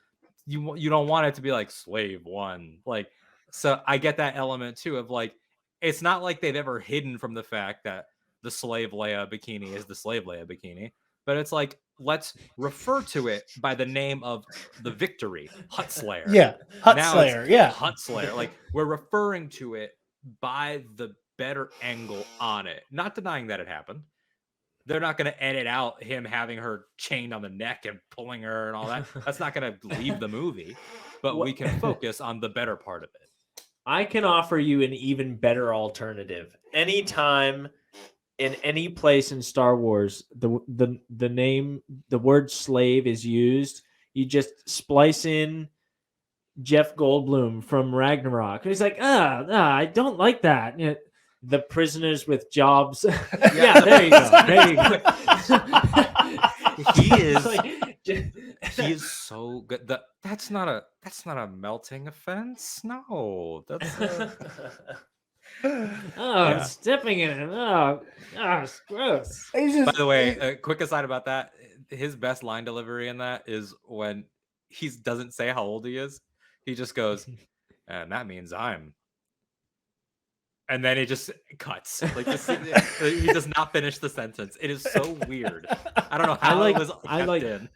You don't want it to be like slave one. Like, so I get that element too of like, it's not like they've ever hidden from the fact that the slave Leia bikini is the slave Leia bikini, but it's like, let's refer to it by the name of the victory, Hutt Slayer. Yeah, Hutt Slayer. Yeah, Hutt Slayer. Like we're referring to it by the better angle on it. Not denying that it happened. They're not going to edit out him having her chained on the neck and pulling her and all that. That's not going to leave the movie, but we can focus on the better part of it. I can offer you an even better alternative. Anytime in any place in Star Wars, the name, the word slave is used, you just splice in Jeff Goldblum from Ragnarok. He's like, I don't like that. The prisoners with jobs. Yeah, there you go. He is so good. That's not a melting offense. No, that's. I'm stepping in it. Oh, it's gross. By the way, a quick aside about that: his best line delivery in that is when he doesn't say how old he is. He just goes, and that means I'm. And then it just cuts. Like he does not finish the sentence. It is so weird. I don't know how it was kept in.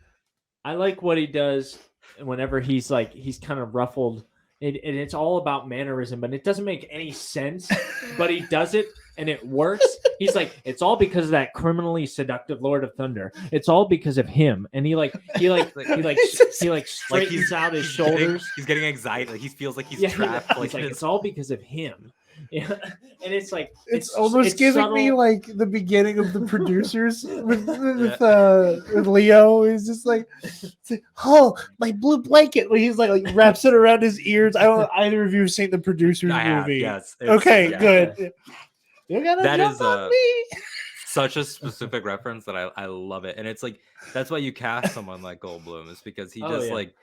I like what he does whenever he's kind of ruffled. And it's all about mannerism, but it doesn't make any sense. But he does it, and it works. He's like, it's all because of that criminally seductive Lord of Thunder. It's all because of him. And he straightens out his shoulders. He's getting anxiety. Like he feels like he's trapped. He's like, it's all because of him. Yeah, and it's like it's almost giving subtle. Me like the beginning of the producers with Leo. He's just like, oh, my blue blanket. He's like wraps it around his ears. I don't know either of you have seen the producers movie. Yes. Okay, good. You gotta jump on me. Such a specific reference that I love it, and it's like that's why you cast someone like Goldblum is because he like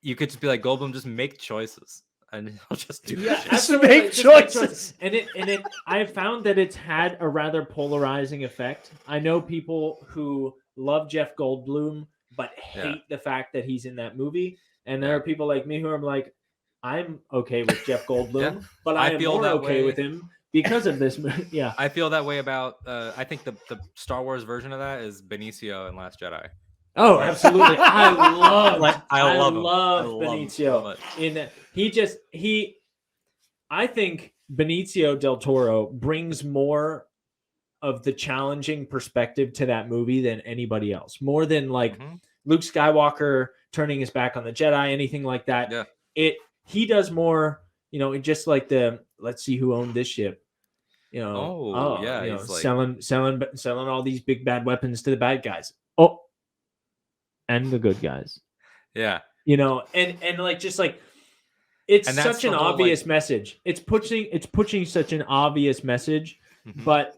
you could just be like Goldblum, just make choices. And he'll just do just make choices. And it I've found that it's had a rather polarizing effect. I know people who love Jeff Goldblum but hate the fact that he's in that movie. And there are people like me who are like, I'm okay with Jeff Goldblum, but I am more okay with him because of this movie. Yeah. I feel that way about I think the Star Wars version of that is Benicio in Last Jedi. Oh, absolutely! I love Benicio. I think Benicio del Toro brings more of the challenging perspective to that movie than anybody else. More than like Luke Skywalker turning his back on the Jedi, anything like that. Yeah. He does more. Just like let's see who owned this ship. He's like selling all these big bad weapons to the bad guys. Oh. And the good guys. Yeah. And like just like It's such an obvious message. It's pushing such an obvious message, but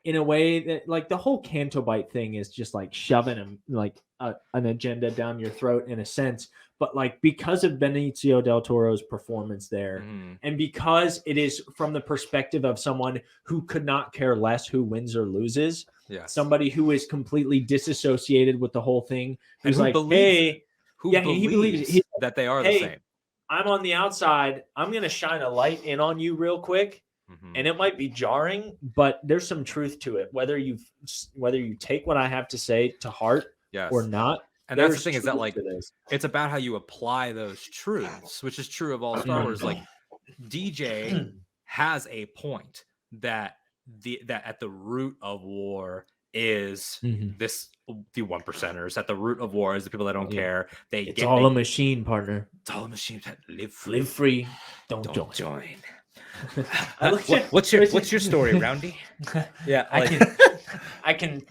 in a way that like the whole Canto Bite thing is just like shoving an agenda down your throat in a sense. But like because of Benicio del Toro's performance there, and because it is from the perspective of someone who could not care less who wins or loses, somebody who is completely disassociated with the whole thing, who's like, hey, he believes that they are the same. I'm on the outside. I'm going to shine a light in on you real quick. And it might be jarring, but there's some truth to it. Whether you take what I have to say to heart or not. And that's the thing is that like it's about how you apply those truths, which is true of all Star Wars. Like DJ has a point that at the root of war is the 1%ers. At the root of war is the people that don't care. It's all a machine, partner. It's all a machine. Live free. Don't join. What's your story, Roundy? Yeah, I can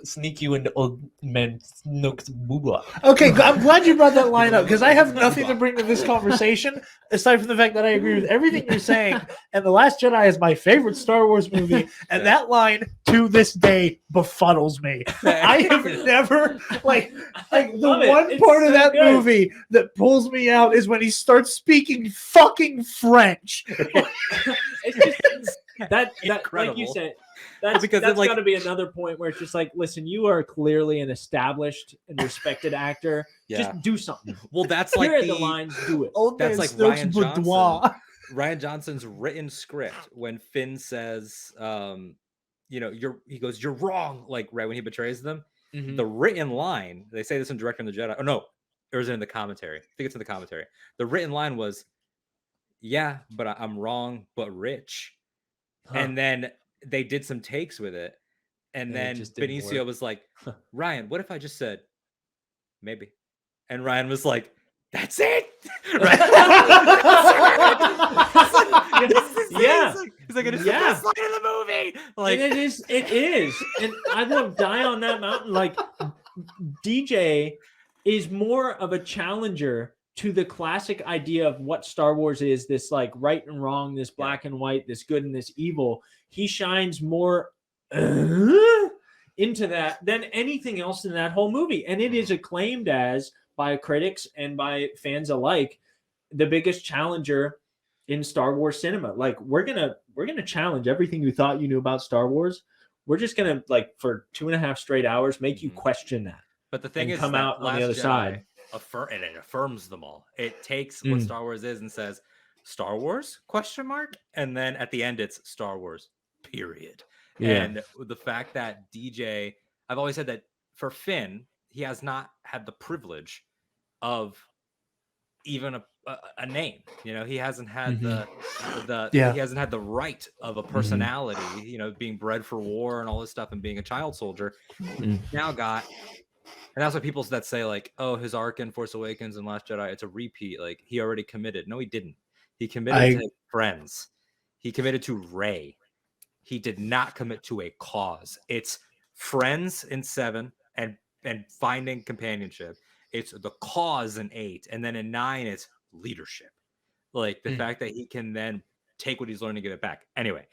sneak you into old man Snook's booba. Okay, I'm glad you brought that line up because I have nothing to bring to this conversation aside from the fact that I agree with everything you're saying. And The Last Jedi is my favorite Star Wars movie, and that line to this day befuddles me. I have never like the one part of that movie that pulls me out is when he starts speaking fucking French. It's just that like you said, that's got to be another point where it's just like, listen, you are clearly an established and respected actor. Just do something. Well, that's like the lines. Do it. That's like Ryan Johnson. Ryan Johnson's written script when Finn says, he goes, "You're wrong." Like right when he betrays them, the written line, they say this in Director and the Jedi. Oh no, or is it in the commentary? I think it's in the commentary. The written line was, "Yeah, but I'm wrong, but rich." And then they did some takes with it. And then Benicio was like, Ryan, what if I just said, maybe? And Ryan was like, that's it. Right? He's like, it's the best line of the movie. Like, and it is. And I love Die on That Mountain. Like, DJ is more of a challenger to the classic idea of what Star Wars is, this like right and wrong, this black and white, this good and this evil. He shines more into that than anything else in that whole movie. And it is acclaimed as, by critics and by fans alike, the biggest challenger in Star Wars cinema. Like we're gonna challenge everything you thought you knew about Star Wars. We're just gonna, like, for 2.5 straight hours, make you question that. But the thing is, come out on the other side. And it affirms them all. It takes what Star Wars is and says, Star Wars ? And then at the end it's Star Wars, period. And the fact that DJ, I've always said that for Finn, he has not had the privilege of even a name. He hasn't had he hasn't had the right of a personality, being bred for war and all this stuff and being a child soldier. Now got. And that's what people that say, like, oh, his arc in Force Awakens and Last Jedi, it's a repeat. Like, he already committed. No, he didn't. He committed to his friends. He committed to Rey. He did not commit to a cause. It's friends in 7 and finding companionship. It's the cause in 8. And then in 9, it's leadership. Like, the fact that he can then take what he's learned and give it back. Anyway,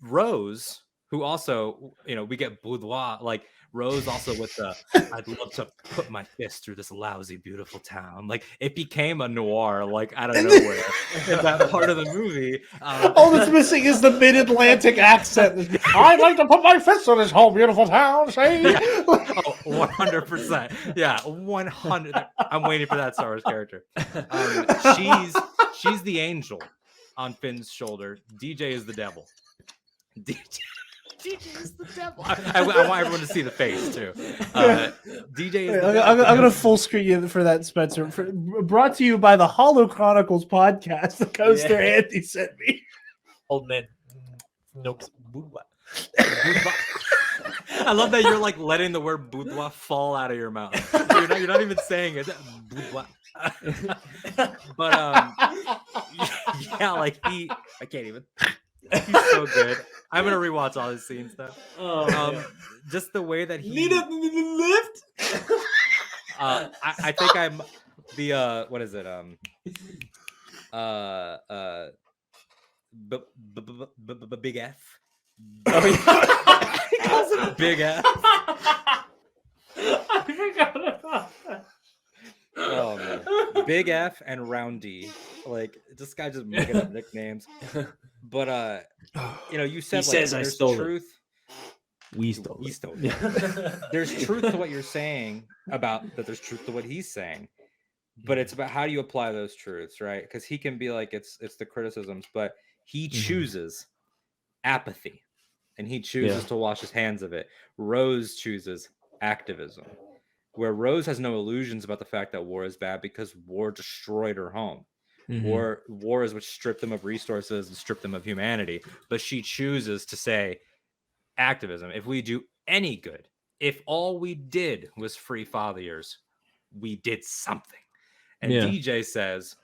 Rose, who also, we get boudoir, like, Rose also with the, I'd love to put my fist through this lousy, beautiful town. Like, it became a noir, like, out of nowhere in that part of the movie. All that's missing is the mid-Atlantic accent. I'd like to put my fist through this whole beautiful town, say? Yeah. Oh, 100%. Yeah, 100. I'm waiting for that Star Wars character. She's the angel on Finn's shoulder. DJ is the devil. DJ is the devil. I want everyone to see the face too. DJ is the I'm gonna full screen you for that, Spencer. Brought to you by the Hollow Chronicles podcast. The coaster Andy sent me. Old man. I love that you're like letting the word boudoir fall out of your mouth. You're not even saying it. Boudoir. But yeah, like I can't even. He's so good. I'm gonna rewatch all his scenes though. Just the way that he need a lift. I think I'm the what is it? Big F. Oh, yeah. He calls him Big F. I forgot about that. Oh man, Big F and Roundy. Like this guy just making up nicknames. But you said He like says I there's stole truth. We stole You it. stole it. There's truth to what you're saying about that. There's truth to what he's saying, but it's about how do you apply those truths, right? Because he can be like it's the criticisms, but he chooses apathy, and he chooses to wash his hands of it. Rose chooses activism, where Rose has no illusions about the fact that war is bad because war destroyed her home. War is what stripped them of resources and stripped them of humanity. But she chooses to say activism. If we do any good, if all we did was free father years, we did something. And DJ says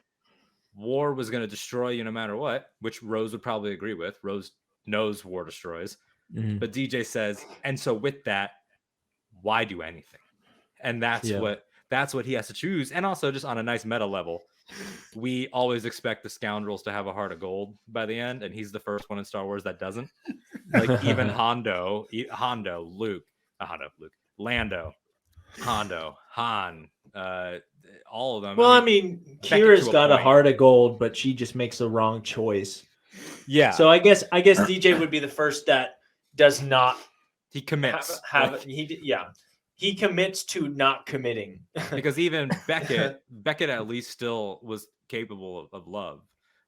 war was going to destroy you no matter what, which Rose would probably agree with. Rose knows war destroys. But DJ says, and so with that, why do anything? And that's what he has to choose. And also just on a nice meta level, we always expect the scoundrels to have a heart of gold by the end, and he's the first one in Star Wars that doesn't. Like even Lando, Hondo, Han, all of them. Well, I mean Kira's got a heart of gold, but she just makes the wrong choice. Yeah. So I guess DJ would be the first that does not. He commits. He commits to not committing. Because even Beckett at least still was capable of love.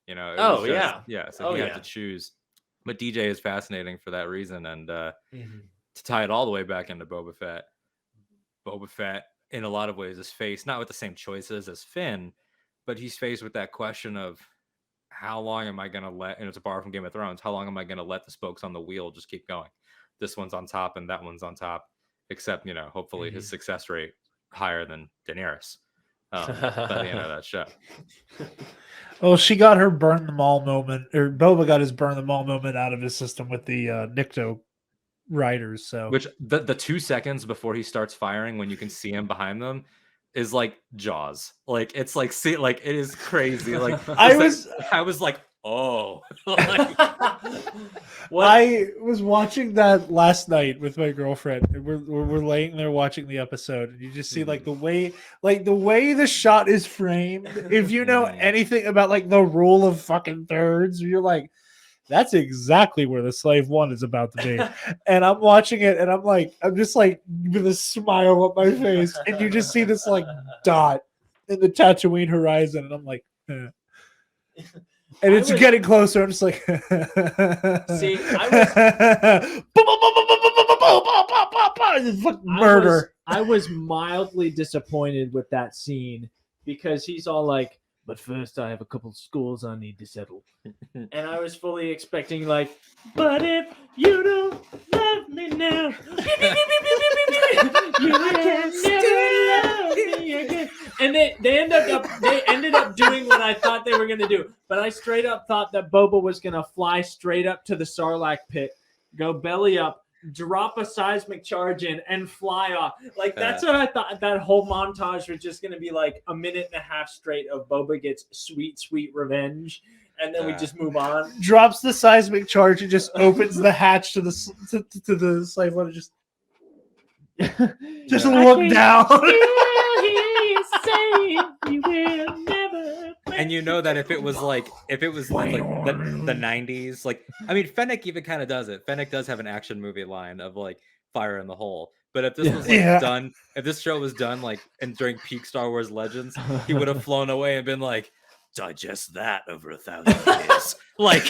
So he had to choose. But DJ is fascinating for that reason. And to tie it all the way back into Boba Fett, in a lot of ways, is faced not with the same choices as Finn, but he's faced with that question of how long am I going to let, and it's a bar from Game of Thrones, how long am I going to let the spokes on the wheel just keep going? This one's on top and that one's on top. Except, hopefully his success rate higher than Daenerys by the end of that show. Well, she got her burn them all moment, or Boba got his burn them all moment out of his system with the Nikto riders. So, which the 2 seconds before he starts firing, when you can see him behind them, is like Jaws. Like it's like it is crazy. Like I was like, oh. I was watching that last night with my girlfriend. And we're laying there watching the episode, and you just see the way the shot is framed. If you know anything about like the rule of fucking thirds, you're like, that's exactly where the slave one is about to be. And I'm watching it, and I'm just like with a smile on my face, and you just see this like dot in the Tatooine horizon, and I'm like, and it's getting closer. I'm just like, see, murder. I was mildly disappointed with that scene because he's all like, but first I have a couple schools I need to settle. And I was fully expecting like, but if you don't love me now, you can never love me again. And they ended up doing what I thought they were going to do. But I straight up thought that Boba was going to fly straight up to the Sarlacc pit, go belly up, drop a seismic charge in, and fly off. Like, that's what I thought. That whole montage was just going to be like a minute and a half straight of Boba gets sweet, sweet revenge. And then we just move on. Drops the seismic charge and just opens the hatch to the slave one and just look down. And you know that if it was like the 90s, like, I mean, Fennec even kind of does it. Fennec does have an action movie line of like fire in the hole. But if this was done, if this show was done like and during peak Star Wars Legends, he would have flown away and been like, digest that over 1,000 years. Like,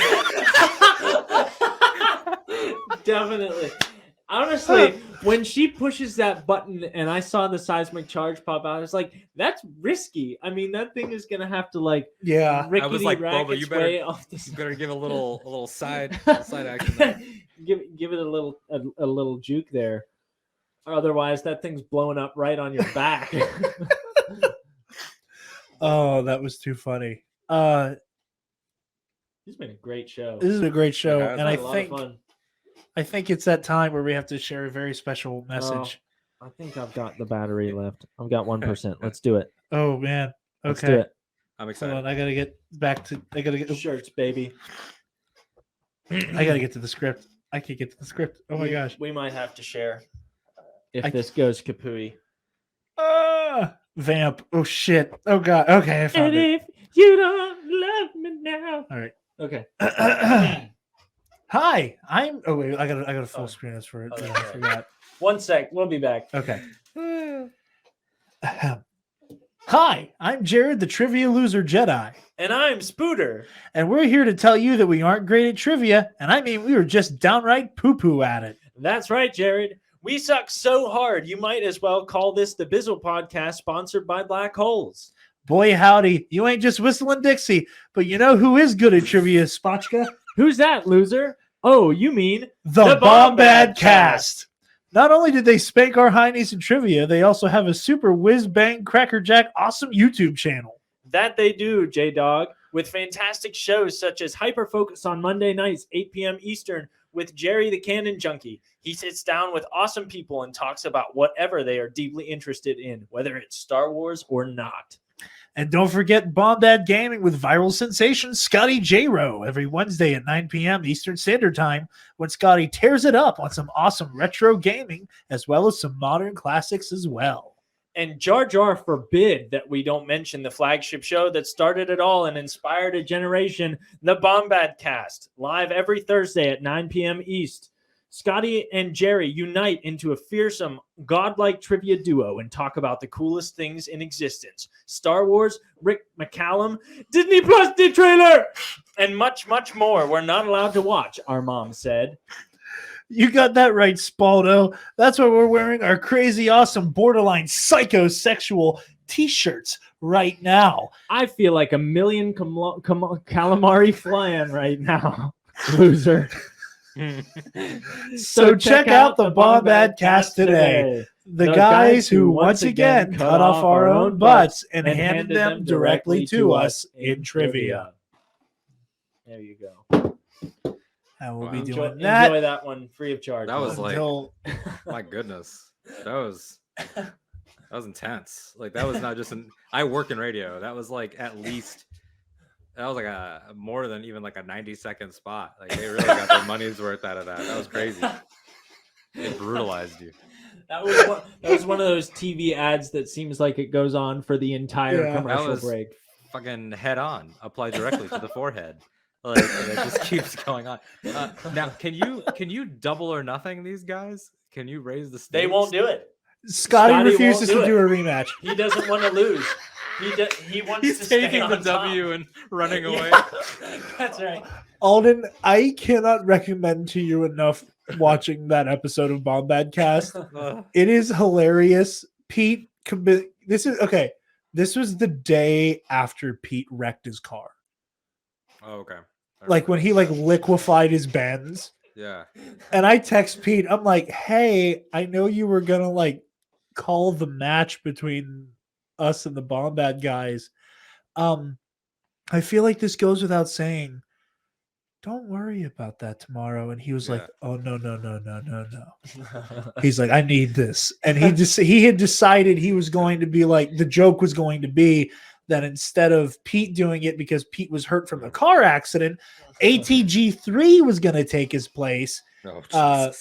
definitely. Honestly, when she pushes that button and I saw the seismic charge pop out, I was like, that's risky. I mean, that thing is going to have to like, I was like, Boba, you better give a little side action there. give it a little juke there. Otherwise, that thing's blowing up right on your back. Oh, that was too funny. This has been a great show. This is a great show, yeah, and I think it's that time where we have to share a very special message. I think I've got the battery left. I've got 1%. Let's do it. Oh man. Okay. Let's do it. I'm excited. Hold on, I gotta get shirts, baby. I gotta get to the script. I can't get to the script. Oh my gosh. We might have to share if this goes kapooey. Vamp. Oh shit. Oh god. Okay, I found it. If you don't love me now. All right. Okay. Hi, I'm. Oh wait, I got a full screen this for it. Oh, Yeah, I forgot. 1 sec. We'll be back. Okay. Hi, I'm Jarod, the Trivia Loser Jedi. And I'm Spooter. And we're here to tell you that we aren't great at trivia, and I mean we were just downright poo-poo at it. That's right, Jarod. We suck so hard, you might as well call this the Bizzle Podcast, sponsored by Black Holes. Boy, howdy, you ain't just whistling Dixie, but you know who is good at trivia, Spotchka? Who's that, loser? Oh, you mean the Bombad Cast. Not only did they spank our heinies in trivia, they also have a super whiz-bang, crackerjack, awesome YouTube channel. That they do, J-Dog, with fantastic shows such as Hyper Focus on Monday nights, 8 p.m. Eastern, with Jerry the Cannon Junkie. He sits down with awesome people and talks about whatever they are deeply interested in, whether it's Star Wars or not. And don't forget Bombad Gaming with viral sensation Scotty J-Ro every Wednesday at 9 p.m. Eastern Standard Time, when Scotty tears it up on some awesome retro gaming as well as some modern classics as well. And Jar Jar forbid that we don't mention the flagship show that started it all and inspired a generation, the Bombad Cast, live every Thursday at 9 p.m. East. Scotty and Jerry unite into a fearsome, godlike trivia duo and talk about the coolest things in existence. Star Wars, Rick McCallum, Disney Plus the trailer, and much, much more we're not allowed to watch, our mom said. You got that right, Spaldo. That's why we're wearing our crazy, awesome, borderline psychosexual t-shirts right now. I feel like a million calamari flying right now, loser. So check out the Bombad Cast today. The guys who once again cut off our own butts and handed them directly to us in trivia. There you go. And we'll be doing that. Enjoy that one free of charge. That was my goodness. That was intense. Like that was not just I work in radio. That was like at least that was like a more than even like a 90-second spot. Like they really got their money's worth out of that. That was crazy. It brutalized you. That was one of those TV ads that seems like it goes on for the entire commercial break. Fucking head on, apply directly to the forehead. Like it just keeps going on. Now, can you double or nothing these guys? Can you raise the stakes? They won't do it. Scotty refuses to do a rematch. He doesn't want to lose. He wants to stay taking on the top. W and running away. That's right. Alden, I cannot recommend to you enough watching that episode of Bombad Cast. It is hilarious. Pete, this was the day after Pete wrecked his car. Oh, okay. Like when he liquefied his Benz. Yeah. And I text Pete, I'm like, hey, I know you were gonna call the match between us and the Bombad guys. I feel like this goes without saying. Don't worry about that tomorrow. And he was like, oh, no. He's like, I need this. And he had decided he was going to be the joke was going to be that instead of Pete doing it because Pete was hurt from the car accident, ATG3 was going to take his place. Oh,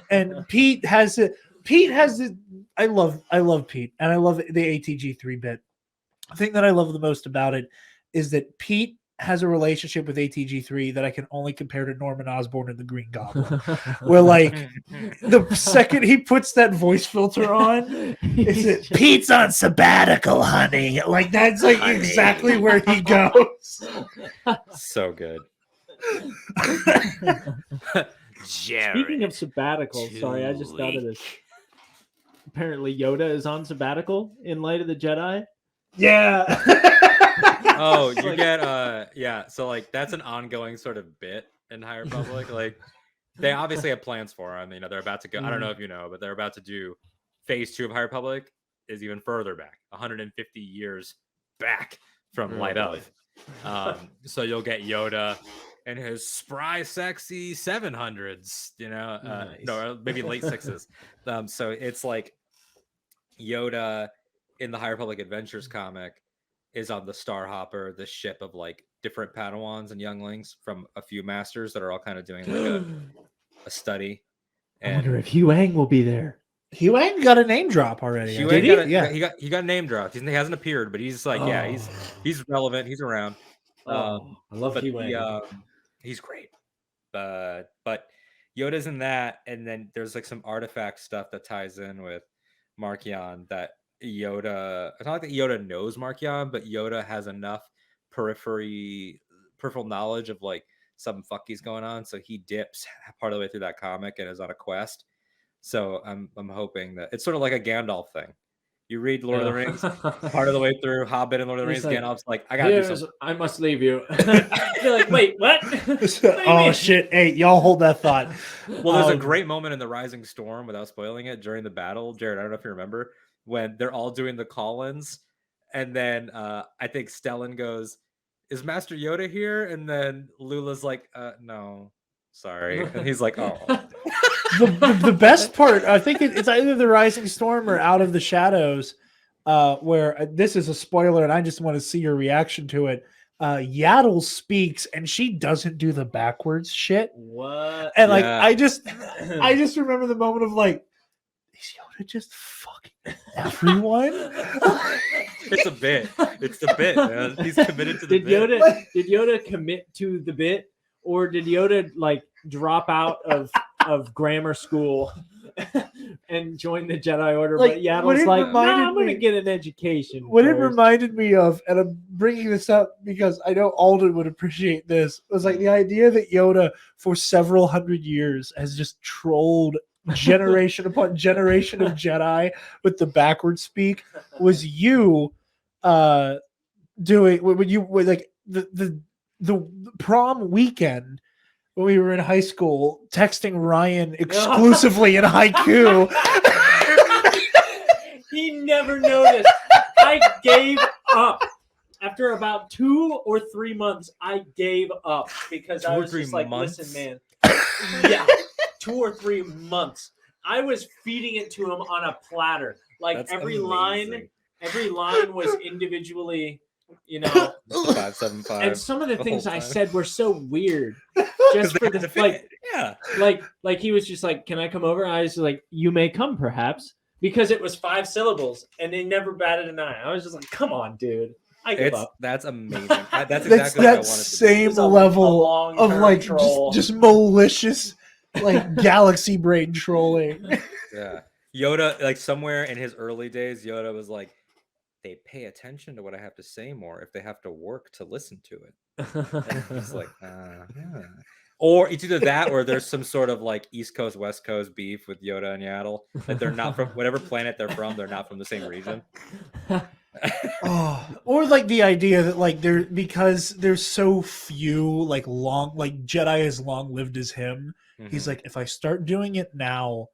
and Pete has it. I love Pete, and I love the ATG3 bit. The thing that I love the most about it is that Pete has a relationship with ATG3 that I can only compare to Norman Osborn and the Green Goblin. Where the second he puts that voice filter on, Pete's on sabbatical, honey. That's exactly where he goes. So good. Speaking of sabbatical, sorry, I just thought of this. Apparently Yoda is on sabbatical in Light of the Jedi. Yeah. Oh, you get so that's an ongoing sort of bit in High Republic. They obviously have plans for him. They're about to go. I don't know if you know, but they're about to do phase 2 of High Republic is even further back, 150 years back from Light of. So you'll get Yoda and his spry, sexy 700s. Nice. No, maybe late 6s. So it's like Yoda in the High Republic Adventures comic is on the Starhopper, the ship of like different Padawans and younglings from a few masters that are all kind of doing like a study. And I wonder if Huang will be there. Huang got a name drop already. Did he? He got name dropped. He hasn't appeared, but he's like, he's relevant. He's around. I love Huang. He's great. But Yoda's in that, and then there's like some artifact stuff that ties in with Markion that Yoda. It's not like that Yoda knows Markion, but Yoda has enough peripheral knowledge of like some fuckies going on, so he dips part of the way through that comic and is on a quest. So I'm hoping that it's sort of like a Gandalf thing. You read Lord of the Rings, part of the way through Hobbit and Lord of the Rings, like, Gandalf's like, I gotta do something. I must leave you. You're like, wait, what? Oh shit! Hey, y'all hold that thought. Well, there's a great moment in the Rising Storm, without spoiling it, during the battle, Jared. I don't know if you remember when they're all doing the call-ins, and then I think Stellan goes, "Is Master Yoda here?" And then Lula's like, "No, sorry," and he's like, "Oh." The best part, I think it's either the Rising Storm or Out of the Shadows, where this is a spoiler, and I just want to see your reaction to it. Yaddle speaks, and she doesn't do the backwards shit. What? And like, I just remember the moment of like, is Yoda just fucking everyone? It's a bit. It's the bit, man. He's committed to the bit. Did Yoda commit to the bit, or did Yoda like drop out of grammar school and join the Jedi Order? Like, but Yaddle's like, I'm going to get an education. What it reminded me of, and I'm bringing this up because I know Alden would appreciate this, was like the idea that Yoda for several hundred years has just trolled generation upon generation of Jedi with the backward speak. Was you doing when you were like the prom weekend when we were in high school, texting Ryan exclusively in haiku. He never noticed. I gave up. After about 2 or 3 months, I gave up because I was just like, listen, man. Yeah, 2 or 3 months. I was feeding it to him on a platter. Like That's every amazing. line was individually, you know. 575. And some of the things I said were so weird. Just for the like he was just like, can I come over? I was like, you may come perhaps, because it was 5 syllables and they never batted an eye. I was just like, come on, dude. I give up. That's amazing. That's exactly what I wanted to same level of like just malicious like galaxy brain trolling. Yeah. Yoda, like somewhere in his early days, Yoda was like, they pay attention to what I have to say more if they have to work to listen to it. It's like, yeah. Or it's either that or there's some sort of like East Coast, West Coast beef with Yoda and Yaddle. That they're not from whatever planet they're from, they're not from the same region. Or like the idea that like because there's so few like Jedi as long lived as him. Mm-hmm. He's like, if I start doing it now,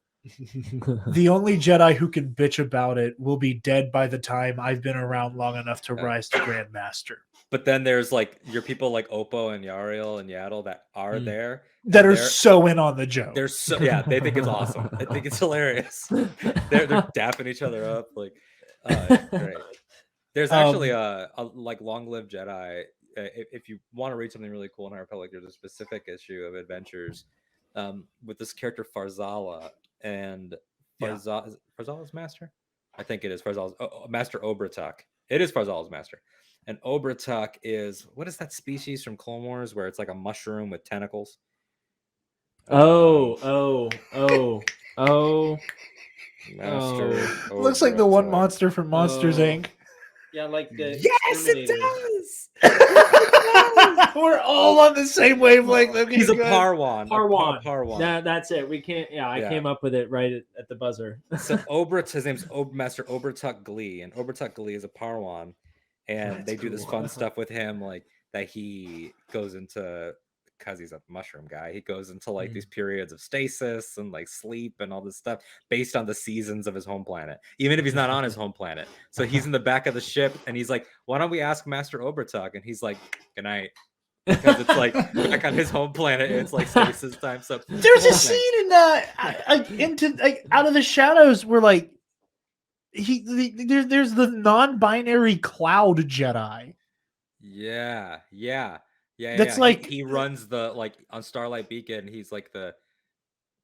the only Jedi who can bitch about it will be dead by the time I've been around long enough to rise to Grand Master. But then there's like your people like Oppo and Yariel and Yaddle that are there. That are so in on the joke. They're so they think it's awesome. I think it's hilarious. They're dapping each other up like great. There's actually a like Long Live Jedi. If you want to read something really cool in Nerd Republic, there's a specific issue of Adventures with this character Farzala and Farzala's master. I think it is Farzala's master Obratuk. It is Farzala's master. And Obratuk is, what is that species from Clone Wars where it's like a mushroom with tentacles? Master looks like the one monster from Monsters Inc. Yeah, like the yes, it does. We're all on the same wavelength. He's a Parwan. Parwan. That's it. We can't. Yeah, I came up with it right at the buzzer. So his name's Master Obratuk Glee, and Obratuk Glee is a Parwan. And they do this fun stuff with him, like that he goes into, because he's a mushroom guy, he goes into like these periods of stasis and like sleep and all this stuff based on the seasons of his home planet, even if he's not on his home planet. So he's in the back of the ship and he's like, why don't we ask Master Obratuk? And he's like, good night. Because it's like back on his home planet, it's like stasis time. So there's a scene in Out of the Shadows where like there's the non-binary Cloud Jedi. Yeah. That's like he runs the on Starlight Beacon. He's like the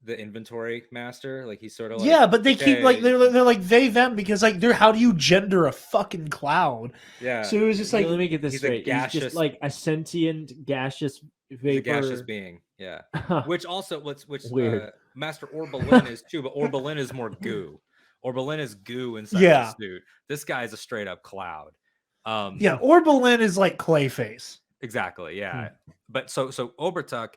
inventory master. Like he's sort of like but they keep like they're like they them because like they're how do you gender a fucking cloud? Yeah. So it was just like let me get this straight. He's just like a sentient gaseous vapor, gaseous being. Yeah. which weird. Master Orbelin is too, but Orbelin is more goo. Orbelin is goo inside the suit. This guy is a straight up cloud. Orbelin is like Clayface. Exactly. Yeah. But so Obertuck,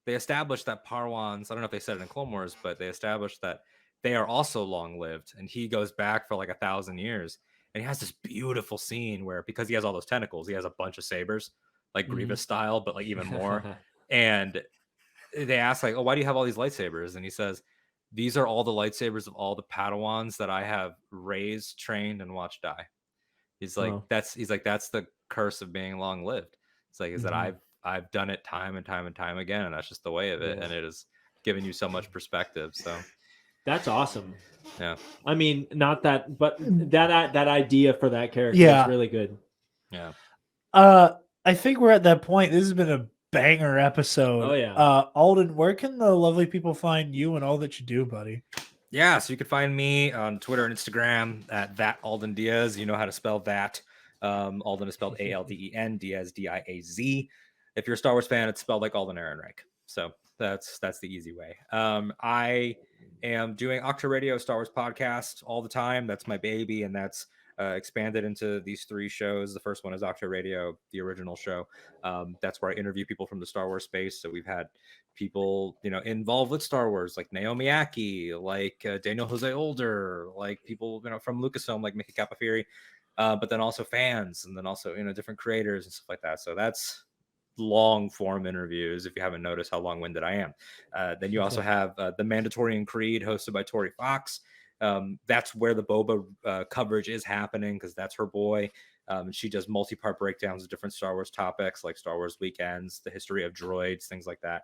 they established that Parwans, I don't know if they said it in Clone Wars, but they established that they are also long-lived, and he goes back for like 1,000 years, and he has this beautiful scene where, because he has all those tentacles, he has a bunch of sabers, like Grievous style, but like even more. And they ask like, oh, why do you have all these lightsabers? And he says, these are all the lightsabers of all the Padawans that I have raised, trained, and watched die. He's like, that's the curse of being long-lived. It's like, is that I've done it time and time and time again, and that's just the way of it, and it has given you so much perspective. So that's awesome. Yeah, I mean, not that, but that idea for that character is really good. Yeah. I think we're at that point. This has been a banger episode. Oh yeah. Alden, where can the lovely people find you and all that you do, buddy? Yeah, so you can find me on Twitter and Instagram at that Alden Diaz. You know how to spell that. Alden is spelled Alden, Diaz Diaz. If you're a Star Wars fan, it's spelled like Alden Ehrenreich. So that's the easy way. I am doing Ahch-To Radio Star Wars podcast all the time. That's my baby, and that's expanded into these 3 shows. The first one is Ahch-To Radio, the original show. That's where I interview people from the Star Wars space. So we've had people, involved with Star Wars, like Naomi Aki, like Daniel Jose Older, like people, from Lucasfilm, like Mickey Capafieri, but then also fans, and then also, different creators and stuff like that. So that's long form interviews, if you haven't noticed how long-winded I am. Then you also have the Mandatorian Creed, hosted by Tori Fox. That's where the Boba coverage is happening, because that's her boy. She does multi-part breakdowns of different Star Wars topics, like Star Wars Weekends, the history of droids, things like that.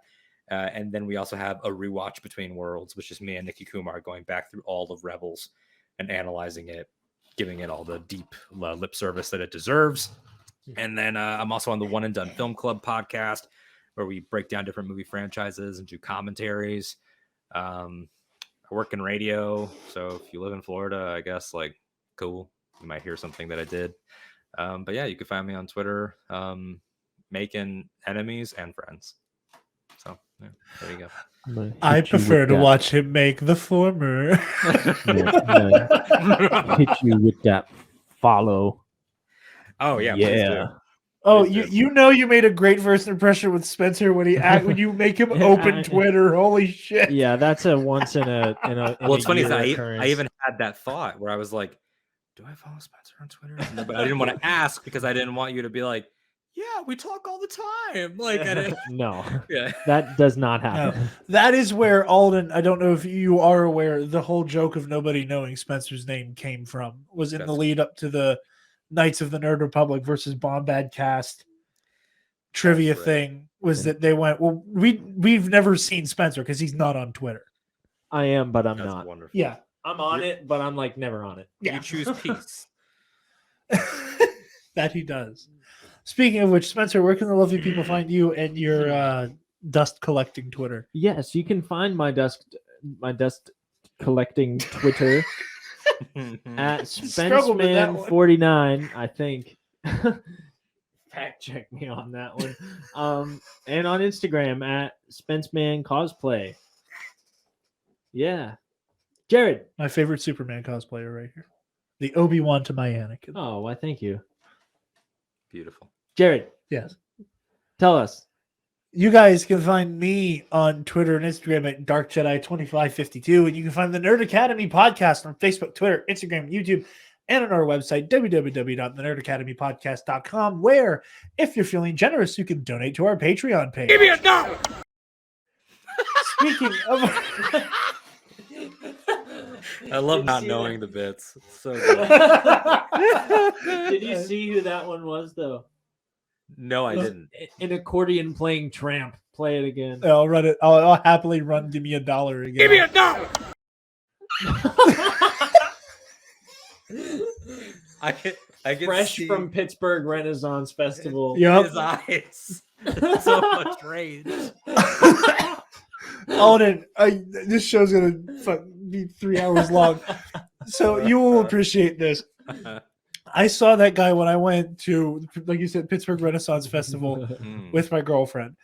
And then we also have a rewatch Between Worlds, which is me and Nikki Kumar going back through all of Rebels and analyzing it, giving it all the deep lip service that it deserves. And then I'm also on the One and Done Film Club podcast, where we break down different movie franchises and do commentaries. I work in radio, so if you live in Florida, I guess, like, cool, you might hear something that I did. But yeah, you can find me on Twitter, making enemies and friends. So yeah, there you go. I prefer to watch him make the former. Hit you with that follow. Oh yeah, yeah. Oh, you made a great first impression with Spencer when you make him open Twitter. Holy shit! Yeah, that's a once in a. Well, it's funny that I even had that thought where I was like, "Do I follow Spencer on Twitter?" No, but I didn't want to ask because I didn't want you to be like, "Yeah, we talk all the time." Like, I didn't... no, yeah, that does not happen. No. That is where Alden. I don't know if you are aware. The whole joke of nobody knowing Spencer's name came from was in the lead up to the Knights of the Nerd Republic versus Bombad Cast trivia thing. Was that they went, well, we've never seen Spencer because he's not on Twitter. I am, but I'm not. Wonderful. Yeah, I'm on it, but I'm like never on it. Yeah. You choose peace. That he does. Speaking of which, Spencer, where can the lovely people find you and your dust collecting Twitter? Yes, you can find my dust collecting Twitter at Spenceman49, I think. Fact check me on that one. And on Instagram at Spenceman Cosplay. Yeah. Jarod. My favorite Superman cosplayer right here. The Obi-Wan to my Anakin. Oh, why thank you. Beautiful. Jarod. Yes. Tell us. You guys can find me on Twitter and Instagram at DarkJedi2552, and you can find the Nerd Academy podcast on Facebook, Twitter, Instagram, YouTube, and on our website, www.thenerdacademypodcast.com, where, if you're feeling generous, you can donate to our Patreon page. Give me a no! Speaking of... I love not knowing the bits. It's so good. Did you see who that one was, though? No, I didn't. An accordion playing Tramp. Play it again. I'll run it. I'll happily run. Give me $1 again. Give me a no! I can Fresh see from Pittsburgh Renaissance Festival. his eyes. So much rage. Alden, this show's gonna be 3 hours long, so you will appreciate this. I saw that guy when I went to, like you said, Pittsburgh Renaissance Festival with my girlfriend.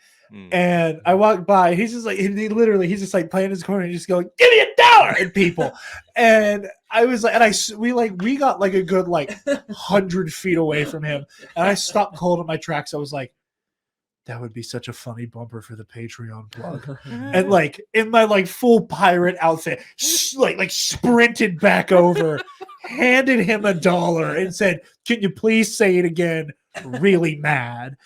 And I walked by, he's just like, he's just like playing his corner and just going, give me $1 and people. And I was like, we got like a good, 100 feet away from him. And I stopped cold in my tracks. I was like, that would be such a funny bumper for the Patreon plug. And in my full pirate outfit, sprinted back over, handed him $1 and said, can you please say it again? Really mad.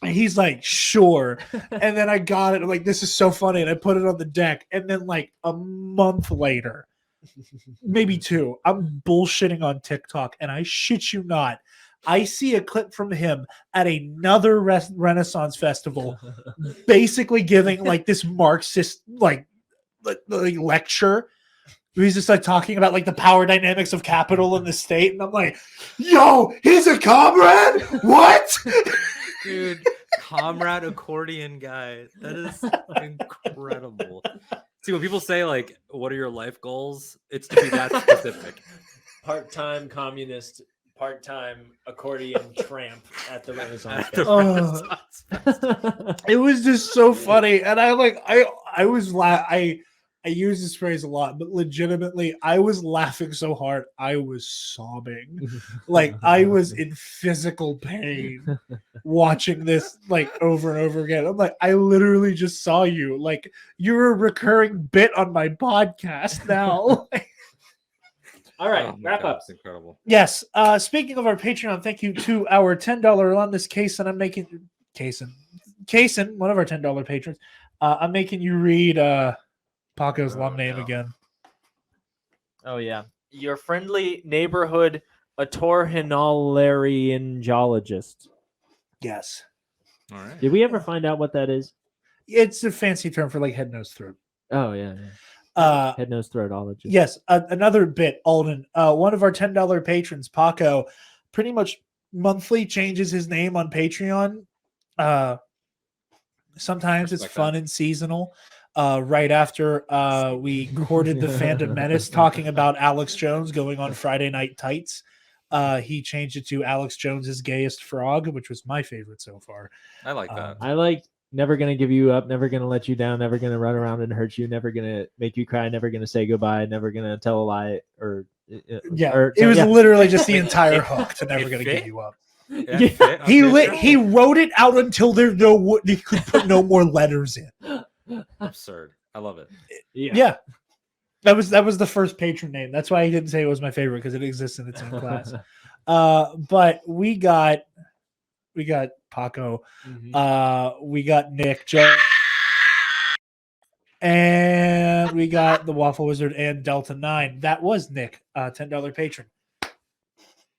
And he's like, sure. And then I got it. I'm like, this is so funny. And I put it on the deck. And then a month later, maybe 2, I'm bullshitting on TikTok. And I shit you not, I see a clip from him at another Renaissance festival, basically giving this Marxist lecture. He's just talking about the power dynamics of capital in the state. And I'm like, yo, he's a comrade? What? Dude, comrade accordion guy. That is incredible. See, when people say what are your life goals? It's to be that specific. Part-time communist, part-time accordion tramp at the Renaissance. It was just so funny. And I use this phrase a lot, but legitimately, I was laughing so hard, I was sobbing. I was in physical pain watching this over and over again. I'm like, I literally just saw you. You're a recurring bit on my podcast now. All right, wrap up. That's incredible. Yes. Speaking of our Patreon, thank you to our $10 alumnus, Kason. I'm making Kason, one of our $10 patrons. I'm making you read Paco's long name again. Oh yeah, your friendly neighborhood otorhinolaryngologist. Yes. All right. Did we ever find out what that is? It's a fancy term for head, nose, throat. Oh yeah. Head, nose, throatologist. Yes. Another bit, Alden. One of our $10 patrons, Paco, pretty much monthly changes his name on Patreon. Sometimes it's fun and seasonal. Right after we recorded the Phantom Menace talking about Alex Jones going on Friday Night Tights, he changed it to Alex Jones's Gayest Frog, which was my favorite so far. I like that. I like never gonna give you up, never gonna let you down, never gonna run around and hurt you, never gonna make you cry, never gonna say goodbye, never gonna tell a lie, it was literally just the entire hook to never gonna give you up. Yeah. He wrote it out until he could put no more letters in. Absurd. I love it. Yeah. That was the first patron name. That's why I didn't say it was my favorite, because it exists in its own class. But we got Paco. We got Nick, Joe, and we got the Waffle Wizard and Delta 9. That was Nick, $10 patron.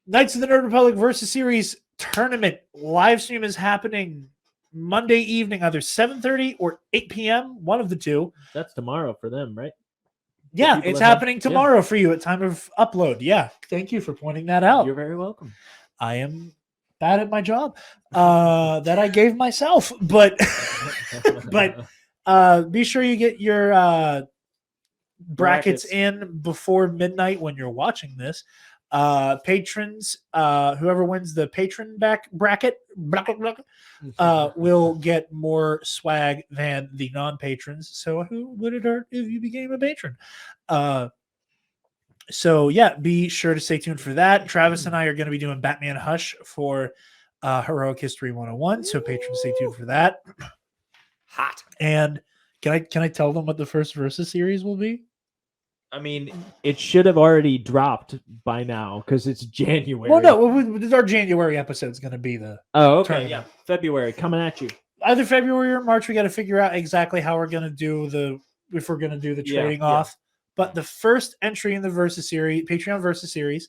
Knights of the Nerd Republic versus Series tournament live stream is happening Monday evening, either 7:30 or 8 p.m. One of the two. That's tomorrow for them, right? Yeah, it's happening tomorrow for you at time of upload. Yeah, thank you for pointing that out. You're very welcome. I am bad at my job that I gave myself, but be sure you get your brackets in before midnight when you're watching this. Patrons, whoever wins the patron bracket will get more swag than the non-patrons. So who would it hurt if you became a patron? So yeah, be sure to stay tuned for that. Travis and I are going to be doing Batman Hush for Heroic History 101. So patrons, stay tuned for that. Hot. And can I tell them what the first Versus series will be? I mean, it should have already dropped by now because it's January. Well, no, our January episode is going to be the. Oh, okay, tournament. yeah, February coming at you. Either February or March. We got to figure out exactly how we're going to do if we're going to do the trading off. But the first entry in the Versus series, Patreon Versus series,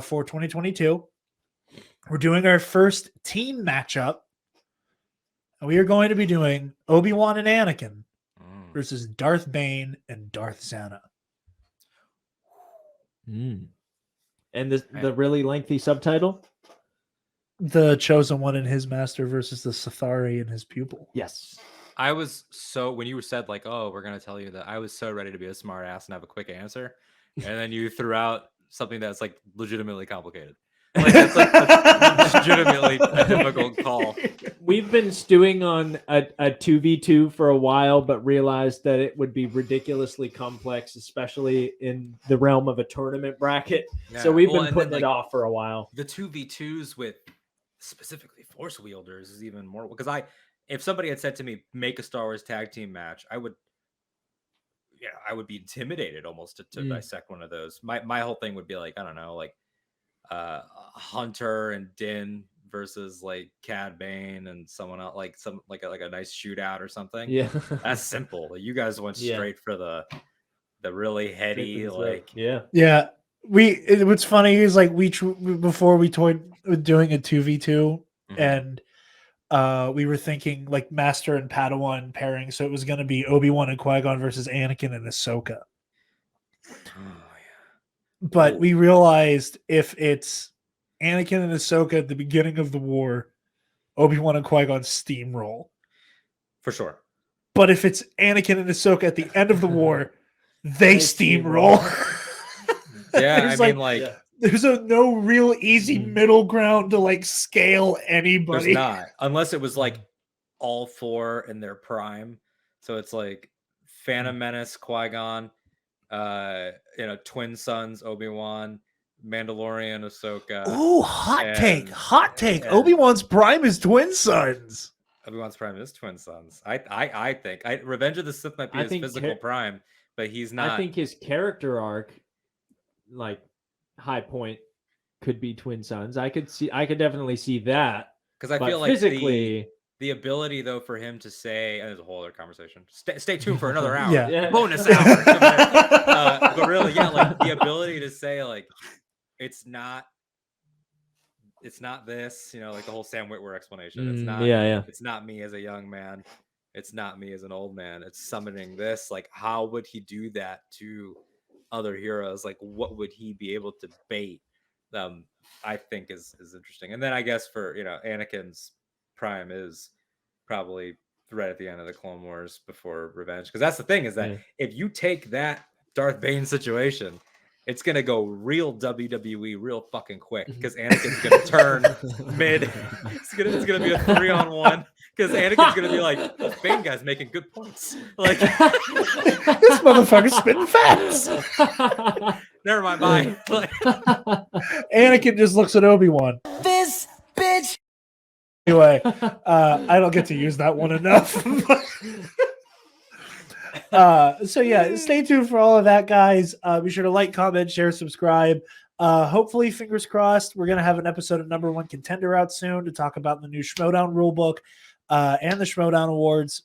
for 2022, we're doing our first team matchup. And we are going to be doing Obi-Wan and Anakin versus Darth Bane and Darth Zana. And the really lengthy subtitle? The Chosen One and his master versus the Sathari and his pupil. Yes. I was so, when you said like, oh, we're going to tell you that, I was so ready to be a smart ass and have a quick answer. And then you threw out something that's like legitimately complicated. Like it's like legitimately a difficult call. We've been stewing on a 2v2 for a while, but realized that it would be ridiculously complex, especially in the realm of a tournament bracket. Yeah. So we've been putting it off for a while. The 2v2s with specifically Force wielders is even more, because if somebody had said to me, make a Star Wars tag team match, I would be intimidated almost to dissect one of those. My whole thing would be like, I don't know, like Hunter and Din versus like Cad Bane and someone else, like a nice shootout or something. Yeah, that's simple. Like, you guys went straight for the really heady, like yeah. What's funny is like before we toyed with doing a 2v2 and we were thinking like Master and Padawan pairing, so it was going to be Obi-Wan and Qui-Gon versus Anakin and Ahsoka. But we realized if it's Anakin and Ahsoka at the beginning of the war, Obi-Wan and Qui-Gon steamroll. For sure. But if it's Anakin and Ahsoka at the end of the war, they steamroll. Yeah, there's no real easy middle ground to like scale anybody. There's not. Unless it was like all four in their prime. So it's like Phantom Menace, Qui-Gon, twin sons, Obi-Wan, Mandalorian, Ahsoka. Oh, hot take. Obi-Wan's prime is twin sons. Obi-Wan's prime is twin sons. I think Revenge of the Sith might be his physical prime, but he's not. I think his character arc, like high point, could be twin sons. I could definitely see that. Because I feel like physically, the ability though for him to say, and there's a whole other conversation. Stay tuned for another hour. Yeah. Bonus hour. But really, like the ability to say like it's not this, like the whole Sam Witwer explanation. It's not it's not me as a young man. It's not me as an old man. It's summoning this. Like, how would he do that to other heroes? Like, what would he be able to bait? I think is interesting. And then I guess for Anakin's prime is probably right at the end of the Clone Wars before Revenge, because that's the thing is that if you take that Darth Bane situation, it's gonna go real WWE real fucking quick, because Anakin's gonna turn mid. It's gonna be a 3-on-1, because Anakin's gonna be like, this Bane guy's making good points. Like this motherfucker's spitting facts. Never mind, bye. Like, Anakin just looks at Obi-Wan. This bitch. Anyway, I don't get to use that one enough. So yeah, stay tuned for all of that, guys. Be sure to like, comment, share, subscribe. Hopefully, fingers crossed, we're gonna have an episode of Number One Contender out soon to talk about the new Schmodown rulebook and the Schmodown Awards.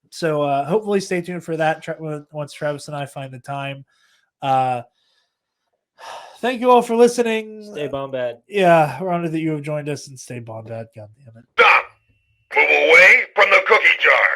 So hopefully, stay tuned for that once Travis and I find the time. Thank you all for listening. Stay Bombad. Yeah, we're honored that you have joined us, and stay Bombad. God damn it. Stop! Move away from the cookie jar.